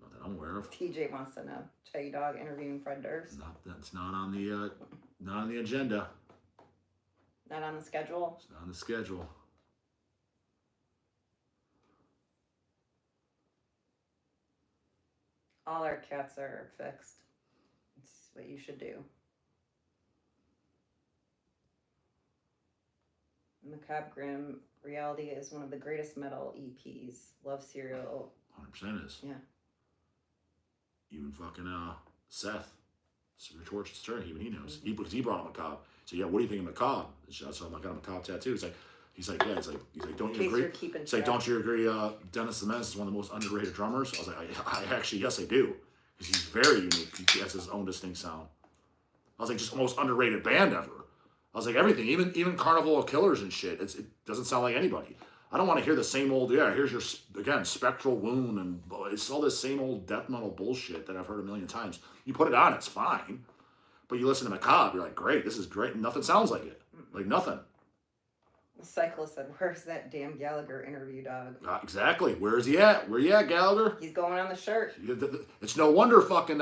Speaker 1: Not that I'm aware of.
Speaker 2: TJ wants to know. J-dawg interviewing Fred Durst.
Speaker 1: That's not on the agenda.
Speaker 2: Not on the schedule.
Speaker 1: It's not on the schedule.
Speaker 2: All our cats are fixed. It's what you should do. Macabre Grim Reality is one of the greatest metal EPs. Love Serial.
Speaker 1: 100% is.
Speaker 2: Yeah.
Speaker 1: Even fucking Seth, Torch Stern, even he knows. Because he brought up Macabre. So yeah, what do you think of Macabre? So I got a Macabre tattoo. He's like, don't you agree? It's like, don't you agree? Dennis the Menace is one of the most underrated drummers. I was like, I actually, yes, I do, because he's very unique. He has his own distinct sound. I was like, just the most underrated band ever. I was like, everything, even Carnival of Killers and shit. It doesn't sound like anybody. I don't want to hear the same old, here's your, again, Spectral Wound, and it's all this same old death metal bullshit that I've heard a million times. You put it on, it's fine. But you listen to Macabre, you're like, great, this is great. Nothing sounds like it. Like, nothing.
Speaker 2: The cyclist said, where's that damn Gallagher interview, dog?
Speaker 1: Exactly. Where is he at? Where you at, Gallagher?
Speaker 2: He's going on the shirt.
Speaker 1: It's no wonder fucking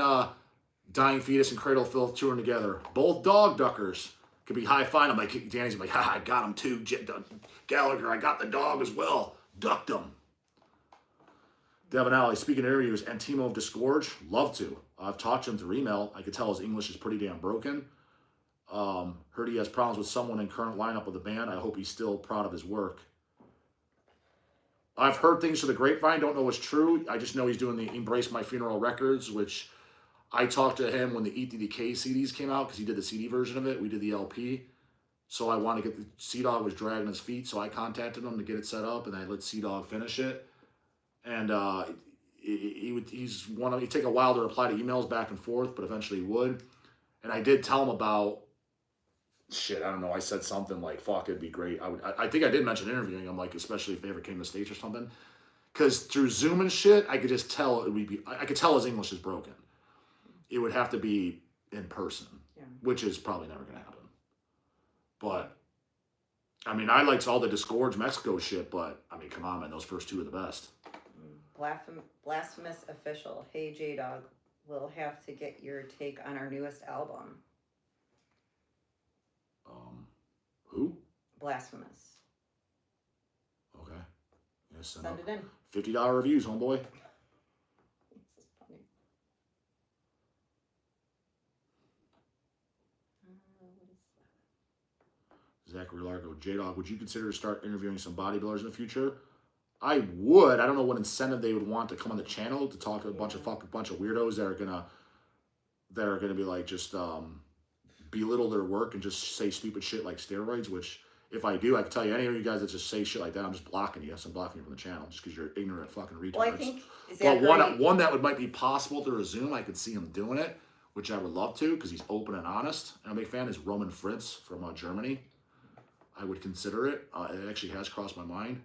Speaker 1: Dying Fetus and Cradle of Filth touring together. Both dog duckers. Could be high-fiving. I'm like, Danny's like, I got him too. Gallagher, I got the dog as well. Ducked him. Devin Alley, speaking of interviews, Antimo of Disgorge, love to. I've talked to him through email. I could tell his English is pretty damn broken. Heard he has problems with someone in current lineup of the band. I hope he's still proud of his work. I've heard things to the grapevine. Don't know what's true. I just know he's doing the Embrace My Funeral records, which I talked to him when the Eat the Decay CDs came out because he did the CD version of it. We did the LP. So I wanted to get the J-dawg was dragging his feet, so I contacted him to get it set up, and I let J-dawg finish it. And he'd take a while to reply to emails back and forth, but eventually he would. And I did tell him about shit. I don't know. I said something like, "Fuck, it'd be great." I think I did mention interviewing him, like especially if they ever came to the States or something, because through Zoom and shit, I could just tell it would be. I could tell his English is broken. It would have to be in person, which is probably never going to happen. But, I mean, I liked all the Disgorge Mexico shit, but, I mean, come on, man, those first 2 are the best.
Speaker 2: Blasphemous Official. Hey J-dawg, we'll have to get your take on our newest album.
Speaker 1: Who?
Speaker 2: Blasphemous.
Speaker 1: Okay. Yeah,
Speaker 2: Send it in.
Speaker 1: $50 reviews, homeboy.
Speaker 2: This is funny.
Speaker 1: Zachary Largo, J-dawg, would you consider to start interviewing some bodybuilders in the future? I would. I don't know what incentive they would want to come on the channel to talk to a bunch of weirdos that are gonna be like just belittle their work and just say stupid shit like steroids. Which if I do, I can tell you any of you guys that just say shit like that, I'm just blocking you. I'm blocking you from the channel just because you're ignorant fucking retards.
Speaker 2: Well, I think
Speaker 1: but one that might be possible to resume. I could see him doing it, which I would love to because he's open and honest. And a big fan is Roman Fritz from Germany. I would consider it. It actually has crossed my mind.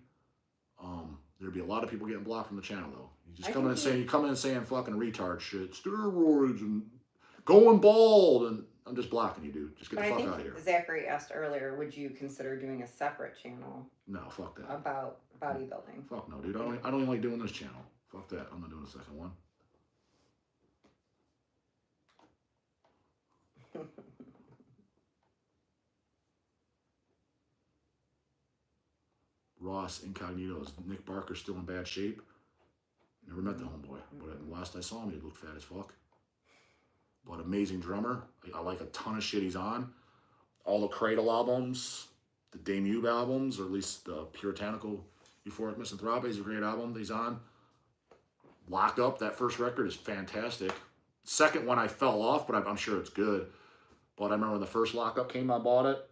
Speaker 1: There'd be a lot of people getting blocked from the channel though. You come in and saying fucking retard shit, steroids and going bald, and I'm just blocking you, dude. Just get the fuck out of here.
Speaker 2: Zachary asked earlier, would you consider doing a separate channel?
Speaker 1: No, fuck that.
Speaker 2: About bodybuilding.
Speaker 1: Fuck no, dude. I don't even like doing this channel. Fuck that. I'm not doing a second one. Ross Incognito, is Nick Barker still in bad shape? Never met the homeboy, but last I saw him, he looked fat as fuck. But amazing drummer. I like a ton of shit he's on. All the Cradle albums, the Demube albums, or at least the Puritanical Euphoric Misanthrope is a great album that he's on. Lock Up, that first record is fantastic. Second one I fell off, but I'm sure it's good. But I remember when the first Lock Up came, I bought it.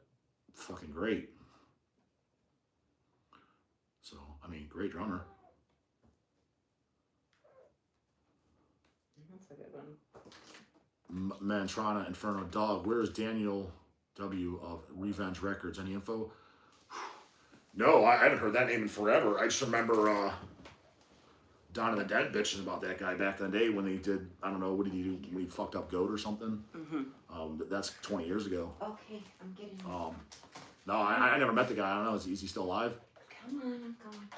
Speaker 1: Fucking great. So, I mean, great drummer.
Speaker 2: That's a good one.
Speaker 1: Mantrana Inferno Dog. Where is Daniel W. of Revenge Records? Any info? No, I haven't heard that name in forever. I just remember Dawn of the Dead bitching about that guy back in the day when they did, I don't know, what did he do? When he fucked up Goat or something? Mm-hmm. That's 20 years ago.
Speaker 2: Okay, I'm getting it.
Speaker 1: No, I never met the guy. I don't know. Is he still alive?
Speaker 2: Come on, I'm going.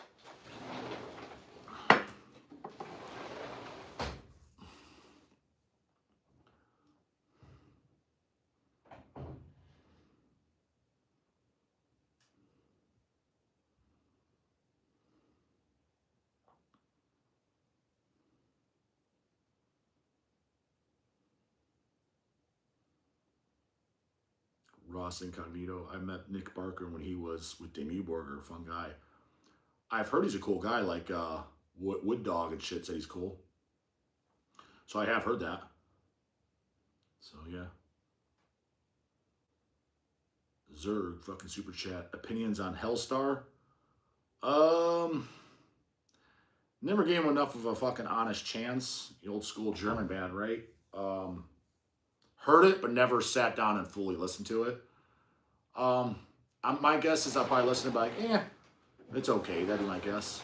Speaker 1: Ross Incognito. I met Nick Barker when he was with Demube Burger. Fun guy. I've heard he's a cool guy. Like Wood Dog and shit said he's cool. So I have heard that. So yeah. Zerg fucking super chat. Opinions on Hellstar? Never gave him enough of a fucking honest chance. The old school German band, right? Heard it, but never sat down and fully listened to it. My guess is I'll probably listen to it, like, it's okay. That'd be my guess.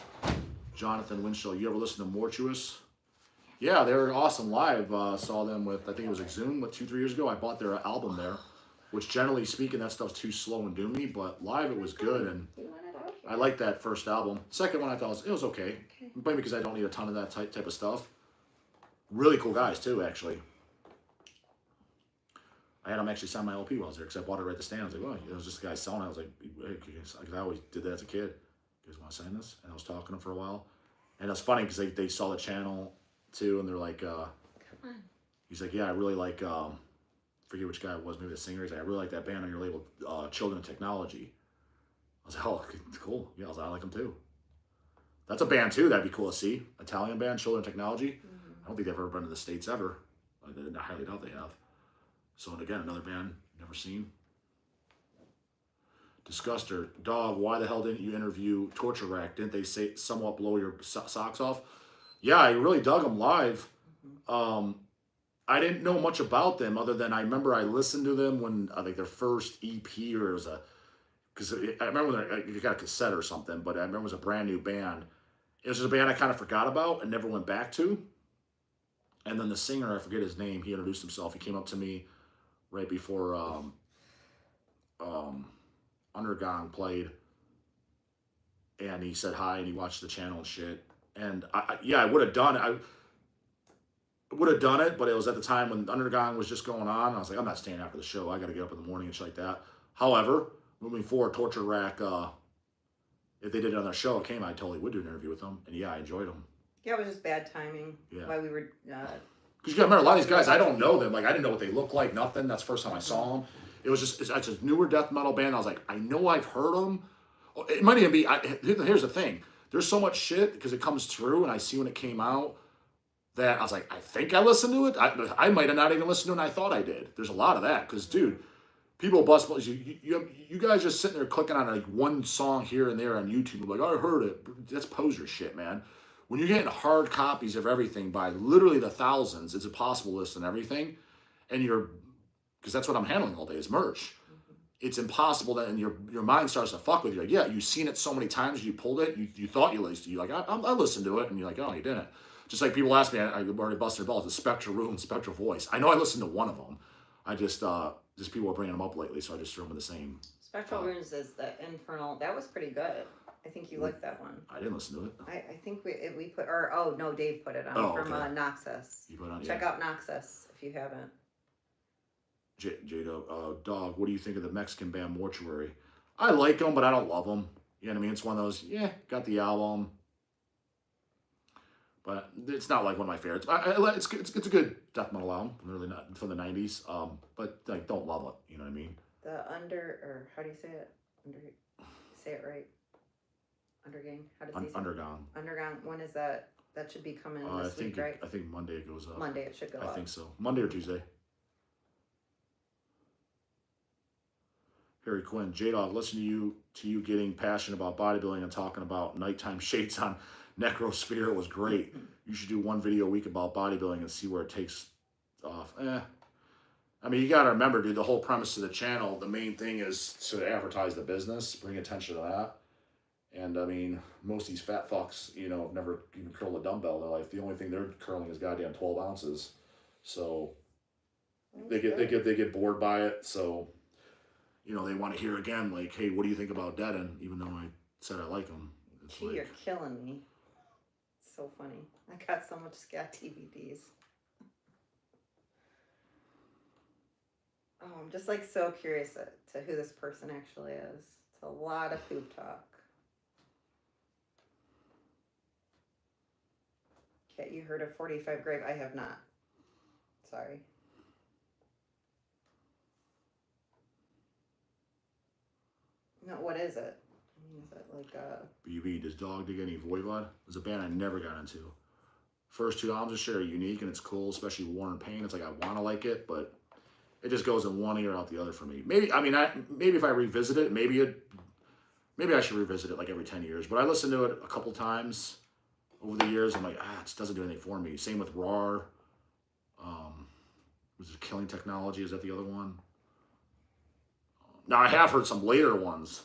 Speaker 1: Jonathan Winchell, you ever listen to Mortuous? Yeah, they were awesome live. Saw them with, I think it was Exhumed, 2-3 years ago. I bought their album there, which generally speaking, that stuff's too slow and doomy, but live it was good, and I liked that first album. Second one I thought it was okay. Maybe because I don't need a ton of that type of stuff. Really cool guys too, actually. I had them actually sign my LP while I was there because I bought it right at the stand. I was like, well, it was just a guy selling it. I was like, hey, because I always did that as a kid. You guys want to sign this? And I was talking to them for a while. And it was funny because they saw the channel too, and they're like, come on. He's like, yeah, I really like, forget which guy it was, maybe the singer. He's like, I really like that band on your label, Children of Technology. I was like, oh, cool. Yeah, I was like, I like them too. That's a band too. That'd be cool to see. Italian band, Children of Technology. I don't think they've ever been to the States ever. I highly doubt they have. So, and again, another band never seen. Disguster. Dog, why the hell didn't you interview Torture Rack? Didn't they say somewhat blow your socks off? Yeah, I really dug them live. I didn't know much about them other than I remember I listened to them when I think their first EP, or it was because I remember when they got a cassette or something, but I remember it was a brand new band. It was just a band I kind of forgot about and never went back to. And then the singer, I forget his name, he introduced himself. He came up to me right before Undergone played, and he said hi, and he watched the channel and shit. And I would have done it. I would have done it, but it was at the time when Underground was just going on. I was like, I'm not staying after the show. I got to get up in the morning and shit like that. However, moving forward, Torture Rack, if they did it on their show, it came, I totally would do an interview with them. And yeah, I enjoyed them.
Speaker 2: Yeah, it was just bad timing.
Speaker 1: Yeah.
Speaker 2: Why we were.
Speaker 1: Because you got to remember, a lot of these guys, I don't know them. Like, I didn't know what they looked like, nothing. That's the first time I saw them. It was just, it's a newer death metal band. I was like, I know I've heard them. It might even be, here's the thing. There's so much shit because it comes through and I see when it came out that I was like, I think I listened to it. I might have not even listened to it and I thought I did. There's a lot of that because, dude, people bust, you guys just sitting there clicking on like one song here and there on YouTube. Like, I heard it. That's poser shit, man. When you're getting hard copies of everything by literally the thousands, it's impossible to listen to everything. And because that's what I'm handling all day is merch. It's impossible that, and your mind starts to fuck with you. Like, yeah, you've seen it so many times, you pulled it, you thought you listened to it. You're like, I listened to it, and you're like, oh, you didn't. Just like people ask me, I already busted their balls, the Spectral Room, Spectral Voice. I know I listened to one of them. I just people are bringing them up lately, so I just threw them in the same.
Speaker 2: Spectral Runes is the Infernal. That was pretty good. I think you liked that one.
Speaker 1: I didn't listen to it.
Speaker 2: I think we put, or oh no, Dave put it on from
Speaker 1: okay.
Speaker 2: Noxus.
Speaker 1: You put it on,
Speaker 2: Check out Noxus if you haven't.
Speaker 1: J-dawg, what do you think of the Mexican band Mortuary? I like them, but I don't love them. You know what I mean? It's one of those, got the album, but it's not like one of my favorites. It's a good death metal album. Really not from the 90s, but I don't love it. You know what I mean?
Speaker 2: Or how do you say it? Say it right. Undergang. How does he say
Speaker 1: Undergone.
Speaker 2: Underground. When is that? That should be coming this week, right?
Speaker 1: I think Monday it goes up.
Speaker 2: Monday it should go up.
Speaker 1: I think so. Monday or Tuesday. Harry Quinn, J-Dawg, listen to you getting passionate about bodybuilding and talking about nighttime shades on Necrosphere was great. You should do one video a week about bodybuilding and see where it takes off. I mean, you got to remember, dude, the whole premise of the channel, the main thing is to advertise the business, bring attention to that. And I mean, most of these fat fucks, never even curl a dumbbell in their life. The only thing they're curling is goddamn 12 ounces. So they get bored by it. So they want to hear again, like, hey, what do you think about Deaden? Even though I said I like him.
Speaker 2: Gee, you're killing me. It's so funny. I got so much scat DVDs. Oh, I'm just like so curious to who this person actually is. It's a lot of poop talk. Okay, you heard of 45 Grave? I have not. Sorry. No, what is it? I mean, is it like
Speaker 1: BB, does Dog dig any Voivod? It's a band I never got into. First two albums just are unique and it's cool, especially War and Pain. It's like I want to like it, but it just goes in one ear out the other for me. Maybe if I revisit it, maybe I should revisit it like every 10 years. But I listened to it a couple times over the years. I'm like, it just doesn't do anything for me. Same with RAR. Was it Killing Technology? Is that the other one? Now, I have heard some later ones,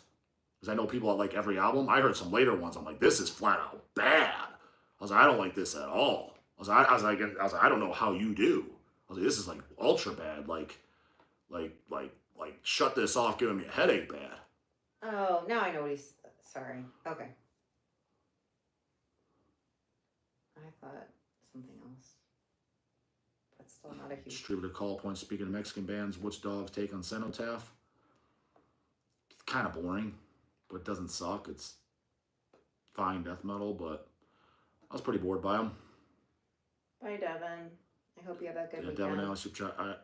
Speaker 1: because I know people that like every album. I heard some later ones. I'm like, this is flat out bad. I was like, I don't like this at all. I was like, I don't know how you do. I was like, this is like ultra bad. Like, shut this off, giving me a headache bad.
Speaker 2: Oh, now I know what he's. Sorry. Okay. I thought something else. But still not a huge.
Speaker 1: Distributor call point. Speaking of Mexican bands, what's Dog's take on Cenotaph? Kind of boring, but it doesn't suck. It's fine death metal, but I was pretty bored by them.
Speaker 2: Bye, Devin. I hope you have a good weekend.
Speaker 1: Devin, I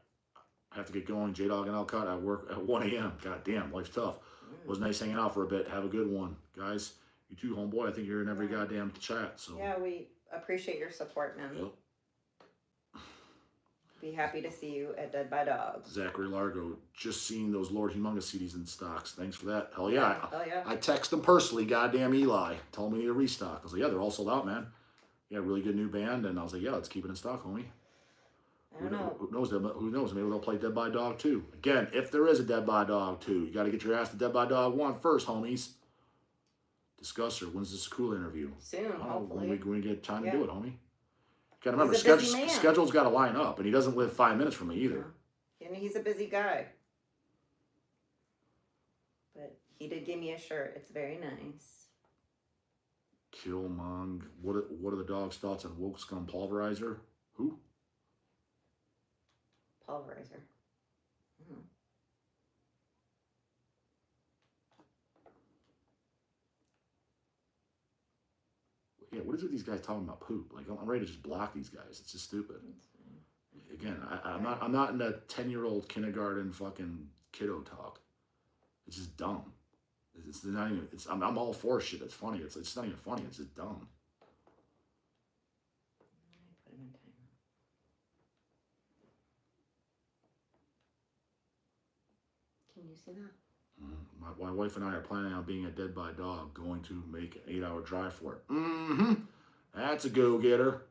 Speaker 1: have to get going. J-Dawg and Elcott, I work at 1 a.m. God damn, life's tough. It was nice hanging out for a bit. Have a good one, guys. You too, homeboy. I think you're in every goddamn chat. So
Speaker 2: yeah, we appreciate your support, man.
Speaker 1: Yep.
Speaker 2: Be happy to see you at Dead by Dog.
Speaker 1: Zachary Largo, just seeing those Lord Humongous CDs in stocks. Thanks for that. Hell yeah.
Speaker 2: Hell yeah.
Speaker 1: I text them personally, goddamn Eli. Tell me to restock. I was like, yeah, they're all sold out, man. Yeah, really good new band. And I was like, yeah, let's keep it in stock, homie.
Speaker 2: I don't know.
Speaker 1: Who knows? Maybe they'll play Dead by Dog 2. Again, if there is a Dead by Dog 2, you got to get your ass to Dead by Dog 1 first, homies. Discusser, when's this cool interview?
Speaker 2: Soon, hopefully.
Speaker 1: When we get time to do it, homie. Got to remember, schedule's got to line up, and he doesn't live 5 minutes from me either.
Speaker 2: Yeah. And he's a busy guy. But he did give me a shirt. It's very nice.
Speaker 1: Killmong. What are the dog's thoughts on Woke Scum Pulverizer? Who?
Speaker 2: Pulverizer. Mm-hmm.
Speaker 1: Yeah, what is it these guys talking about poop? Like, I'm ready to just block these guys. It's just stupid. Again, I'm not in that 10-year-old kindergarten fucking kiddo talk. It's just dumb. It's not even. I'm all for shit that's funny. It's not even funny. It's just dumb.
Speaker 2: Put him in timer. Can you see that?
Speaker 1: My wife and I are planning on being a dead by dog, going to make an 8-hour drive for it. Mm-hmm. That's a go-getter.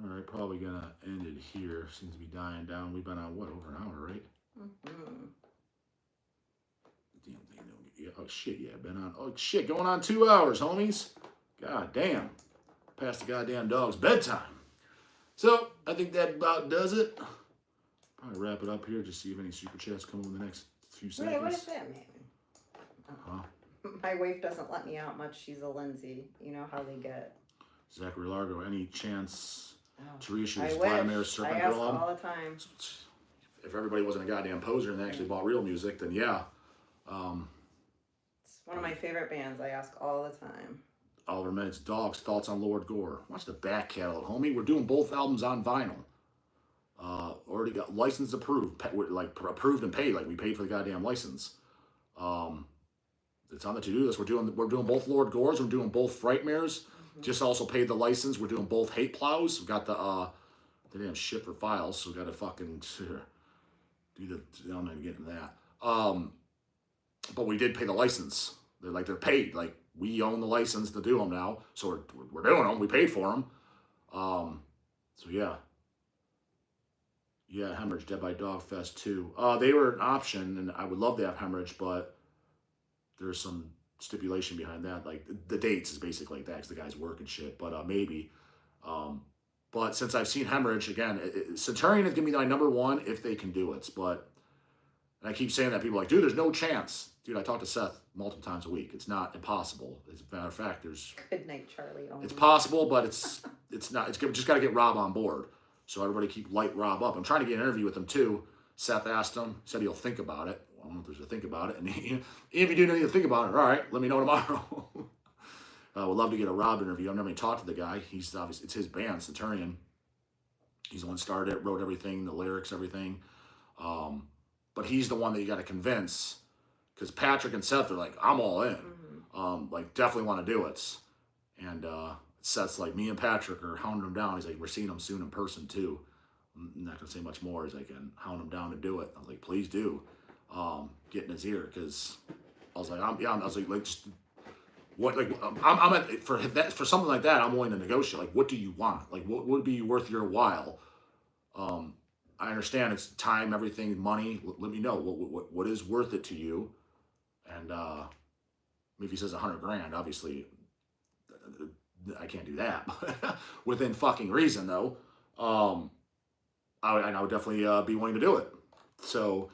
Speaker 1: All right, probably gonna end it here. Seems to be dying down. We've been on what, over an hour, right?
Speaker 2: Mm-hmm.
Speaker 1: Damn thing don't get. Oh shit, yeah, been on. Oh shit, going on 2 hours, homies. God damn, past the goddamn dog's bedtime. So I think that about does it. Probably wrap it up here. Just see if any super chats come in the next few seconds.
Speaker 2: Wait, what does that mean?
Speaker 1: Huh?
Speaker 2: My wife doesn't let me out much. She's a Lindsay. You know how they get.
Speaker 1: Zachary Largo, any chance? To reissue
Speaker 2: I
Speaker 1: this
Speaker 2: wish.
Speaker 1: Vladimir Serpent
Speaker 2: I ask
Speaker 1: Girl album?
Speaker 2: all the time.
Speaker 1: If everybody wasn't a goddamn poser and they actually bought real music, then yeah.
Speaker 2: It's one of my favorite bands. I ask all the time.
Speaker 1: Oliver Meds, Dogs, thoughts on Lord Gore. Watch the back catalog, homie. We're doing both albums on vinyl. Already got license approved, like approved and paid. Like we paid for the goddamn license. It's on the to-do list. We're doing both Lord Gores. We're doing both Frightmares. Just also paid the license. We're doing both Hate Plows. We've got the damn shit for files, so we got to fucking do the. I'm not even getting into that. But we did pay the license. They're paid. Like we own the license to do them now, so we're doing them. We paid for them. So yeah. Yeah, Hemorrhage, Dead by Dog Fest 2. They were an option, and I would love to have Hemorrhage, but there's some stipulation behind that. Like, the dates is basically like that, because the guys work and shit, but maybe. But since I've seen Hemorrhage, again, Centurion is going to be my number one if they can do it, but, and I keep saying that, people are like, dude, there's no chance. Dude, I talk to Seth multiple times a week. It's not impossible. As a matter of fact,
Speaker 2: Good night, Charlie.
Speaker 1: It's possible, but it's not. It's just got to get Rob on board. So everybody keep light Rob up. I'm trying to get an interview with him too. Seth asked him, said he'll think about it. I don't know if there's a think about it. And if you do need to think about it, all right, let me know tomorrow. Would love to get a Rob interview. I've never even talked to the guy. He's obviously, it's his band, Centurion. He's the one started it, wrote everything, the lyrics, everything. But he's the one that you got to convince, because Patrick and Seth are like, I'm all in. Like, definitely want to do it. And Seth's like, me and Patrick are hounding him down. He's like, we're seeing him soon in person too. I'm not going to say much more. He's like, and hound him down to do it. I was like, please do. Get in his ear, because I was like, just what, like, I'm at, for something like that, I'm willing to negotiate. Like, what do you want? Like, what would be worth your while? I understand it's time, everything, money. Let me know what is worth it to you. And if he says $100,000, obviously I can't do that. Within fucking reason, though, I would definitely be willing to do it. So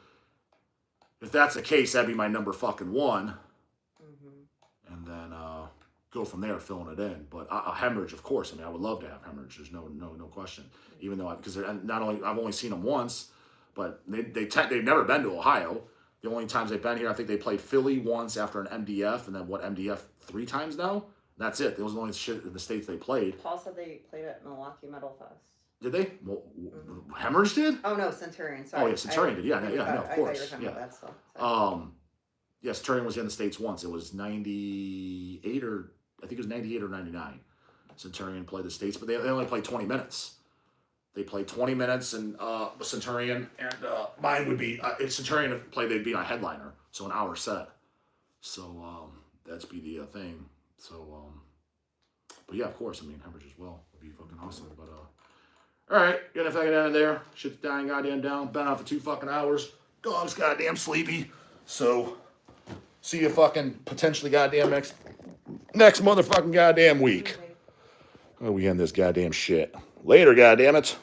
Speaker 1: if that's the case, that'd be my number fucking one. And then go from there, filling it in. But Hemorrhage, of course. I mean, I would love to have Hemorrhage. There's no question. Even though, because not only I've only seen them once, but they've never been to Ohio. The only times they've been here, I think they played Philly once after an MDF, and then MDF 3 times now. That's it. That was the only shit in the States they played.
Speaker 2: Paul said they played at Milwaukee Metal Fest.
Speaker 1: Did they? Well, Hemorrhage did?
Speaker 2: Oh no, Centurion. Sorry.
Speaker 1: Oh yeah, Centurion did. Yeah, no, of course.
Speaker 2: I thought you were talking about that stuff.
Speaker 1: Yeah, Centurion was in the States once. It was 98 or I think it was 98 or 99. Centurion played the States, but they only played 20 minutes. They played 20 minutes, and Centurion, and mine would be if Centurion played, they'd be a headliner, so an hour set. So that's be the thing. So, but yeah, of course. I mean, Hemorrhage as well would be fucking awesome. But all right, get a fucking out of there. Shit's dying goddamn down. Been out for 2 fucking hours. Dog's goddamn sleepy. So, see you fucking potentially goddamn next motherfucking goddamn week. Oh, we end this goddamn shit. Later, goddammit.